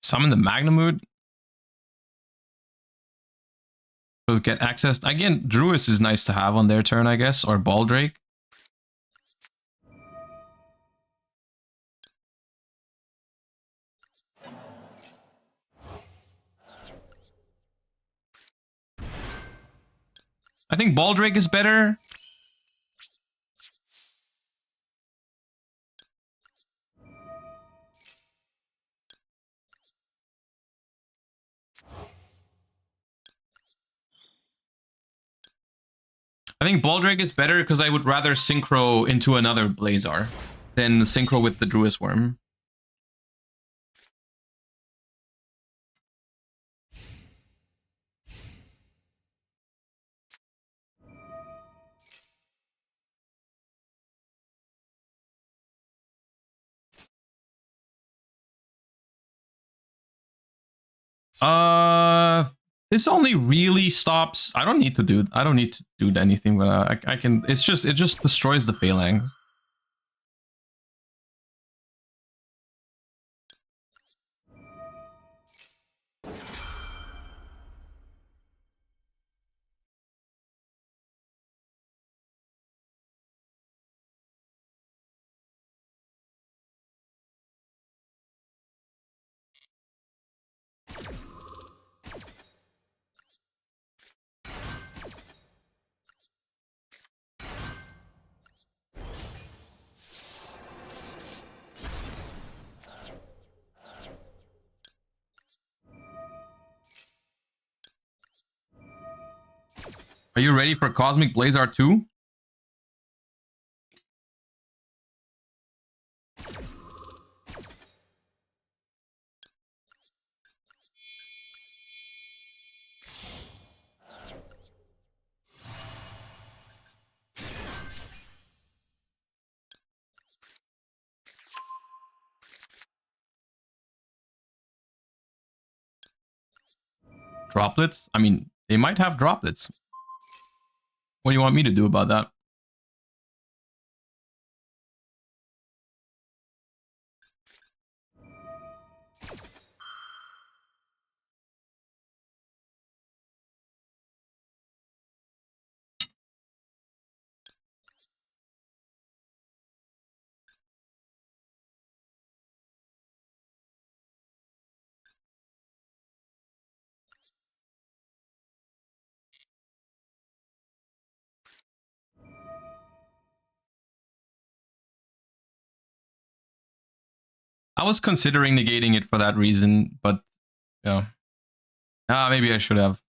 Speaker 1: Summon the Magnamute. So get access. Again, Druis is nice to have on their turn, I guess, or Baldrake. I think Baldrake is better. I think Baldrake is better because I would rather synchro into another Blazar than synchro with the Druis Worm. This only really stops. I don't need to do anything with that. I can. It just destroys the phalanx. Are you ready for Cosmic Blazar 2? Droplets? I mean, they might have droplets. What do you want me to do about that? I was considering negating it for that reason, but yeah. Maybe I should have.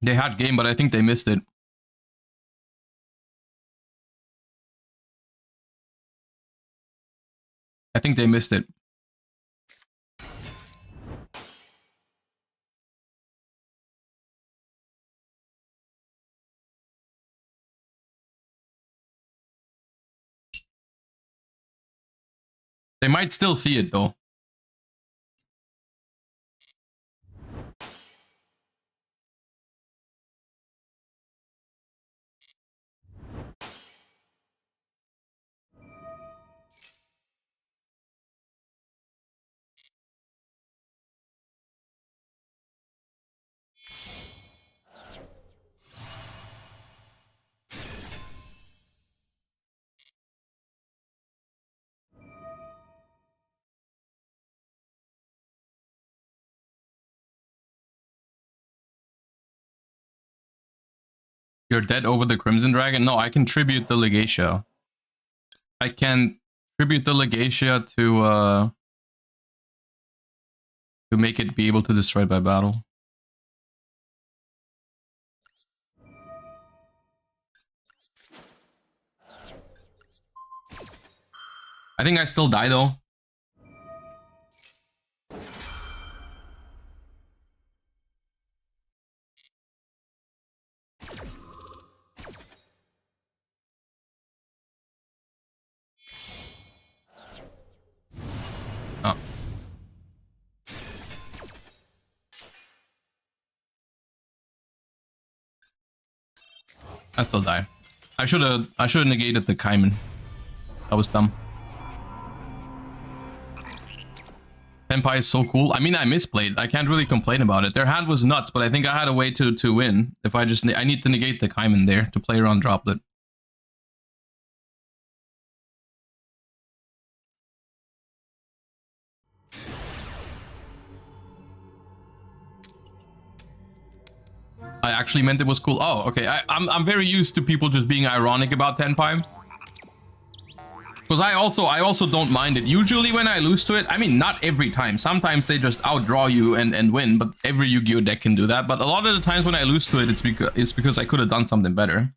Speaker 1: They had game, but I think they missed it. I think they missed it. They might still see it though. You're dead over the Crimson Dragon? No, I can tribute the Legatia. I can tribute the Legatia to make it be able to destroy it by battle. I think I still die though. Oh. I still die. I should have negated the Kaiman. That was dumb. Tenpai is so cool. I mean, I misplayed. I can't really complain about it. Their hand was nuts, but I think I had a way to win. If I need to negate the Kaiman there to play around Droplet. I actually meant it was cool. Oh, okay. I'm very used to people just being ironic about Tenpai. Because I also don't mind it. Usually when I lose to it, I mean, not every time. Sometimes they just outdraw you and win, but every Yu-Gi-Oh deck can do that. But a lot of the times when I lose to it, it's because I could have done something better.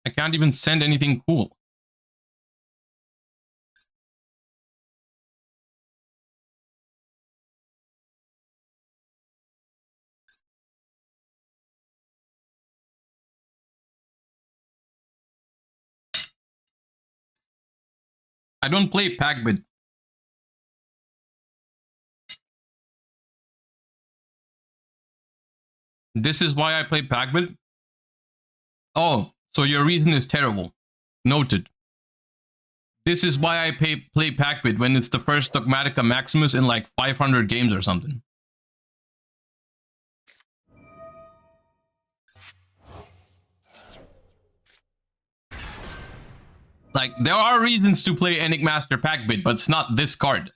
Speaker 1: I can't even send anything cool. I don't play Packbit. This is why I play Packbit? Oh, so your reason is terrible. Noted. This is why I play Packbit when it's the first Dogmatica Maximus in like 500 games or something. Like, there are reasons to play Enigmaster Packbit, but it's not this card.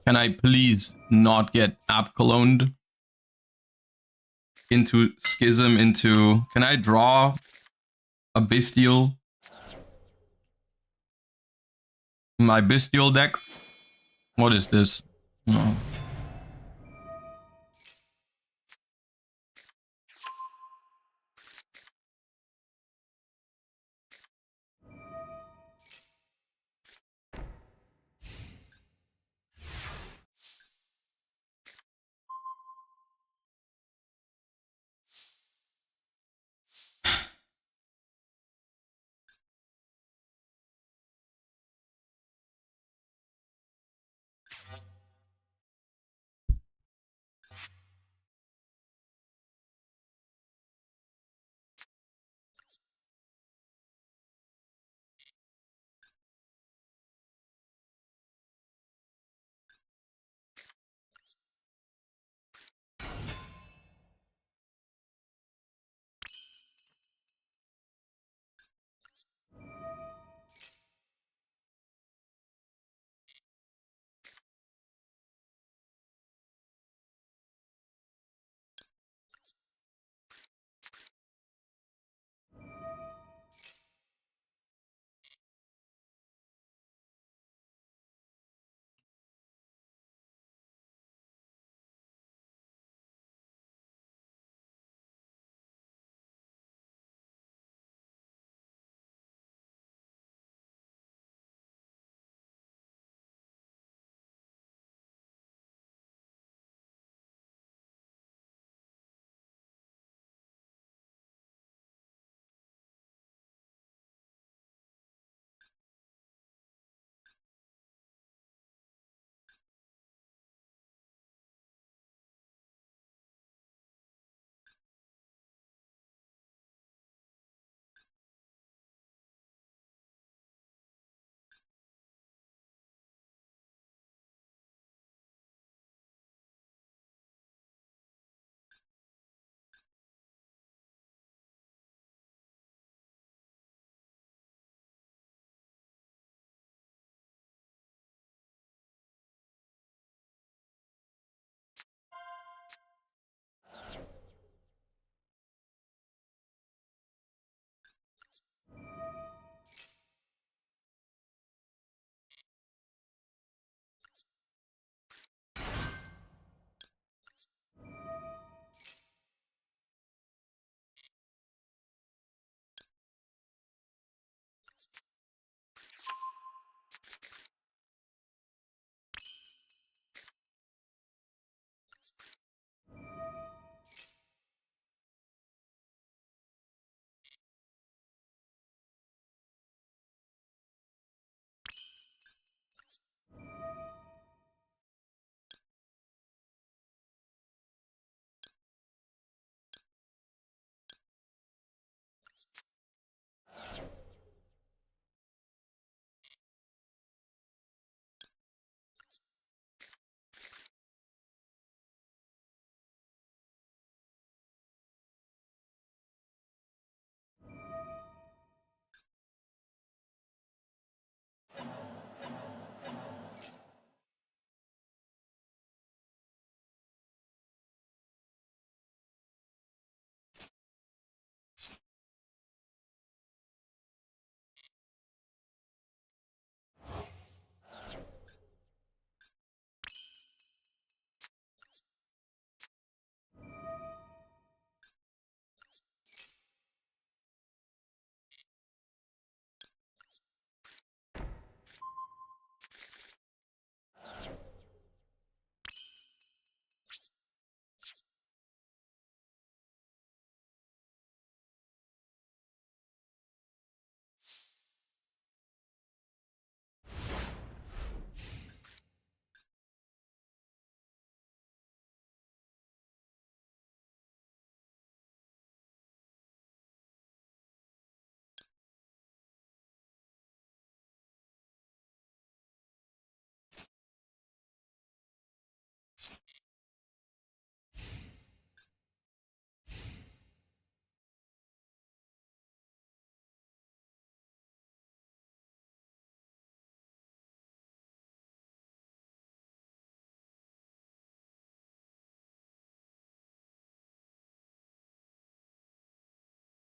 Speaker 1: Can I please not get app cloned into Schism into... Can I draw a Bystial? My Bystial deck? What is this? No.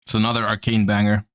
Speaker 1: It's another arcane banger.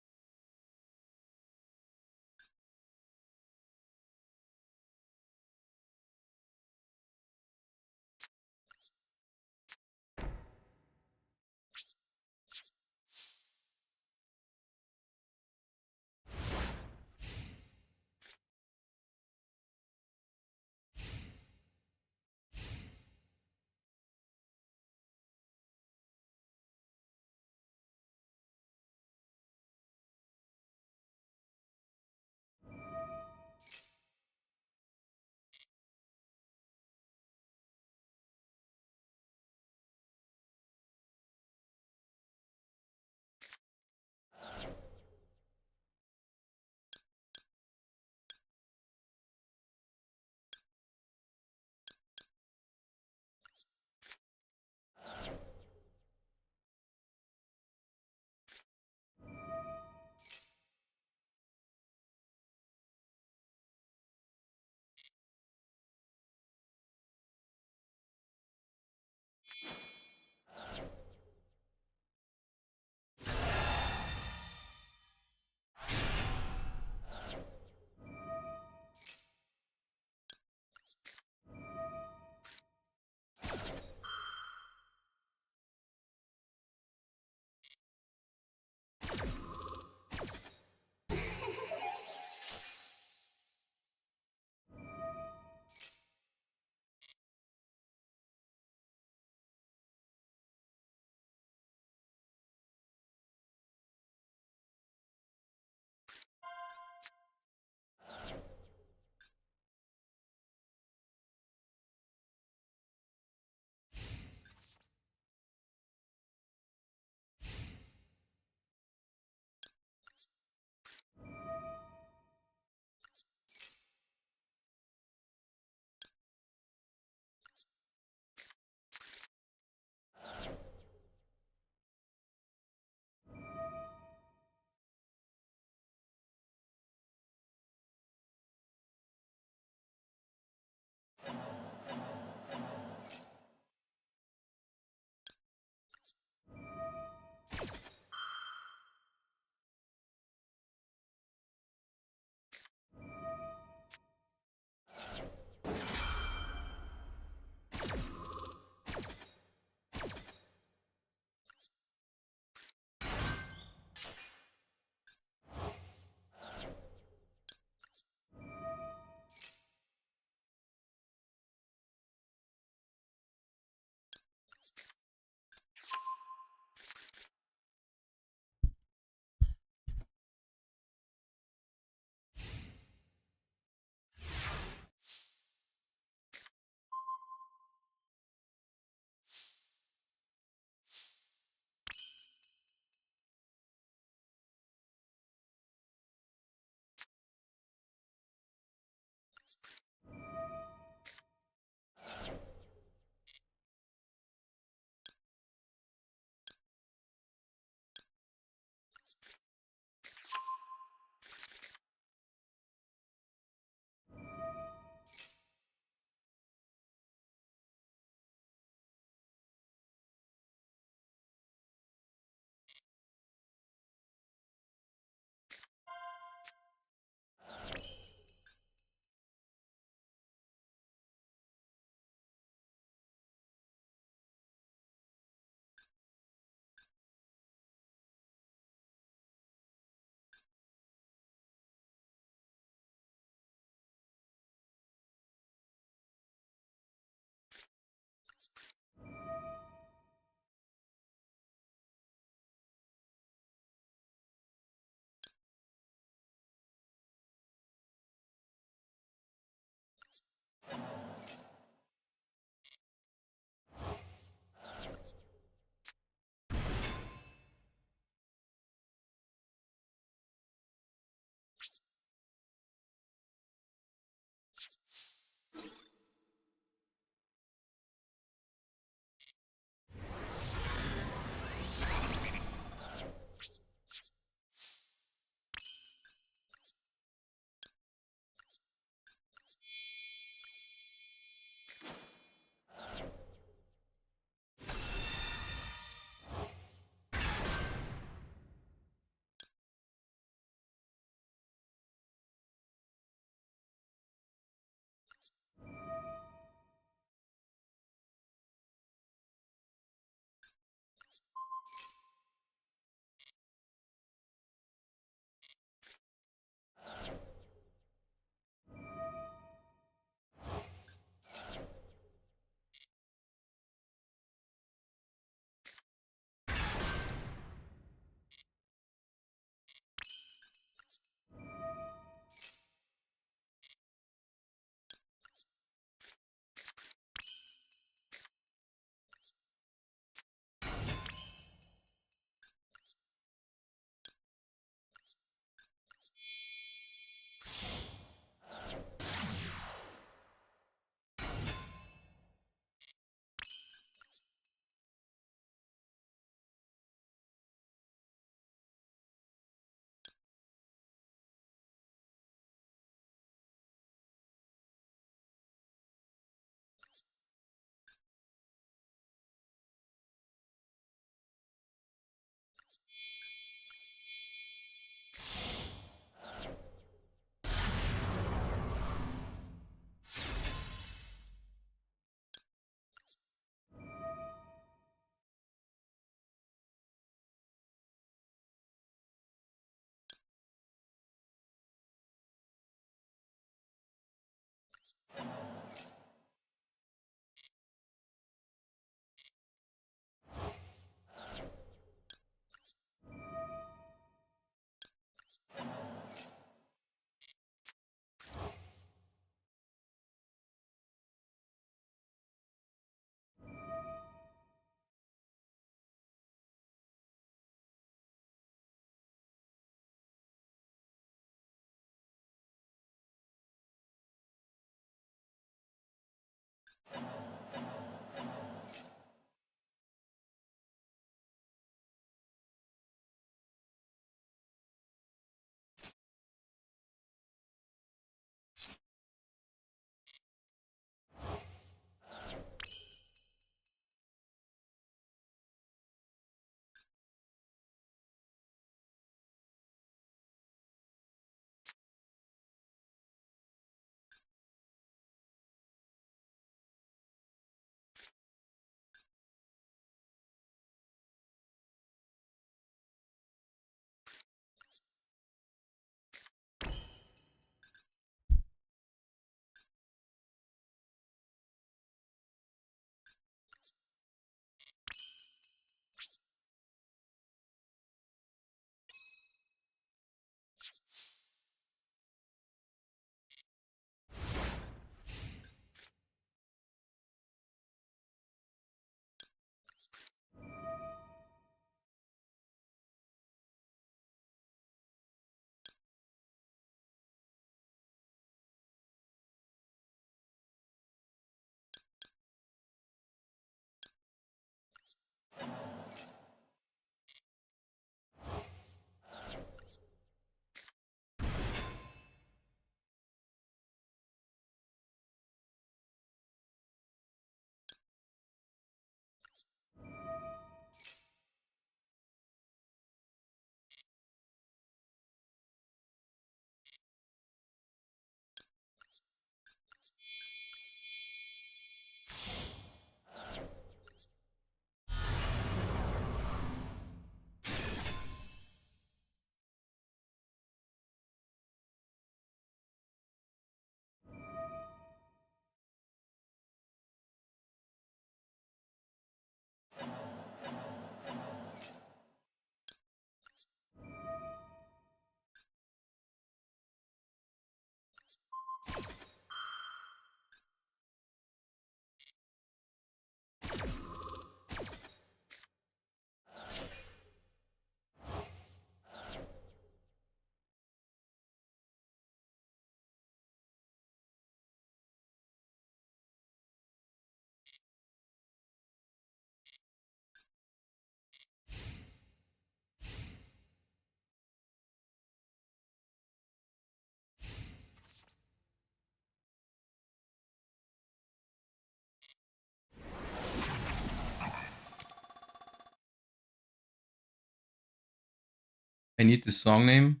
Speaker 1: I need the song name.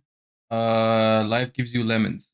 Speaker 1: Life gives you lemons.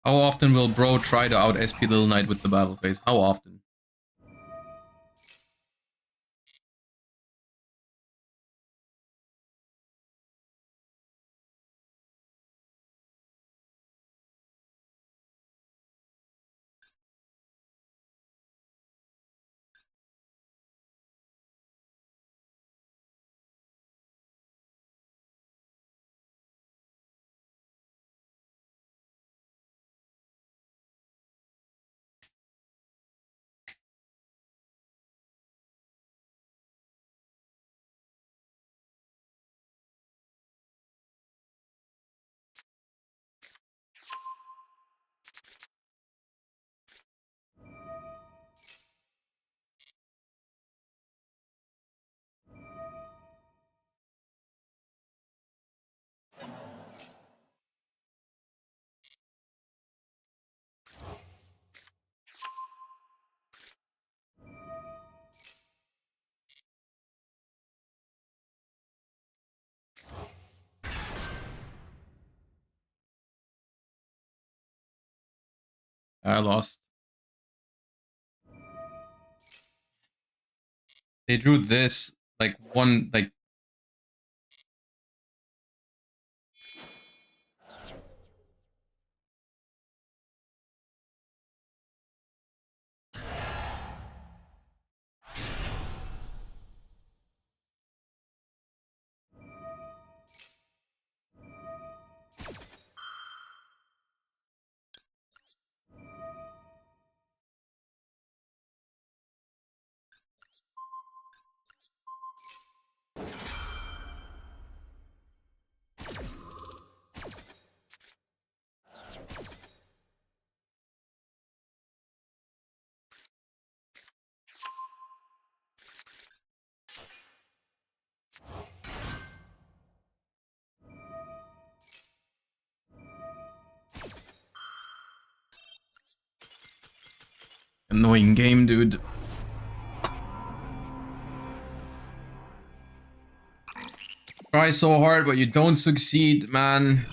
Speaker 1: How often will bro try to out SP Little Knight with the battle phase? How often? I lost. They drew this like one like. Annoying game, dude. Try so hard, but you don't succeed, man.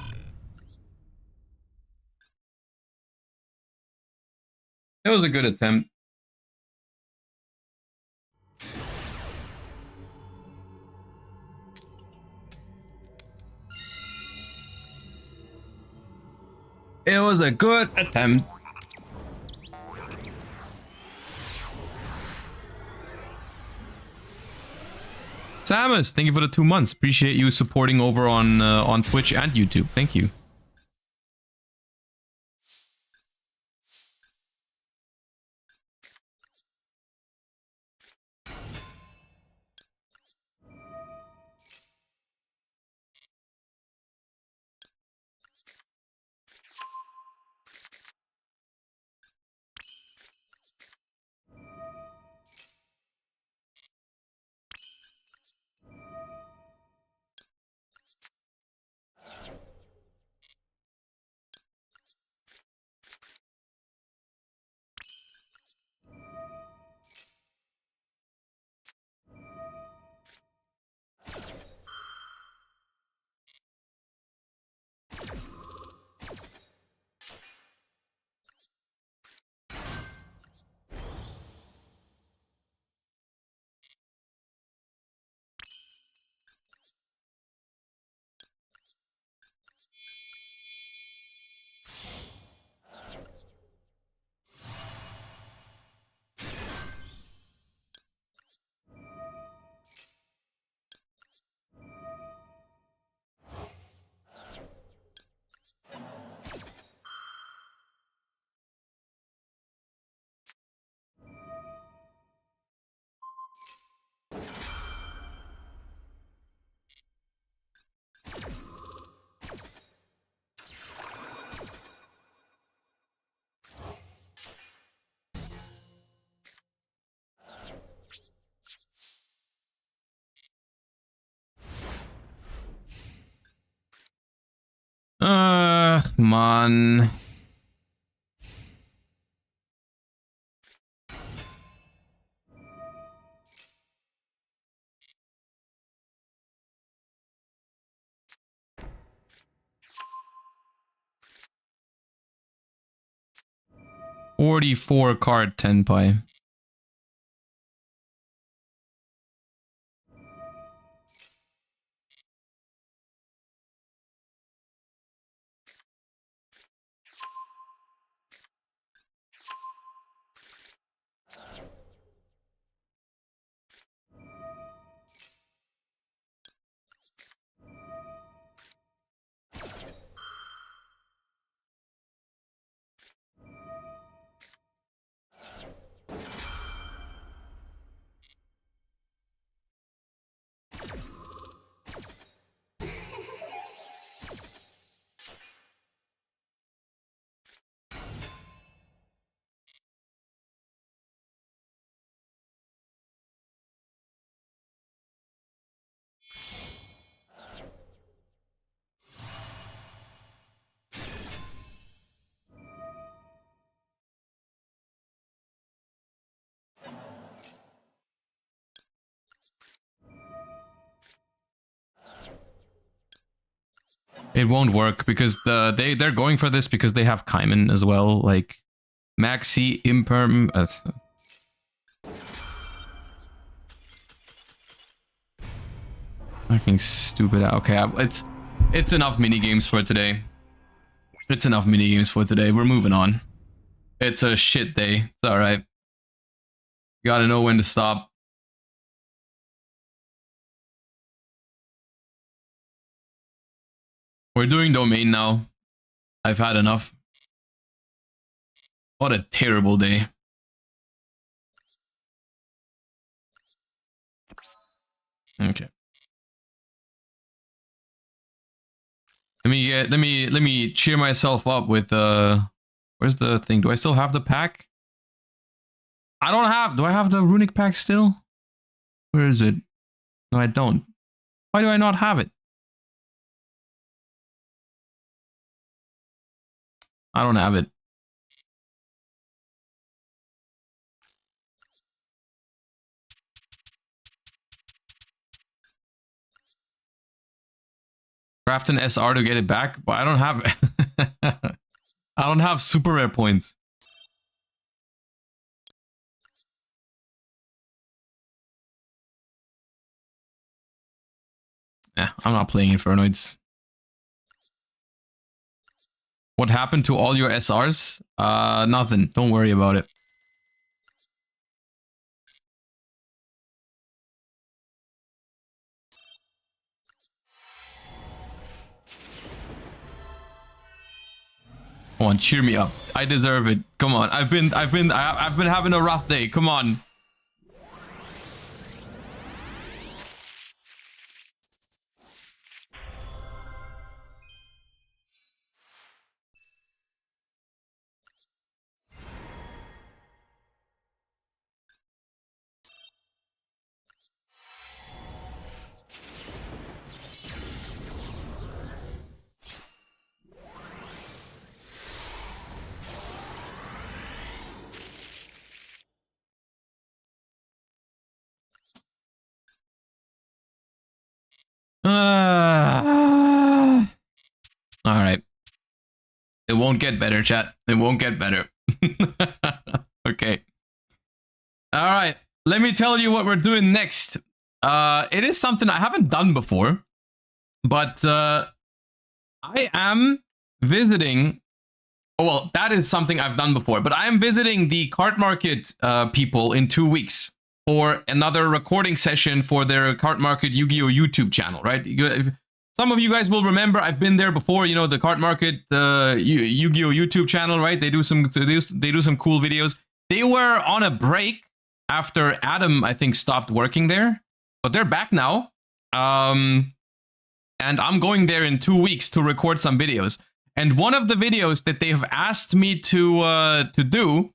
Speaker 1: It was a good attempt. It was a good attempt. Samus, thank you for the 2 months. Appreciate you supporting over on Twitch and YouTube. Thank you. Man. 44 card Tenpai. It won't work because they're going for this because they have Kaiman as well, like Maxi Imperm. Fucking stupid. Okay, it's enough mini games for today. It's enough mini games for today. We're moving on. It's a shit day. It's all right. You gotta know when to stop. We're doing domain now. I've had enough. What a terrible day. Okay. Let me cheer myself up with where's the thing? Do I still have the pack? I don't have. Do I have the runic pack still? Where is it? No, I don't. Why do I not have it? I don't have it. Craft an SR to get it back, but I don't have I don't have super rare points. Yeah, I'm not playing Infernoids. What happened to all your SRs? Nothing. Don't worry about it. Come on, cheer me up. I deserve it. Come on. I've been having a rough day. Come on. All right. It won't get better, chat. It won't get better. Okay. All right. Let me tell you what we're doing next. It is something I haven't done before, but I am visiting. Oh, well, that is something I've done before, but I am visiting the card market people in 2 weeks for another recording session for their card market Yu-Gi-Oh YouTube channel, right? Some of you guys will remember I've been there before, you know, the card market Yu-Gi-Oh YouTube channel, right? They do some cool videos. They were on a break after Adam, I think, stopped working there, but they're back now. And I'm going there in 2 weeks to record some videos. And one of the videos that they have asked me to do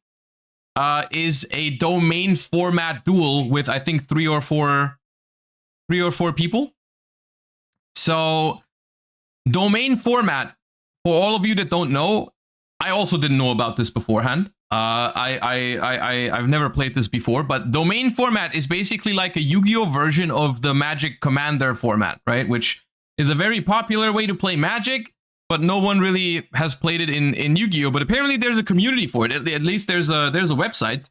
Speaker 1: is a domain format duel with, I think, three or four people. So, domain format, for all of you that don't know, I also didn't know about this beforehand. I've never played this before, but domain format is basically like a Yu-Gi-Oh version of the Magic Commander format, right? Which is a very popular way to play Magic. but no one really has played it in Yu-Gi-Oh. But apparently there's a community for it. At least there's a website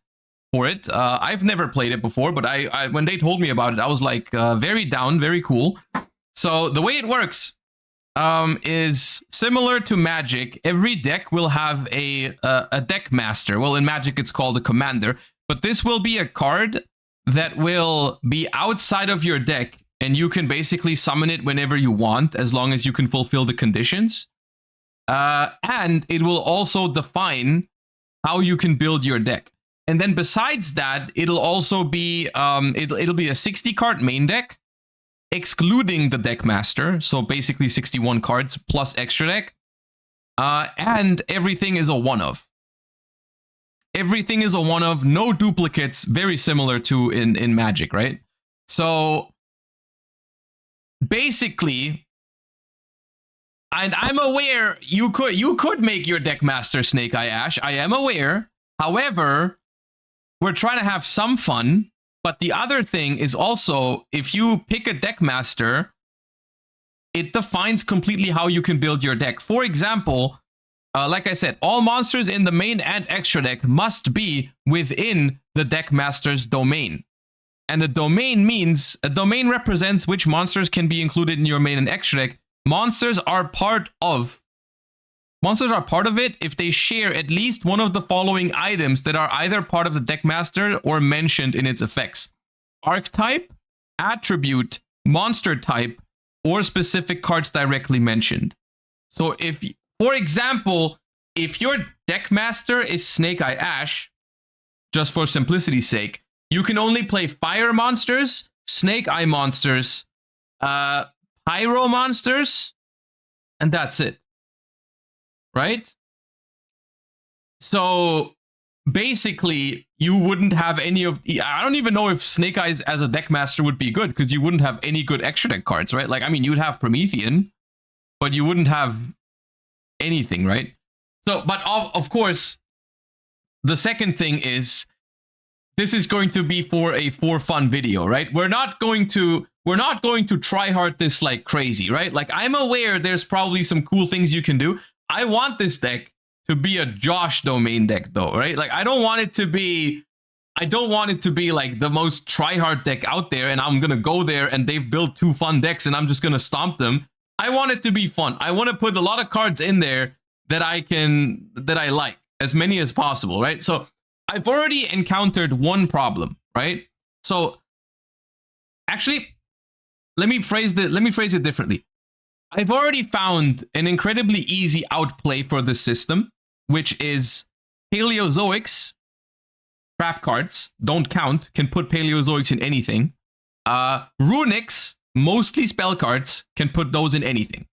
Speaker 1: for it. I've never played it before, but I when they told me about it, I was like very down, very cool. So the way it works is similar to Magic. Every deck will have a deck master. Well, in Magic it's called a commander, but this will be a card that will be outside of your deck, and you can basically summon it whenever you want, as long as you can fulfill the conditions. And it will also define how you can build your deck. And then besides that, it'll also be it'll be a 60 card main deck, excluding the deck master. So basically 61 cards plus extra deck. And everything is a one-of. Everything is a one-of, no duplicates, very similar to in Magic, right? So basically, and I'm aware you could make your deck master Snake Eye Ash. I am aware. However, we're trying to have some fun. But the other thing is also, if you pick a deck master, it defines completely how you can build your deck. For example, like I said, all monsters in the main and extra deck must be within the deck master's domain. And a domain represents which monsters can be included in your main and extra deck. Monsters are part of it if they share at least one of the following items that are either part of the deck master or mentioned in its effects: archetype, attribute, monster type, or specific cards directly mentioned. So if, for example, if your deck master is Snake Eye Ash, just for simplicity's sake, you can only play fire monsters, Snake Eye monsters, pyro monsters, and that's it. Right? So basically, you wouldn't have any of... I don't even know if Snake Eyes as a deck master would be good, because you wouldn't have any good extra deck cards, right? Like, I mean, you'd have Promethean, but you wouldn't have anything, right? So, but of course, the second thing is, this is going to be for fun video, right? We're not going to try hard this like crazy, right? Like, I'm aware there's probably some cool things you can do. I want this deck to be a Josh domain deck, though, right? Like, I don't want it to be like the most try-hard deck out there, and I'm gonna go there and they've built 2 fun decks and I'm just gonna stomp them. I want it to be fun. I want to put a lot of cards in there that I like, as many as possible, right? So I've already encountered one problem, right? So actually, let me phrase it differently. I've already found an incredibly easy outplay for this system, which is Paleozoics. Trap cards, don't count, can put Paleozoics in anything. Runics, mostly spell cards, can put those in anything.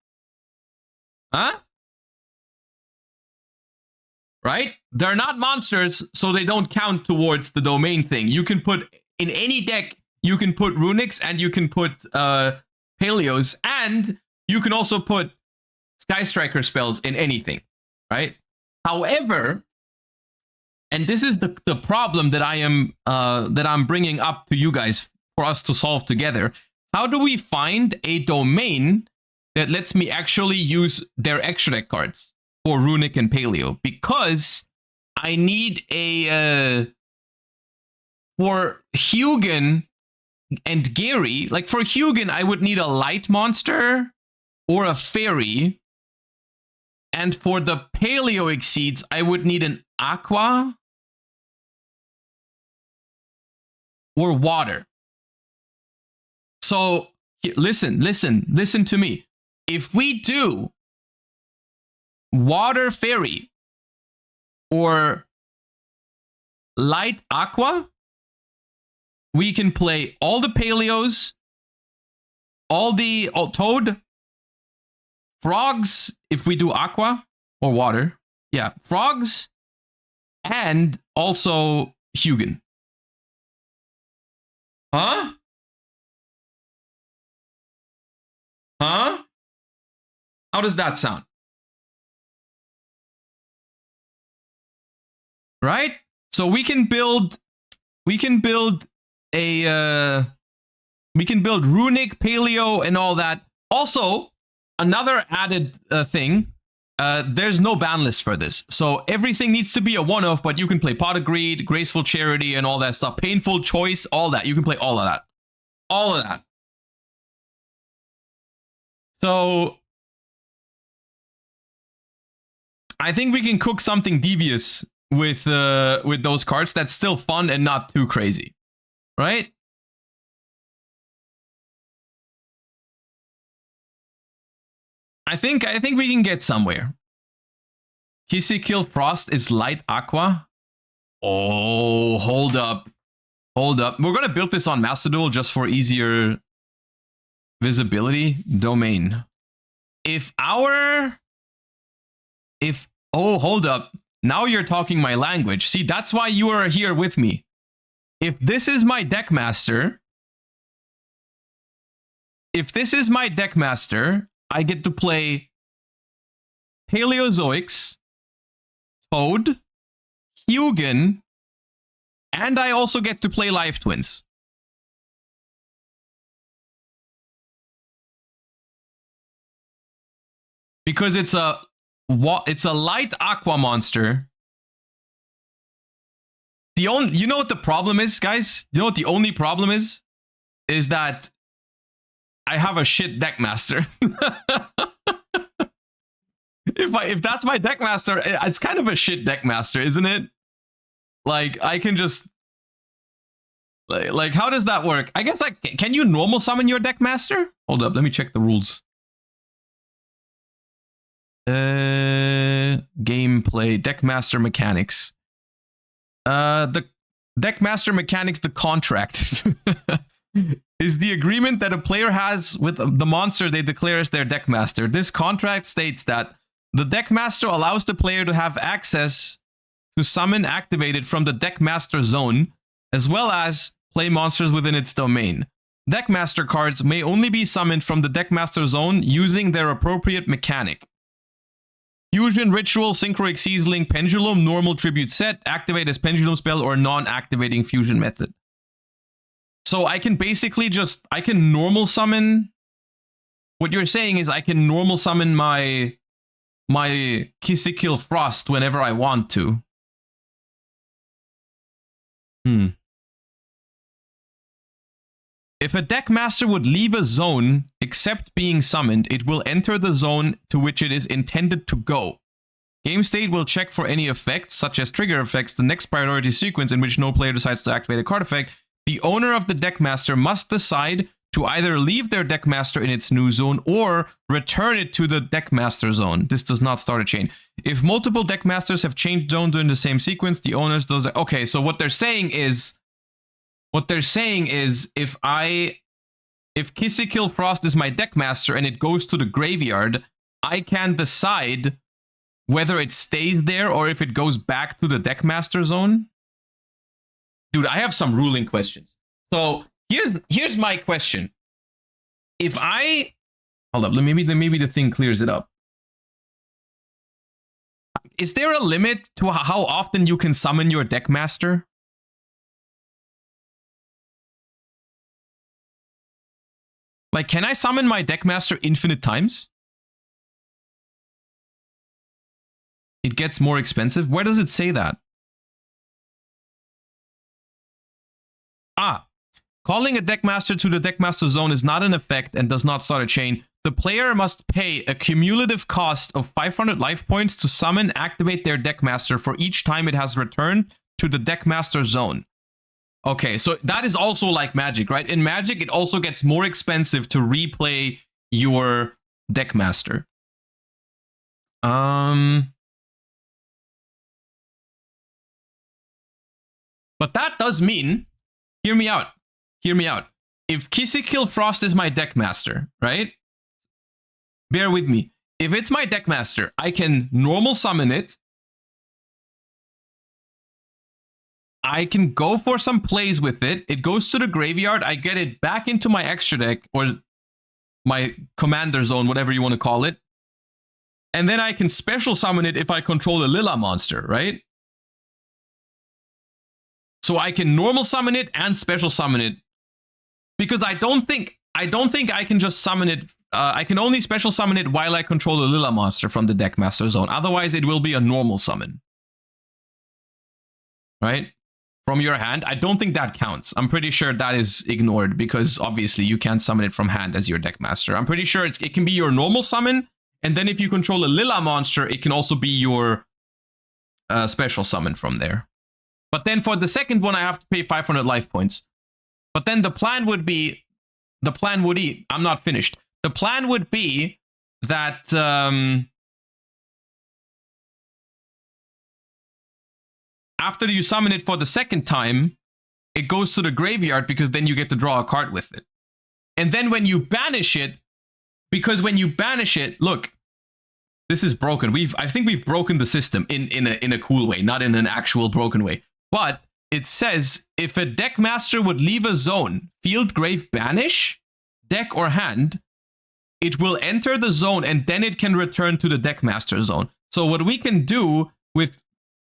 Speaker 1: Huh? Right? They're not monsters, so they don't count towards the domain thing. You can put, in any deck, you can put Runics and you can put Paleos, and you can also put Sky Striker spells in anything, right? However, and this is the problem that I'm bringing up to you guys for us to solve together. How do we find a domain that lets me actually use their extra deck cards for Runic and Paleo? Because I need for Hugin and Gary, like for Hugin, I would need a light monster or a fairy. And for the Paleo Exceeds, I would need an aqua or water. So listen to me. If we do water fairy or light aqua, we can play all the Paleos, all Toad, frogs, if we do aqua or water. Yeah, frogs, and also Hugin. Huh? Huh? How does that sound? Right? So we can build Runic, Paleo, and all that. Also, another added thing there's no ban list for this. So everything needs to be a one-off, but you can play Pot of Greed, Graceful Charity, and all that stuff. Painful Choice, all that. You can play all of that. All of that. So I think we can cook something devious with those cards that's still fun and not too crazy. Right? I think we can get somewhere. Kill Frost is light aqua. Oh, hold up. Hold up. We're going to build this on Master Duel just for easier visibility. Domain. Oh, hold up. Now you're talking my language. See, that's why you are here with me. If this is my deck master, I get to play Paleozoics, Toad, Hugin, and I also get to play Life Twins. Because it's a light aqua monster. You know what the problem is, guys? You know what the only problem is? Is that I have a shit deck master. If that's my deck master, it's kind of a shit deck master, isn't it? Like I can just like how does that work? I guess can you normal summon your deck master? Hold up, let me check the rules. Gameplay, deck master mechanics. The deck master mechanics, the contract is the agreement that a player has with the monster they declare as their deck master. This contract states that the deck master allows the player to have access to summon activated from the deck master zone, as well as play monsters within its domain. Deck master cards may only be summoned from the deck master zone using their appropriate mechanic. Fusion, Ritual, Synchro Xyz Link, Pendulum, Normal Tribute Set, activate as Pendulum spell or non-activating Fusion method. So I can basically I can normal summon. What you're saying is I can normal summon my Kill Frost whenever I want to. If a deck master would leave a zone except being summoned, it will enter the zone to which it is intended to go. Game state will check for any effects, such as trigger effects, the next priority sequence in which no player decides to activate a card effect. The owner of the deck master must decide to either leave their deck master in its new zone or return it to the deck master zone. This does not start a chain. If multiple deck masters have changed zone during the same sequence, the owners those are, okay, so what they're saying is if Kill Frost is my deck master and it goes to the graveyard, I can decide whether it stays there or if it goes back to the deck master zone. Dude, I have some ruling questions. So here's my question. If I hold up, maybe the thing clears it up. Is there a limit to how often you can summon your deck master? Like, can I summon my deck master infinite times? It gets more expensive. Where does it say that? Calling a deck master to the deck master zone is not an effect and does not start a chain. The player must pay a cumulative cost of 500 life points to summon, activate their deck master for each time it has returned to the deck master zone. Okay, so that is also like Magic, right? In Magic, it also gets more expensive to replay your deck master. But that does mean, hear me out. If Kill Frost is my deck master, right? Bear with me. If it's my deck master, I can normal summon it. I can go for some plays with it. It goes to the graveyard. I get it back into my extra deck or my commander zone, whatever you want to call it. And then I can special summon it if I control a Lila monster, right? So I can normal summon it and special summon it. Because I don't think I can just summon it. I can only special summon it while I control a Lilla monster from the Deckmaster zone. Otherwise, it will be a normal summon. Right? From your hand. I don't think that counts. I'm pretty sure that is ignored because obviously you can't summon it from hand as your Deckmaster. I'm pretty sure it can be your normal summon. And then if you control a Lilla monster, it can also be your special summon from there. But then for the second one, I have to pay 500 life points. But then the plan would be... I'm not finished. The plan would be that... after you summon it for the second time, it goes to the graveyard because then you get to draw a card with it. And then when you banish it, because when you banish it, look, this is broken. I think we've broken the system in a cool way, not in an actual broken way. But it says if a deck master would leave a zone, field, grave, banish, deck or hand, it will enter the zone and then it can return to the deck master zone. So what we can do with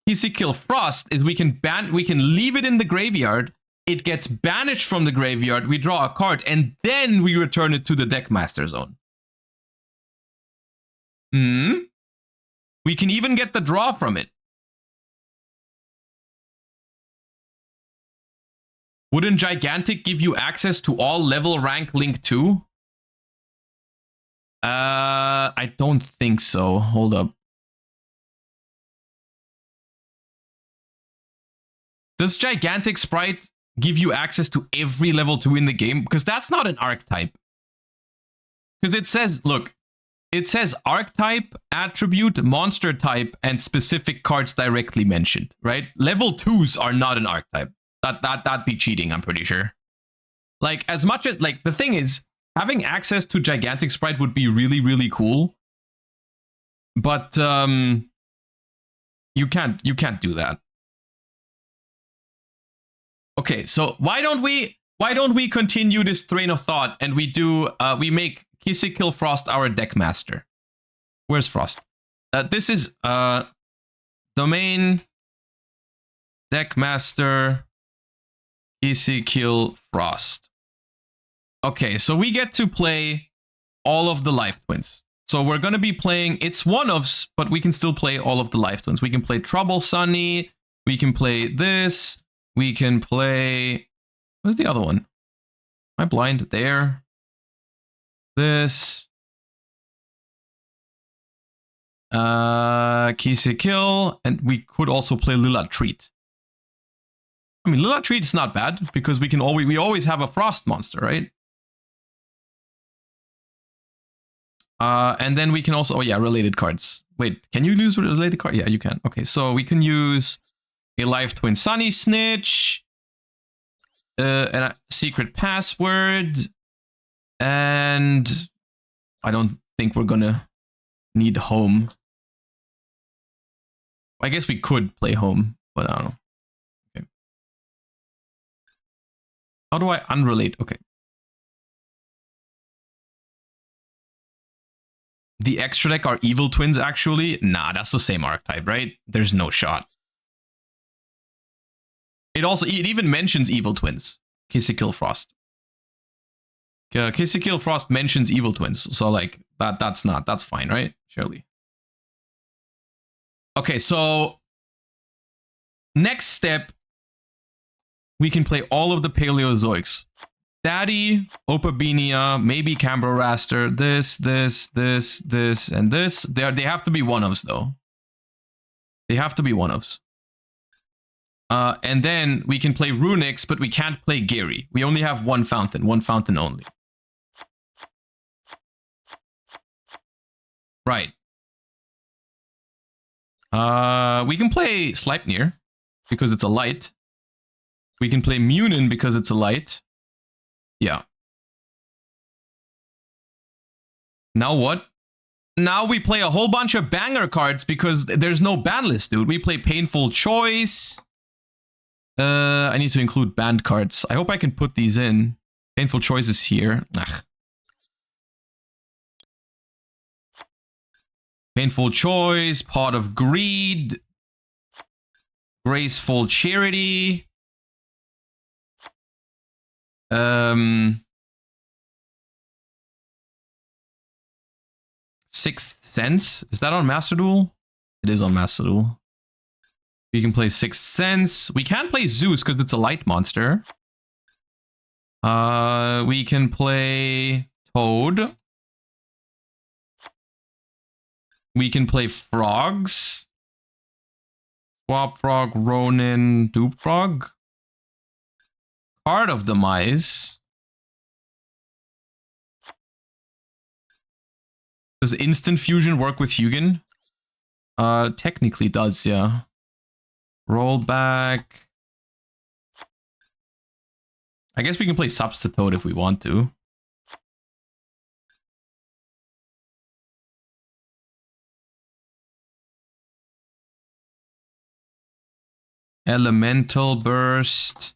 Speaker 1: TCG Frost is we can leave it in the graveyard. It gets banished from the graveyard. We draw a card and then we return it to the deck master zone. We can even get the draw from it. Wouldn't Gigantic give you access to all level rank link 2? I don't think so. Hold up. Does Gigantic Sprite give you access to every level 2 in the game? Because that's not an archetype. Because it says, look, it says archetype, attribute, monster type, and specific cards directly mentioned, right? Level 2s are not an archetype. That'd be cheating, I'm pretty sure. Like, as much as, like, the thing is, having access to Gigantic Sprite would be really, really cool. But, you can't do that. Okay, so why don't we continue this train of thought and we do we make TCG Frost our deck master. Where's Frost? This is domain deck master TCG Frost. Okay, so we get to play all of the life twins. So we're gonna be playing, it's one-offs, but we can still play all of the life twins. We can play Trouble Sunny, we can play this. We can play... What's the other one? Am I blind? There. This. Kise Kill. And we could also play Lilla Treat. I mean, Lilla Treat is not bad because we always have a Frost monster, right? And then we can also... Oh yeah, related cards. Wait, can you use related cards? Yeah, you can. Okay, so we can use... a Life Twin Sunny Snitch, and a Secret Password, and I don't think we're gonna need Home. I guess we could play Home, but I don't know. Okay. How do I unrelate? Okay. The extra deck are Evil Twins, actually? Nah, that's the same archetype, right? There's no shot. It even mentions Evil Twins. TCG Frost. TCG Frost mentions Evil Twins. So like that's fine, right? Surely. Okay, so next step, we can play all of the Paleozoics. Daddy, Opabinia, maybe Cambraraster, this, and this. They have to be one-ofs though. They have to be one-ofs. And then we can play Runix, but we can't play Gary. We only have one fountain only. Right. We can play Sleipnir because it's a light. We can play Munin because it's a light. Yeah. Now what? Now we play a whole bunch of banger cards because there's no ban list, dude. We play Painful Choice. I need to include banned cards. I hope I can put these in. Painful Choice is here. Ugh. Painful Choice, Pot of Greed, Graceful Charity. Sixth Sense. Is that on Master Duel? It is on Master Duel. We can play Sixth Sense. We can play Zeus because it's a light monster. We can play Toad. We can play Frogs. Swap Frog, Ronin, Dupe Frog. Card of Demise. Does Instant Fusion work with Hugin? Technically does, yeah. Roll back. I guess we can play Substitute if we want to. Elemental Burst.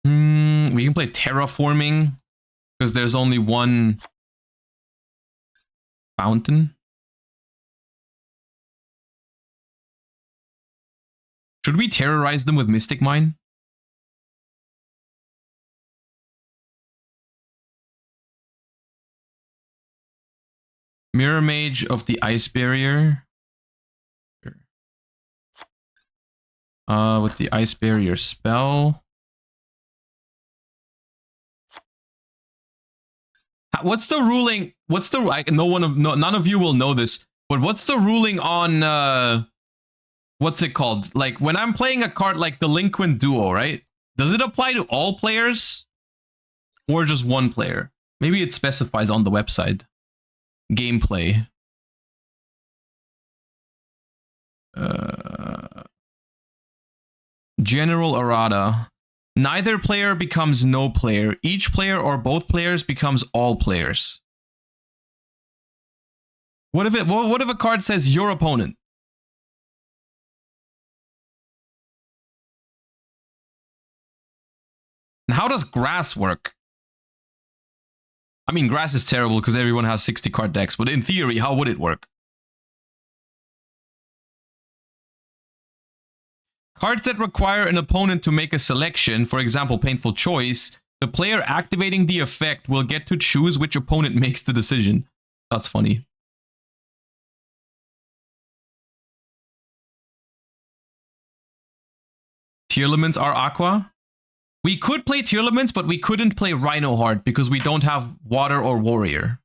Speaker 1: We can play Terraforming because there's only one fountain. Should we terrorize them with Mystic Mine? Mirror Mage of the Ice Barrier. With the Ice Barrier spell. What's the ruling? What's the none of you will know this, but what's the ruling on what's it called? Like when I'm playing a card like Delinquent Duo, right? Does it apply to all players or just one player? Maybe it specifies on the website. Gameplay. General Errata. Neither player becomes no player. Each player or both players becomes all players. What if a card says your opponent? How does Grass work? I mean, Grass is terrible because everyone has 60 card decks, but in theory, how would it work? Cards that require an opponent to make a selection, for example, Painful Choice, the player activating the effect will get to choose which opponent makes the decision. That's funny. Tearlaments are Aqua. We could play Tearlaments, but we couldn't play Rhino Heart because we don't have Water or Warrior.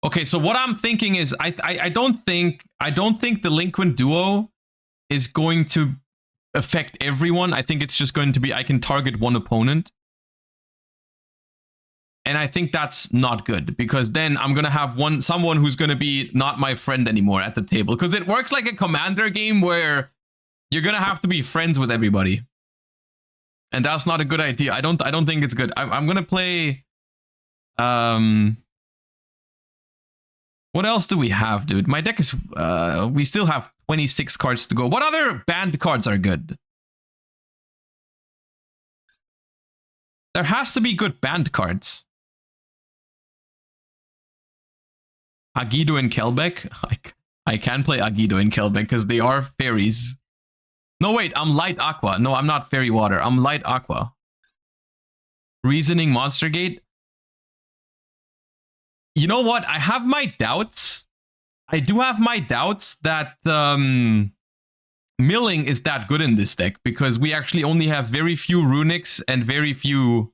Speaker 1: Okay, so what I'm thinking is I don't think Delinquent Duo is going to affect everyone. I think it's just going to be I can target one opponent. And I think that's not good because then I'm going to have someone who's going to be not my friend anymore at the table because it works like a Commander game where you're going to have to be friends with everybody. And that's not a good idea. I don't think it's good. I'm going to play what else do we have, dude? My deck is we still have 26 cards to go. What other banned cards are good? There has to be good banned cards. Agido and Kelbeck. I can play Agido and Kelbeck because they are fairies. No, wait, I'm Light Aqua. No, I'm not Fairy Water. I'm Light Aqua. Reasoning Monster Gate. You know what? I have my doubts. I do have my doubts that milling is that good in this deck because we actually only have very few runics and very few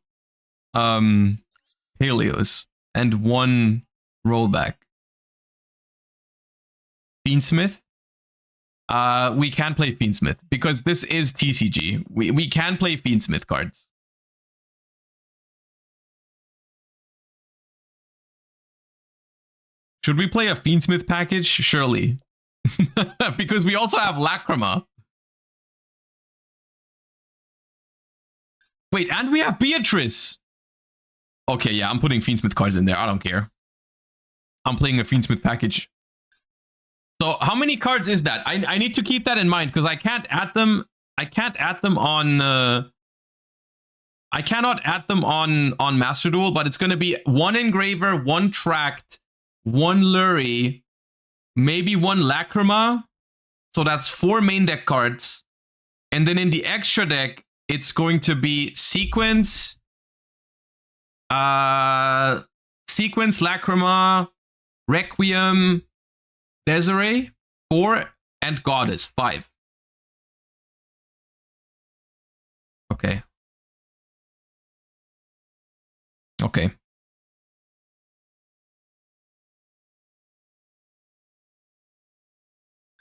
Speaker 1: paleos and one rollback. Fiendsmith. We can play Fiendsmith because this is TCG. We can play Fiendsmith cards. Should we play a Fiendsmith package? Surely. Because we also have Lacrima. Wait, and we have Beatrice. Okay, yeah, I'm putting Fiendsmith cards in there. I don't care. I'm playing a Fiendsmith package. So how many cards is that? I need to keep that in mind because I can't add them. I can't add them on. I cannot add them on Master Duel, but it's going to be one Engraver, one Tract, one Lurie, maybe one Lacrima. So that's 4 main deck cards. And then in the extra deck, it's going to be Sequence, Lacrima, Requiem, Desiree, 4, and Goddess, 5. Okay. Okay.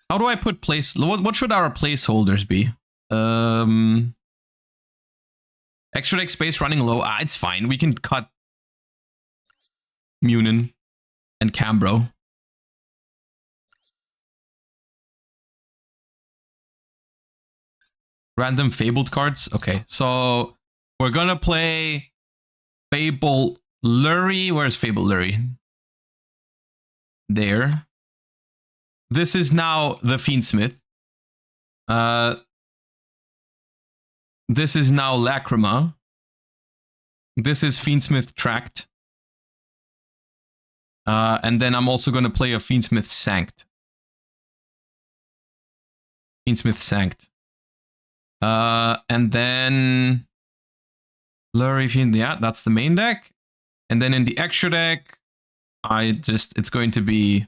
Speaker 1: How do I put place? What should our placeholders be? Extra deck space running low. It's fine. We can cut Munin and Cambro. Random Fabled cards. Okay, so we're gonna play Fable Lurie. Where's Fable Lurie? There. This is now the Fiendsmith. This is now Lacrima. This is Fiendsmith Tract. And then I'm also going to play a Fiendsmith Sanct. Fiendsmith Sanct. And then Lurie Fiend, yeah, that's the main deck. And then in the extra deck, it's going to be...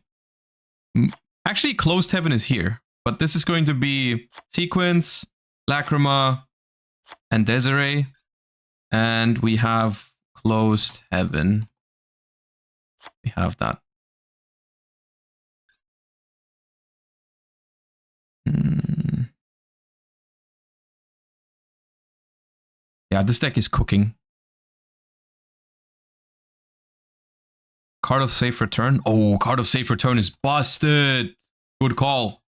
Speaker 1: Actually, Closed Heaven is here. But this is going to be Sequence, Lacrima, and Desiree. And we have Closed Heaven. We have that. Yeah, this deck is cooking. Card of Safe Return. Oh, Card of Safe Return is busted. Good call.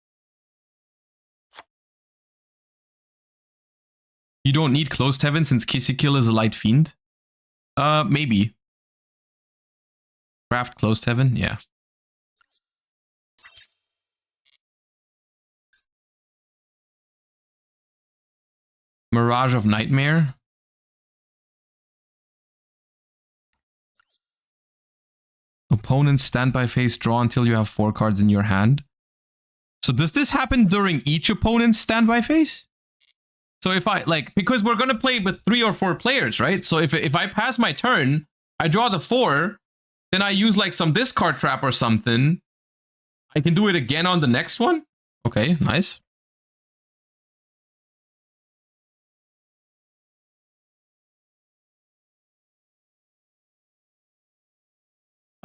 Speaker 1: You don't need Closed Heaven since Kissy Kill is a light fiend. Maybe. Craft Closed Heaven, yeah. Mirage of Nightmare. Opponent's standby phase, draw until you have 4 cards in your hand. So does this happen during each opponent's standby phase? So if I, like, because we're going to play with 3 or 4 players, right? So if I pass my turn, I draw the 4, then I use like some discard trap or something. I can do it again on the next one. Okay, nice.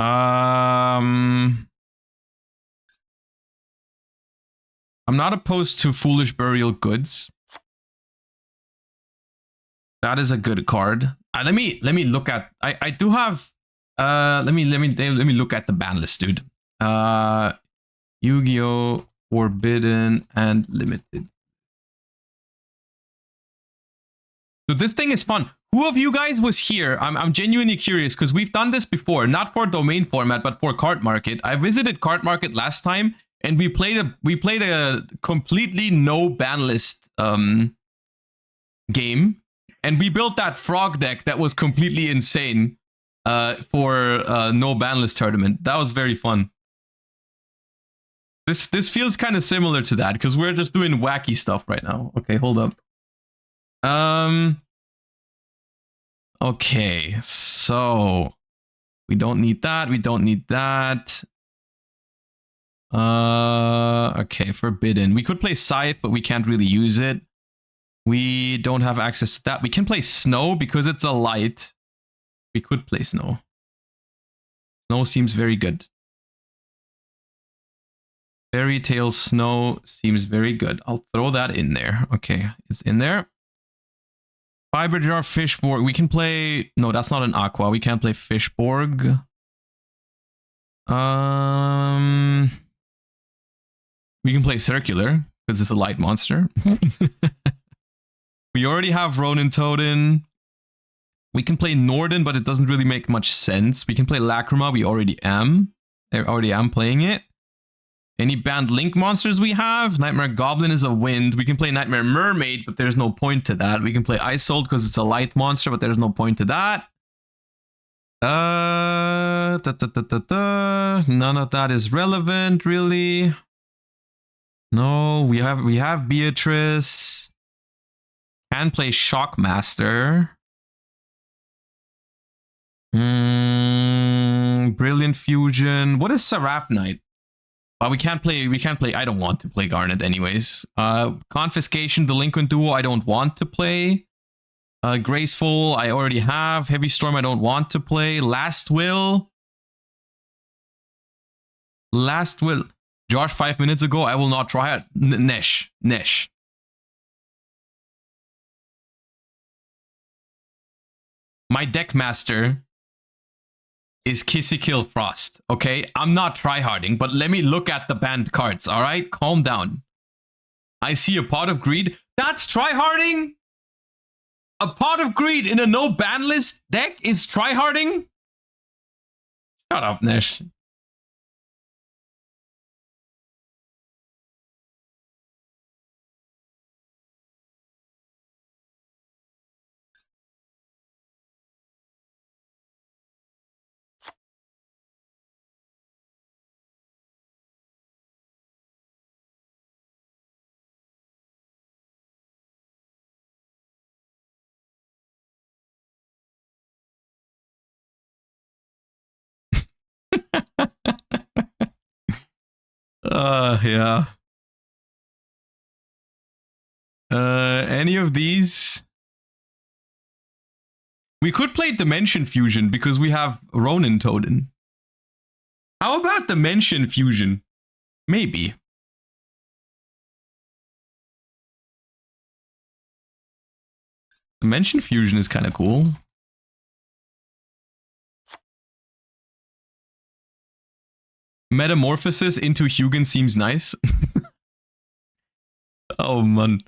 Speaker 1: I'm not opposed to Foolish Burial Goods. That is a good card. Let me look at. I do have. Let me look at the ban list, dude. Yu-Gi-Oh! Forbidden and Limited. So this thing is fun. Who of you guys was here? I'm genuinely curious because we've done this before, not for domain format, but for Card Market. I visited Card Market last time, and we played a completely no ban list game, and we built that frog deck that was completely insane for no ban list tournament. That was very fun. This feels kind of similar to that because we're just doing wacky stuff right now. Okay, hold up. Okay, so we don't need that. We don't need that. Okay, Forbidden. We could play Scythe, but we can't really use it. We don't have access to that. We can play Snow because it's a light. We could play Snow. Snow seems very good. Fairy Tale Snow seems very good. I'll throw that in there. Okay, it's in there. Fiber Jar Fishborg. We can play... No, that's not an Aqua. We can't play Fishborg. We can play Circular because it's a light monster. We already have Ronin Totem. We can play Norden, but it doesn't really make much sense. We can play Lacrima. We already am. I already am playing it. Any banned Link monsters we have? Nightmare Goblin is a wind. We can play Nightmare Mermaid, but there's no point to that. We can play Isolt because it's a light monster, but there's no point to that. None of that is relevant, really. No, we have Beatrice. Can play Shockmaster. Brilliant Fusion. What is Seraph Knight? We can't play. I don't want to play Garnet anyways. Confiscation, Delinquent Duo. I don't want to play. Graceful. I already have. Heavy Storm. I don't want to play. Last Will. Last Will. Josh, 5 minutes ago. I will not try it. Nesh. My deck master is Kissy Kill Frost, okay? I'm not tryharding, but let me look at the banned cards, all right? Calm down. I see a Pot of Greed. That's tryharding? A Pot of Greed in a no ban list deck is tryharding? Shut up, Nesh. Yeah. Any of these? We could play Dimension Fusion because we have Ronin Toden. How about Dimension Fusion? Maybe. Dimension Fusion is kind of cool. Metamorphosis into Hugin seems nice. Oh, man.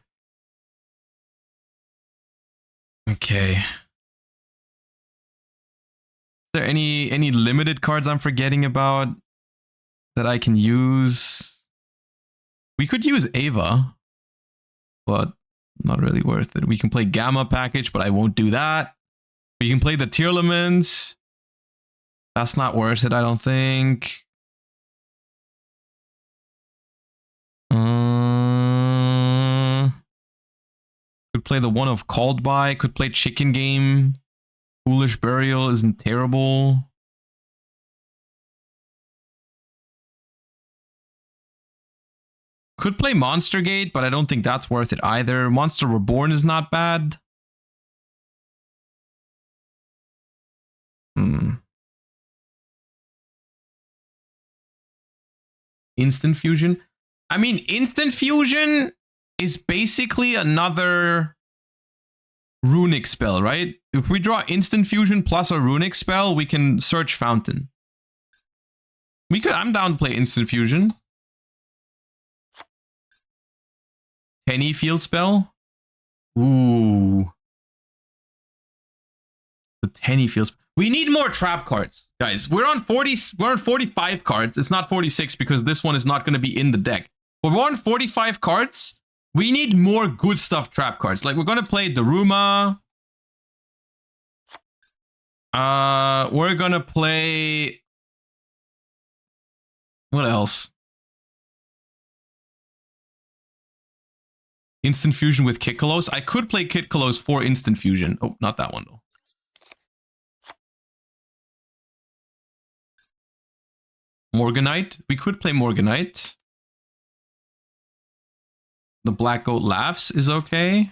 Speaker 1: Okay. Is there any limited cards I'm forgetting about that I can use? We could use Ava, but not really worth it. We can play Gamma Package, but I won't do that. We can play the Tearlaments. That's not worth it, I don't think. Could play the one of Called By. Could play Chicken Game. Foolish Burial isn't terrible. Could play Monster Gate, but I don't think that's worth it either. Monster Reborn is not bad. Instant Fusion. I mean, Instant Fusion is basically another runic spell, right? If we draw Instant Fusion plus a runic spell, we can search Fountain. I'm down to play Instant Fusion. Penny Field Spell. Ooh. The Penny Field Spell. We need more trap cards, guys. We're on 45 cards. It's not 46 because this one is not going to be in the deck. But we're on 45 cards. We need more good stuff trap cards. Like, we're going to play Daruma. We're going to play... What else? Instant Fusion with Kitkalos. I could play Kitkalos for Instant Fusion. Oh, not that one, though. Morganite. We could play Morganite. The Black Goat Laughs is okay.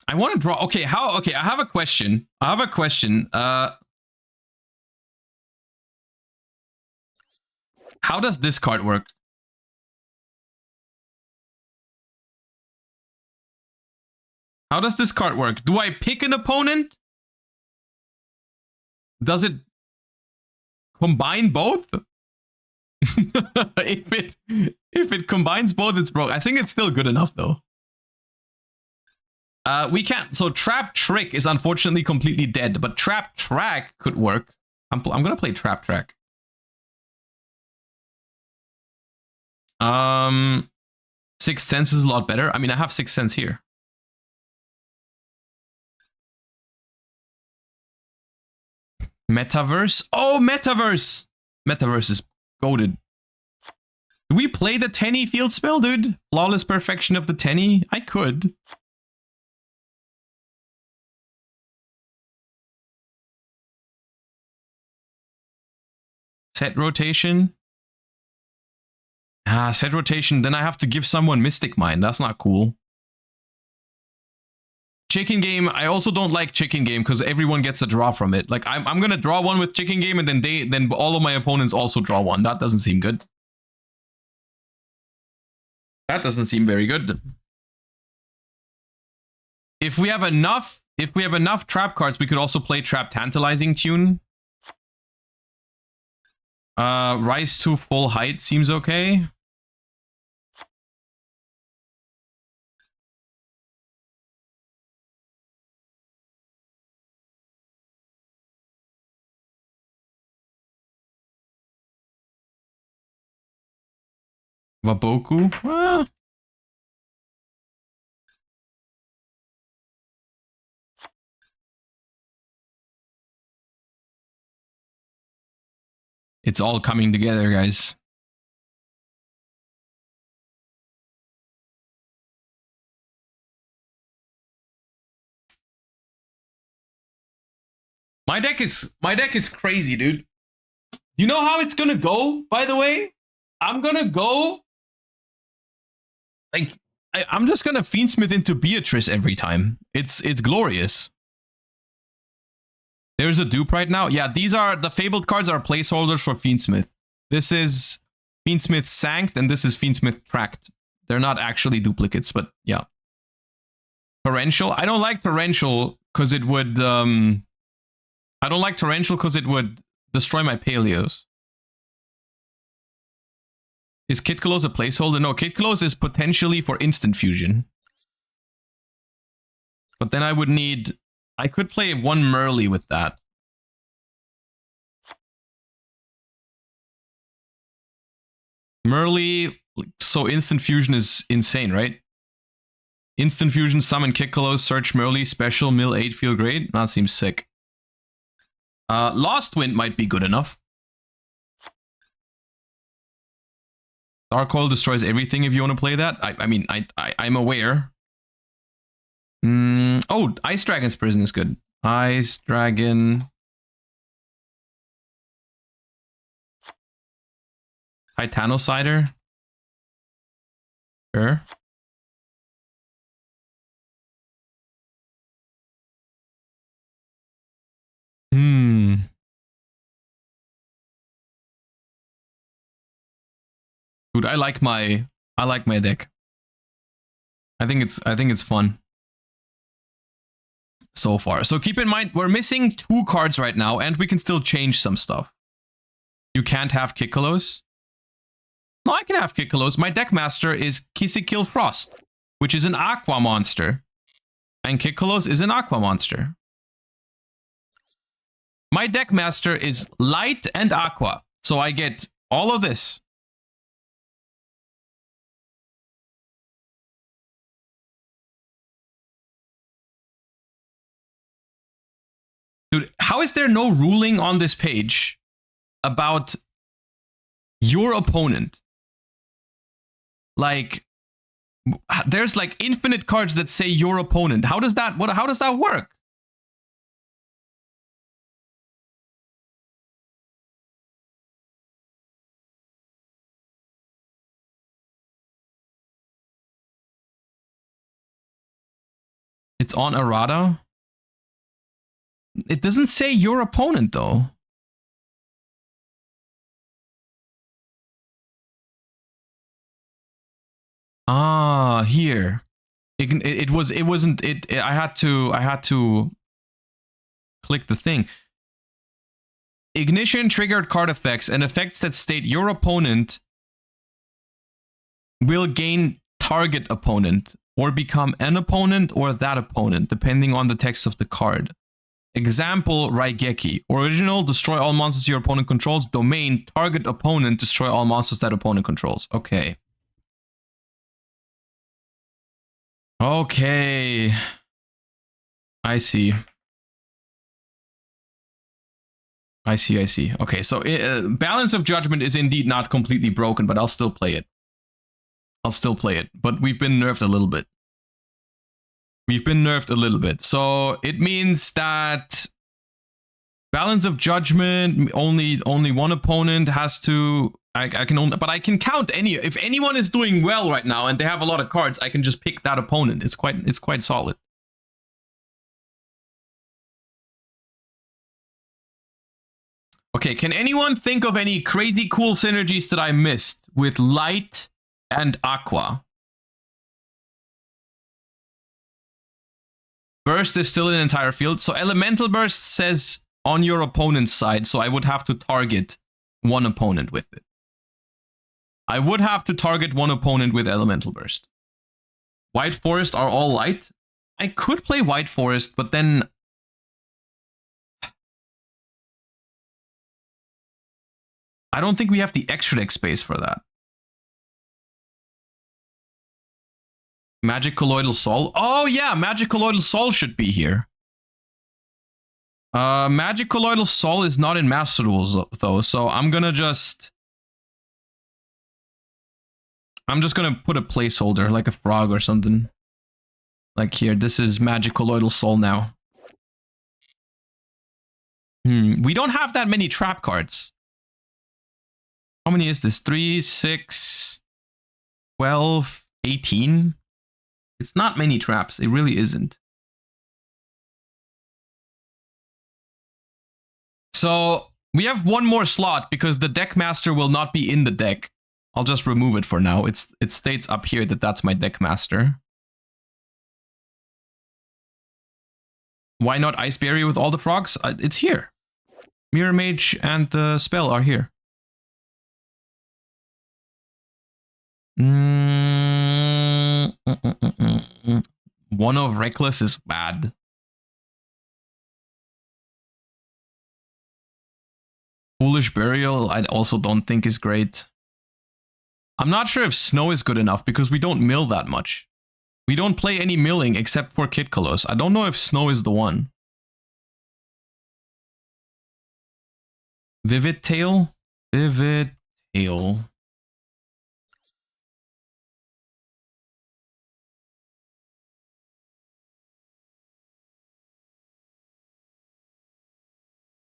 Speaker 1: I want to draw... Okay, Okay, I have a question. How does this card work? How does this card work? Do I pick an opponent? Does it combine both? if it combines both, it's broke. I think it's still good enough though. We can't. So Trap Trick is unfortunately completely dead, but Trap Track could work. I'm gonna play Trap Track. Sixth Sense is a lot better. I mean, I have Sixth Sense here. Metaverse. Oh, Metaverse. Metaverse is goated. Do we play the Tenny field spell, dude? Flawless perfection of the Tenny? I could. Set rotation. Ah, set rotation. Then I have to give someone Mystic Mine. That's not cool. Chicken Game. I also don't like Chicken Game because everyone gets a draw from it. Like I'm gonna draw one with Chicken Game, and then all of my opponents also draw one. That doesn't seem good. That doesn't seem very good. If we have enough trap cards, we could also play Trap Tantalizing Tune. Rise to full height seems okay. Waboku? It's all coming together, guys. My deck is crazy, dude. You know how it's gonna go, by the way? I'm gonna go like I'm just gonna Fiendsmith into Beatrice every time. It's glorious. There's a dupe right now. Yeah, these are the fabled cards are placeholders for Fiendsmith. This is Fiendsmith Sanct and this is Fiendsmith Tract. They're not actually duplicates, but yeah. Torrential. I don't like Torrential because it would destroy my Paleos. Is Kitkalos a placeholder? No, Kitkalos is potentially for instant fusion. But then I would need... I could play one Merly with that. Merly... So instant fusion is insane, right? Instant fusion, summon Kitkalos, search Merly, special, mill 8, feel great. That seems sick. Lost Wind might be good enough. Dark Hole destroys everything if you want to play that. I'm aware. Oh, Ice Dragon's Prison is good. Ice Dragon. Titanocider. Sure. Dude, I like my deck. I think it's fun so far. So keep in mind we're missing 2 cards right now and we can still change some stuff. You can't have Kitkalos. No, I can have Kitkalos. My deck master is Kissikil Frost, which is an aqua monster. And Kitkalos is an aqua monster. My deck master is light and aqua. So I get all of this. Dude, how is there no ruling on this page about your opponent? Like, there's like infinite cards that say your opponent. How does that work? It's on errata. It doesn't say your opponent, though. Ah, here. I had to click the thing. Ignition triggered card effects and effects that state your opponent will gain target opponent or become an opponent or that opponent, depending on the text of the card. Example, Raigeki. Original, destroy all monsters your opponent controls. Domain, target opponent, destroy all monsters that opponent controls. Okay. Okay. I see. I see, I see. Okay, so Balance of Judgment is indeed not completely broken, but I'll still play it. I'll still play it, but we've been nerfed a little bit. We've been nerfed a little bit. So it means that Balance of Judgment, only one opponent has to... I can only... But I can count any... If anyone is doing well right now and they have a lot of cards, I can just pick that opponent. It's quite solid. Okay, can anyone think of any crazy cool synergies that I missed with Light and Aqua? Burst is still an entire field. So Elemental Burst says on your opponent's side, so I would have to target one opponent with it. I would have to target one opponent with Elemental Burst. White Forest are all light. I could play White Forest, but then... I don't think we have the extra deck space for that. Magic Colloidal Soul. Oh yeah, Magic Colloidal Soul should be here. Magic Colloidal Soul is not in Master Duels though, so I'm just gonna put a placeholder, like a frog or something. Like here, this is Magic Colloidal Soul now. We don't have that many trap cards. How many is this? 3, 6, 12, 18? It's not many traps. It really isn't. So we have one more slot because the deck master will not be in the deck. I'll just remove it for now. It states up here that that's my deck master. Why not Ice Barrier with all the frogs? It's here. Mirror Mage and the spell are here. One of Reckless is bad. Foolish Burial, I also don't think is great. I'm not sure if Snow is good enough because we don't mill that much. We don't play any milling except for Kid Colors. I don't know if Snow is the one. Vivid Tail? Vivid Tail.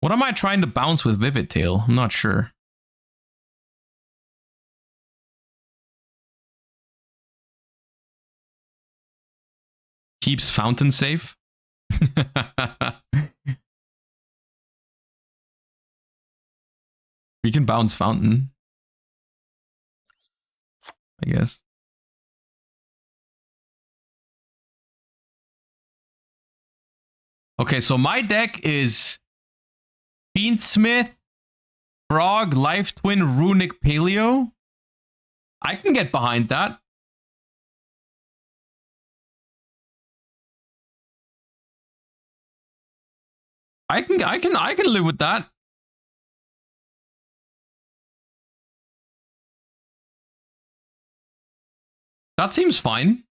Speaker 1: What am I trying to bounce with Vivid Tail? I'm not sure. Keeps Fountain safe. We can bounce Fountain, I guess. Okay, so my deck is Fiendsmith, Frog, Life Twin, Runic Paleo. I can get behind that. I can live with that. That seems fine.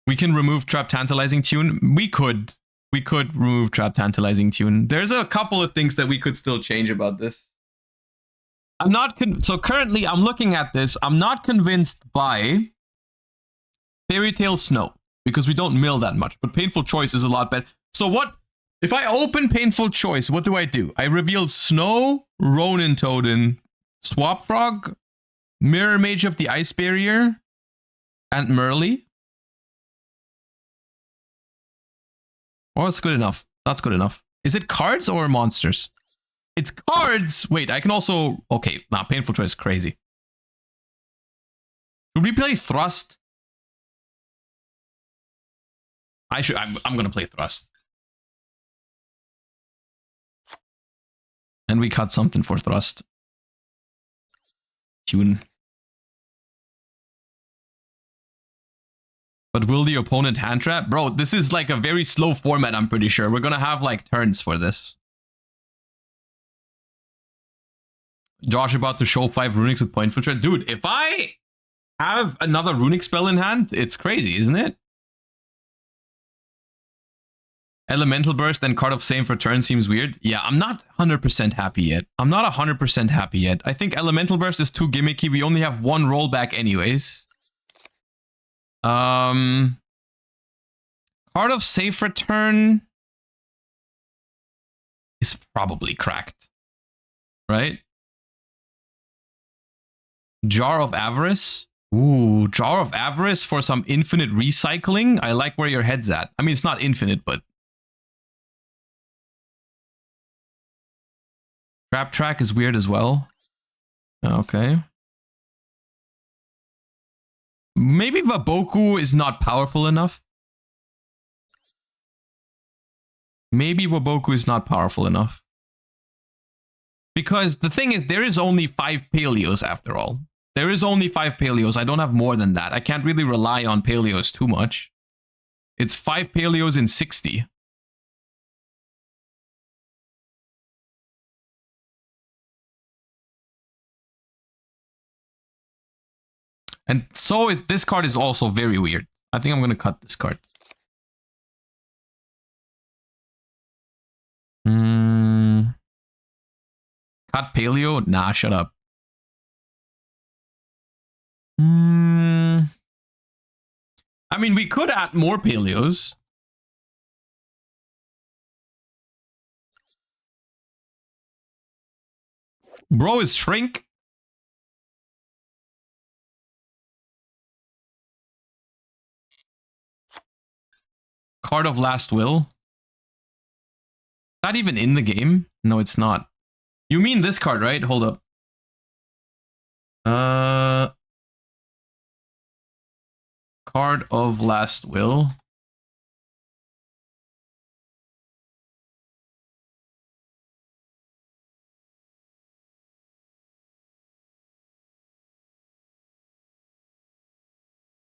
Speaker 1: We can remove Trap Tantalizing Tune. We could remove Trap Tantalizing Tune. There's a couple of things that we could still change about this. I'm not so currently I'm looking at this. I'm not convinced by Fairy Tale Snow because we don't mill that much, but Painful Choice is a lot better. So what if I open Painful Choice? What do? I reveal Snow, Ronin Totem, Swap Frog, Mirror Mage of the Ice Barrier, and Merly. Oh, it's good enough. That's good enough. Is it cards or monsters? It's cards. Wait, I can also... Okay, nah, Painful Choice is crazy. Should we play Thrust? I'm gonna play Thrust. And we cut something for Thrust. Tune. But will the opponent hand trap? Bro, this is like a very slow format, I'm pretty sure. We're gonna have like turns for this. Josh about to show 5 runics with point filter. Dude, if I have another runic spell in hand, it's crazy, isn't it? Elemental Burst and Card of Same for turn seems weird. Yeah, I'm not 100% happy yet. I'm not 100% happy yet. I think Elemental Burst is too gimmicky. We only have 1 rollback anyways. Card of Save for turn is probably cracked, right? Jar of Avarice. Ooh, Jar of Avarice for some infinite recycling. I like where your head's at. I mean, it's not infinite, but... Trap Track is weird as well. Okay. Maybe Waboku is not powerful enough. Maybe Waboku is not powerful enough. Because the thing is, there is only 5 Paleos after all. There is only 5 Paleos. I don't have more than that. I can't really rely on Paleos too much. It's 5 Paleos in 60. And so is, this card is also very weird. I think I'm going to cut this card. Cut Paleo? Nah, shut up. I mean, we could add more Paleos. Bro is Shrink. Card of Last Will. Is that even in the game? No, it's not. You mean this card, right? Hold up. Card of Last Will.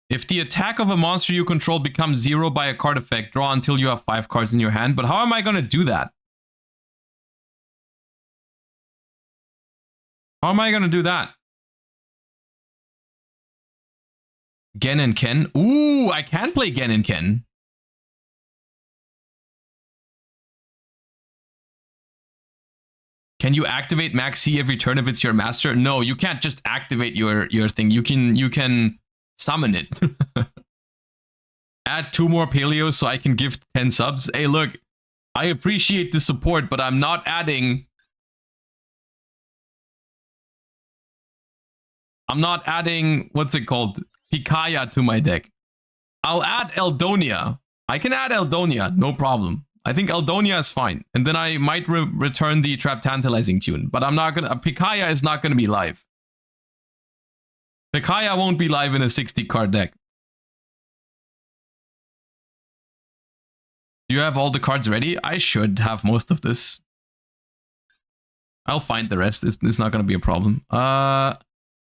Speaker 1: If the attack of a monster you control becomes 0 by a card effect, draw until you have 5 cards in your hand. But how am I going to do that? How am I going to do that? Gen and Ken. Ooh, I can play Gen and Ken. Can you activate Max C every turn if it's your master? No, you can't just activate your thing. You can summon it. Add 2 more Paleos so I can give 10 subs. Hey, look, I appreciate the support, but I'm not adding... what's it called? Picaya to my deck. I'll add Eldonia. I can add Eldonia, no problem. I think Eldonia is fine. And then I might return the Trap Tantalizing Tune. But I'm not gonna... Picaya is not gonna be live. Picaya won't be live in a 60 card deck. Do you have all the cards ready? I should have most of this. I'll find the rest. It's not gonna be a problem.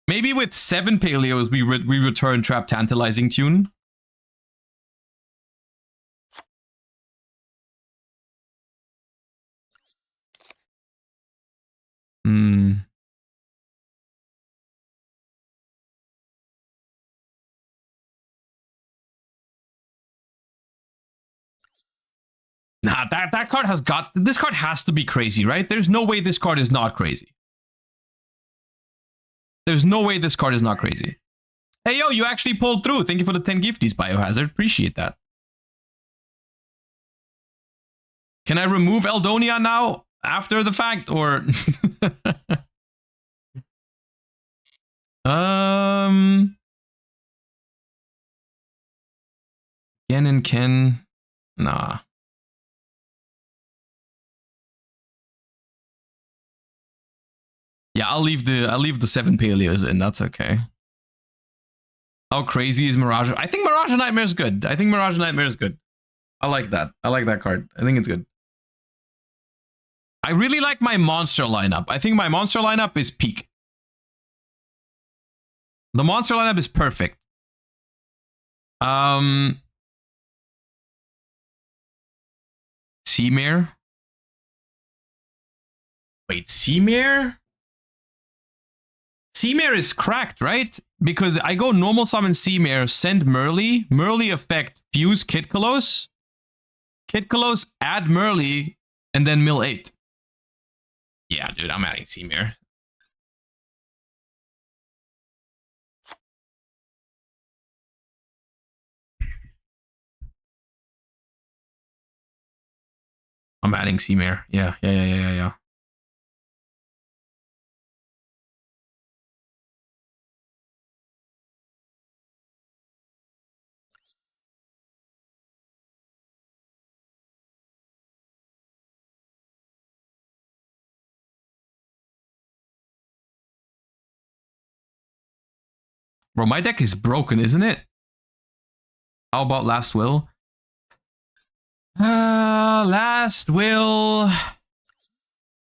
Speaker 1: Maybe with 7 Paleos, we return Trap Tantalizing Tune. Nah, that card has got... This card has to be crazy, right? There's no way this card is not crazy. There's no way this card is not crazy. Hey, yo, you actually pulled through. Thank you for the 10 gifties, Biohazard. Appreciate that. Can I remove Eldonia now after the fact, or... Ken and Ken... Nah. Yeah, I'll leave the 7 Paleos in. That's okay. How crazy is Mirage? I think Mirage Nightmare is good. I think Mirage Nightmare is good. I like that. I like that card. I think it's good. I really like my monster lineup. I think my monster lineup is peak. The monster lineup is perfect. Seamare. Wait, Seamare? Seamare is cracked, right? Because I go normal summon Seamare, send Merly, Merly effect, fuse Kitkalos, Kitkalos, add Merly, and then mill 8. Yeah, dude, I'm adding Seamare. I'm adding Seamare. Yeah. Bro, my deck is broken, isn't it? How about Last Will? Last Will.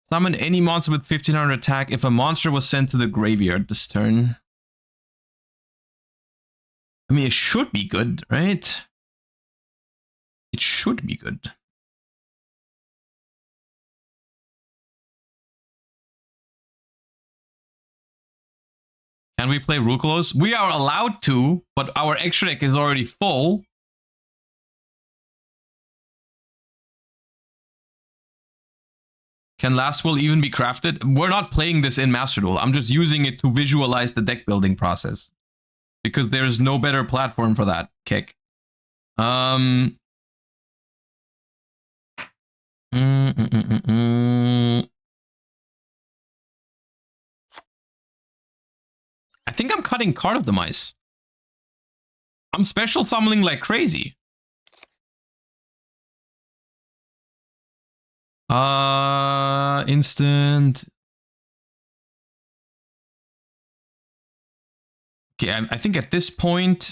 Speaker 1: Summon any monster with 1500 attack if a monster was sent to the graveyard this turn. I mean, it should be good, right? It should be good. Can we play Rukulos? We are allowed to, but our extra deck is already full. Can Last Will even be crafted? We're not playing this in Master Duel. I'm just using it to visualize the deck building process. Because there's no better platform for that, Kick. I think I'm cutting Card of the Mice. I'm special summoning like crazy. Instant. Okay, I think at this point,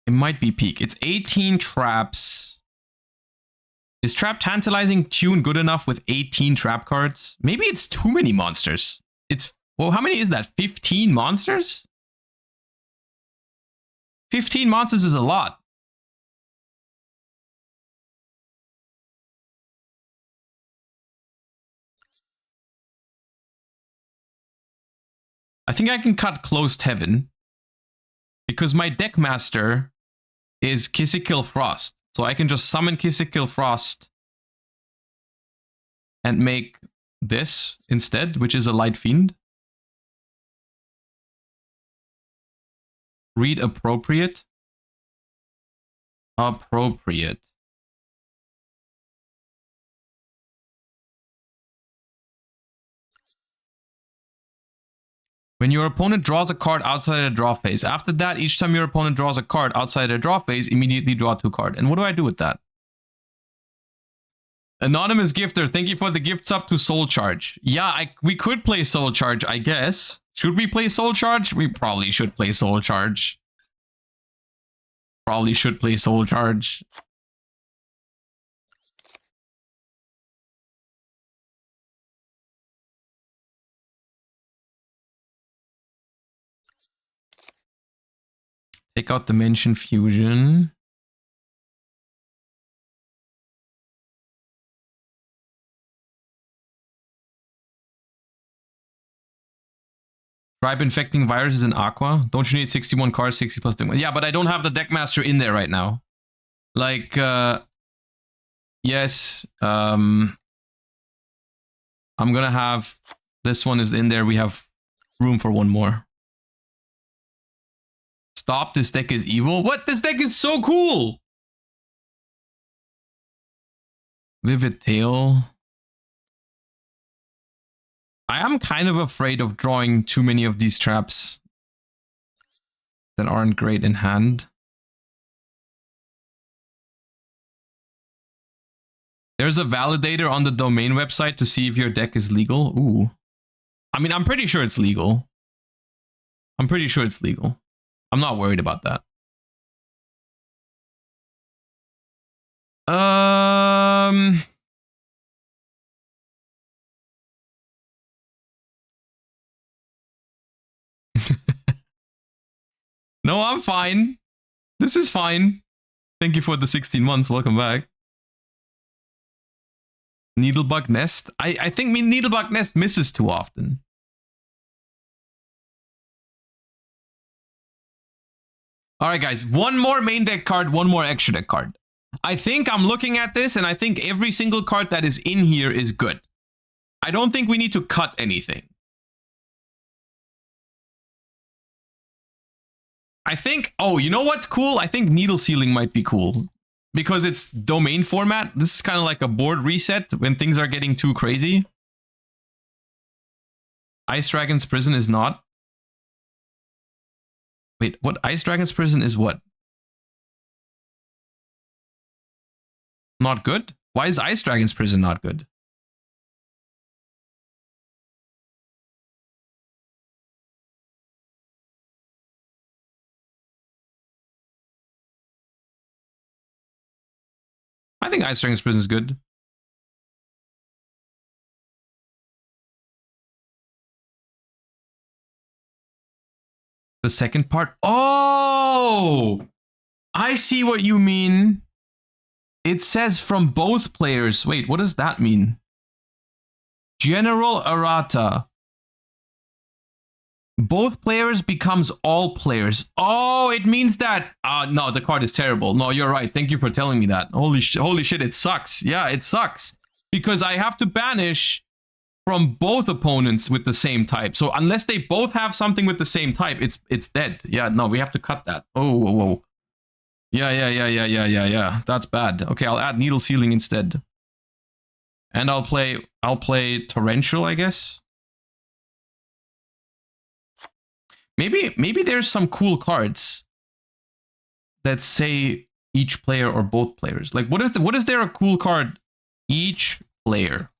Speaker 1: it might be peak. It's 18 traps. Is Trap Tantalizing Tune good enough with 18 trap cards? Maybe it's too many monsters. It's, well, how many is that? 15 monsters? 15 monsters is a lot. I think I can cut Closed Heaven because my deck master is Kissykill Frost. So I can just summon Kissykill Frost and make this instead, which is a Light Fiend. Read Appropriate. Appropriate. When your opponent draws a card outside the draw phase, after that, each time your opponent draws a card outside the draw phase, immediately draw 2 cards. And what do I do with that? Anonymous Gifter, thank you for the gift sub to Soul Charge. Yeah, we could play Soul Charge, I guess. Should we play Soul Charge? We probably should play Soul Charge. Probably should play Soul Charge. Take out Dimension Fusion. Tribe Infecting Viruses in Aqua. Don't you need 61 cards, 60 plus thing? Yeah, but I don't have the Deckmaster in there right now. Like, yes. I'm gonna have... This one is in there. We have room for one more. Stop, this deck is evil. What? This deck is so cool! Vivid Tail. I am kind of afraid of drawing too many of these traps that aren't great in hand. There's a validator on the domain website to see if your deck is legal. Ooh. I mean, I'm pretty sure it's legal. I'm pretty sure it's legal. I'm not worried about that. No, I'm fine. This is fine. Thank you for the 16 months. Welcome back. Needlebug Nest. I think Needlebug Nest misses too often. All right, guys. One more main deck card, one more extra deck card. I think I'm looking at this, and I think every single card that is in here is good. I don't think we need to cut anything. I think... Oh, you know what's cool? I think Needle Sealing might be cool. Because it's domain format. This is kind of like a board reset when things are getting too crazy. Ice Dragon's Prison is not. Wait, what? Ice Dragon's Prison is what? Not good? Why is Ice Dragon's Prison not good? I think Ice Dragon's Prison is good. The second part? Oh! I see what you mean. It says from both players. Wait, what does that mean? General errata. Both players becomes all players. Oh, it means that... no, the card is terrible. No, you're right. Thank you for telling me that. Holy shit, it sucks. Yeah, it sucks. Because I have to banish from both opponents with the same type. So unless they both have something with the same type, it's dead. Yeah, no, we have to cut that. Oh, whoa, whoa. Yeah. That's bad. Okay, I'll add Needle Sealing instead. And I'll play Torrential, I guess. Maybe there's some cool cards that say each player or both players. Like, what is there a cool card? Each player.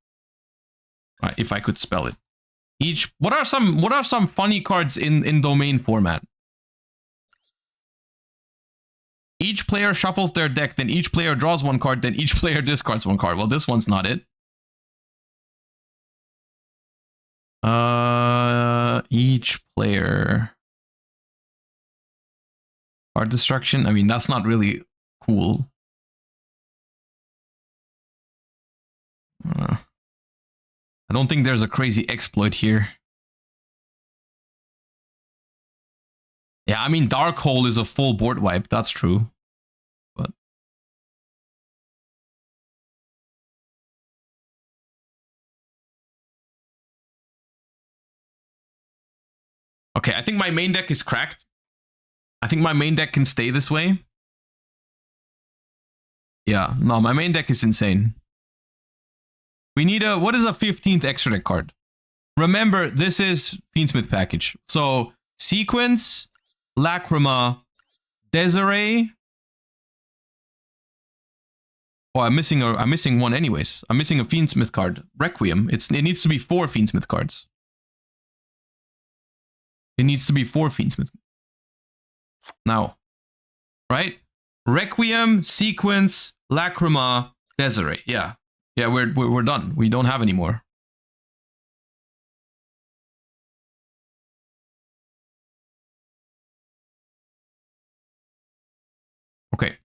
Speaker 1: If I could spell it. What are some funny cards in domain format? Each player shuffles their deck, then each player draws one card, then each player discards one card. Well, this one's not it. Each player. Card destruction? I mean, that's not really cool. I don't think there's a crazy exploit here. Yeah, I mean, Dark Hole is a full board wipe. That's true. But okay, I think my main deck is cracked. I think my main deck can stay this way. Yeah, no, my main deck is insane. We need a... What is a 15th extra deck card? Remember, this is Fiendsmith package. So, Sequence, Lacrima, Desiree. Oh, I'm missing one anyways. I'm missing a Fiendsmith card. Requiem. It needs to be 4 Fiendsmith cards. It needs to be 4 Fiendsmith. Now. Right? Requiem, Sequence, Lacrima, Desiree. Yeah. Yeah, we're done. We don't have any more. Okay.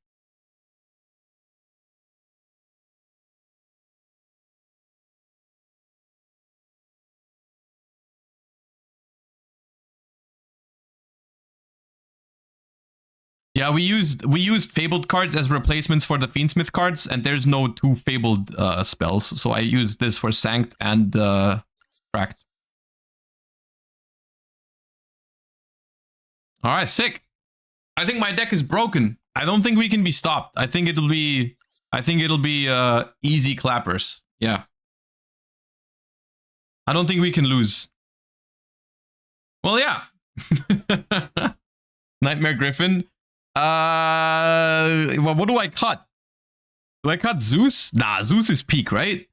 Speaker 1: Yeah, we used Fabled cards as replacements for the Fiendsmith cards, and there's no 2 Fabled spells, so I used this for Sanct and Cracked. All right, sick. I think my deck is broken. I don't think we can be stopped. I think it'll be easy clappers. Yeah. I don't think we can lose. Well, yeah. Nightmare Griffin. Well, what do I cut? Do I cut Zeus? Nah, Zeus is peak, right?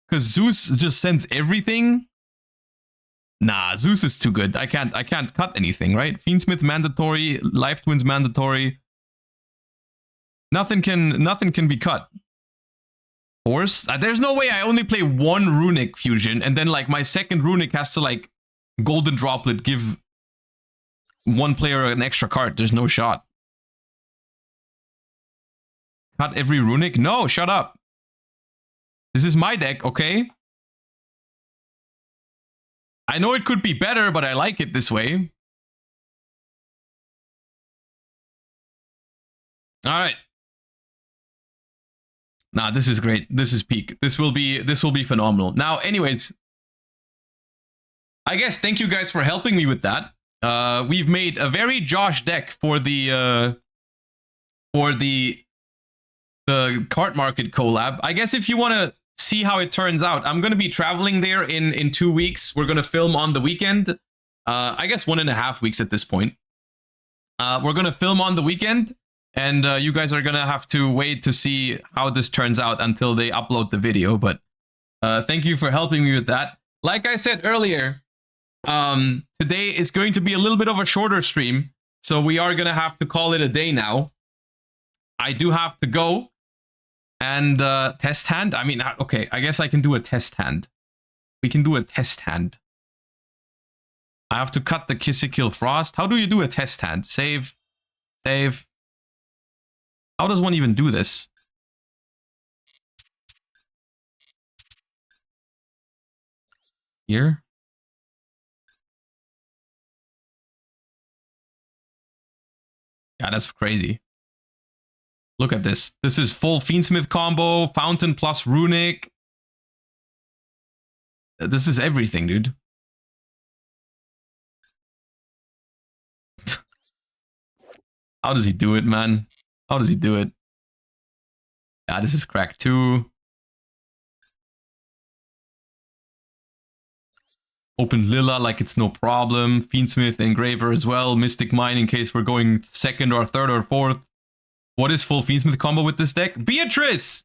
Speaker 1: Because Zeus just sends everything. Nah, Zeus is too good. I can't cut anything, right? Fiendsmith mandatory, Life Twins mandatory. Nothing can be cut. Force? There's no way I only play 1 Runic fusion, and then like my second Runic has to like Golden Droplet give 1 player an extra card. There's no shot. Cut every Runic? No, shut up. This is my deck, okay? I know it could be better, but I like it this way. All right. Nah, this is great. This is peak. This will be phenomenal. Now, anyways, I guess thank you guys for helping me with that. We've made a very Josh deck for the cart market collab. I guess if you want to see how it turns out, I'm going to be traveling there in 2 weeks. We're going to film on the weekend. I guess 1.5 weeks at this point. We're going to film on the weekend, and you guys are going to have to wait to see how this turns out until they upload the video. But thank you for helping me with that. Like I said earlier, today is going to be a little bit of a shorter stream, so we are going to have to call it a day now. I do have to go and test hand. I mean, okay, I guess I can do a test hand. We can do a test hand. I have to cut the Kill Frost. How do you do a test hand? Save. Save. How does one even do this? Here? Yeah, that's crazy. Look at this. This is full Fiendsmith combo, Fountain plus Runic. This is everything, dude. How does he do it, man? How does he do it? Yeah, this is crack too. Open Lila like it's no problem. Fiendsmith, Engraver as well. Mystic Mine in case we're going second or third or fourth. What is full Fiendsmith combo with this deck? Beatrice!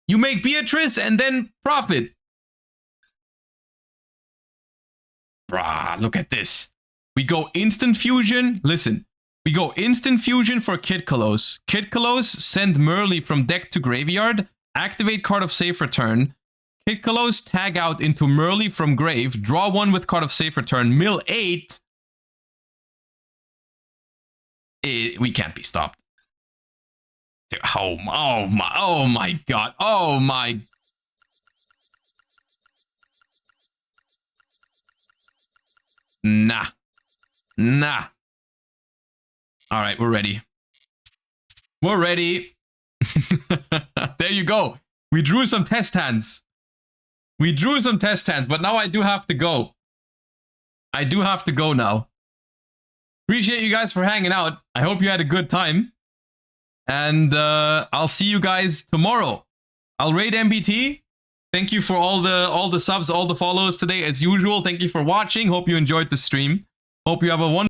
Speaker 1: You make Beatrice and then profit. Bruh, look at this. We go instant fusion. Listen. We go instant fusion for Kid Kalos. Kid Kalos, send Merly from deck to graveyard. Activate card of safe return. Kid Kalos, tag out into Merly from grave. Draw 1 with card of safe return. Mill 8. We can't be stopped. Oh my god. Oh my. Nah. Nah. All right, we're ready. We're ready. There you go. We drew some test hands. We drew some test hands, but now I do have to go. I do have to go now. Appreciate you guys for hanging out. I hope you had a good time. And I'll see you guys tomorrow. I'll raid MBT. Thank you for all the subs, all the follows today as usual. Thank you for watching. Hope you enjoyed the stream. Hope you have a wonderful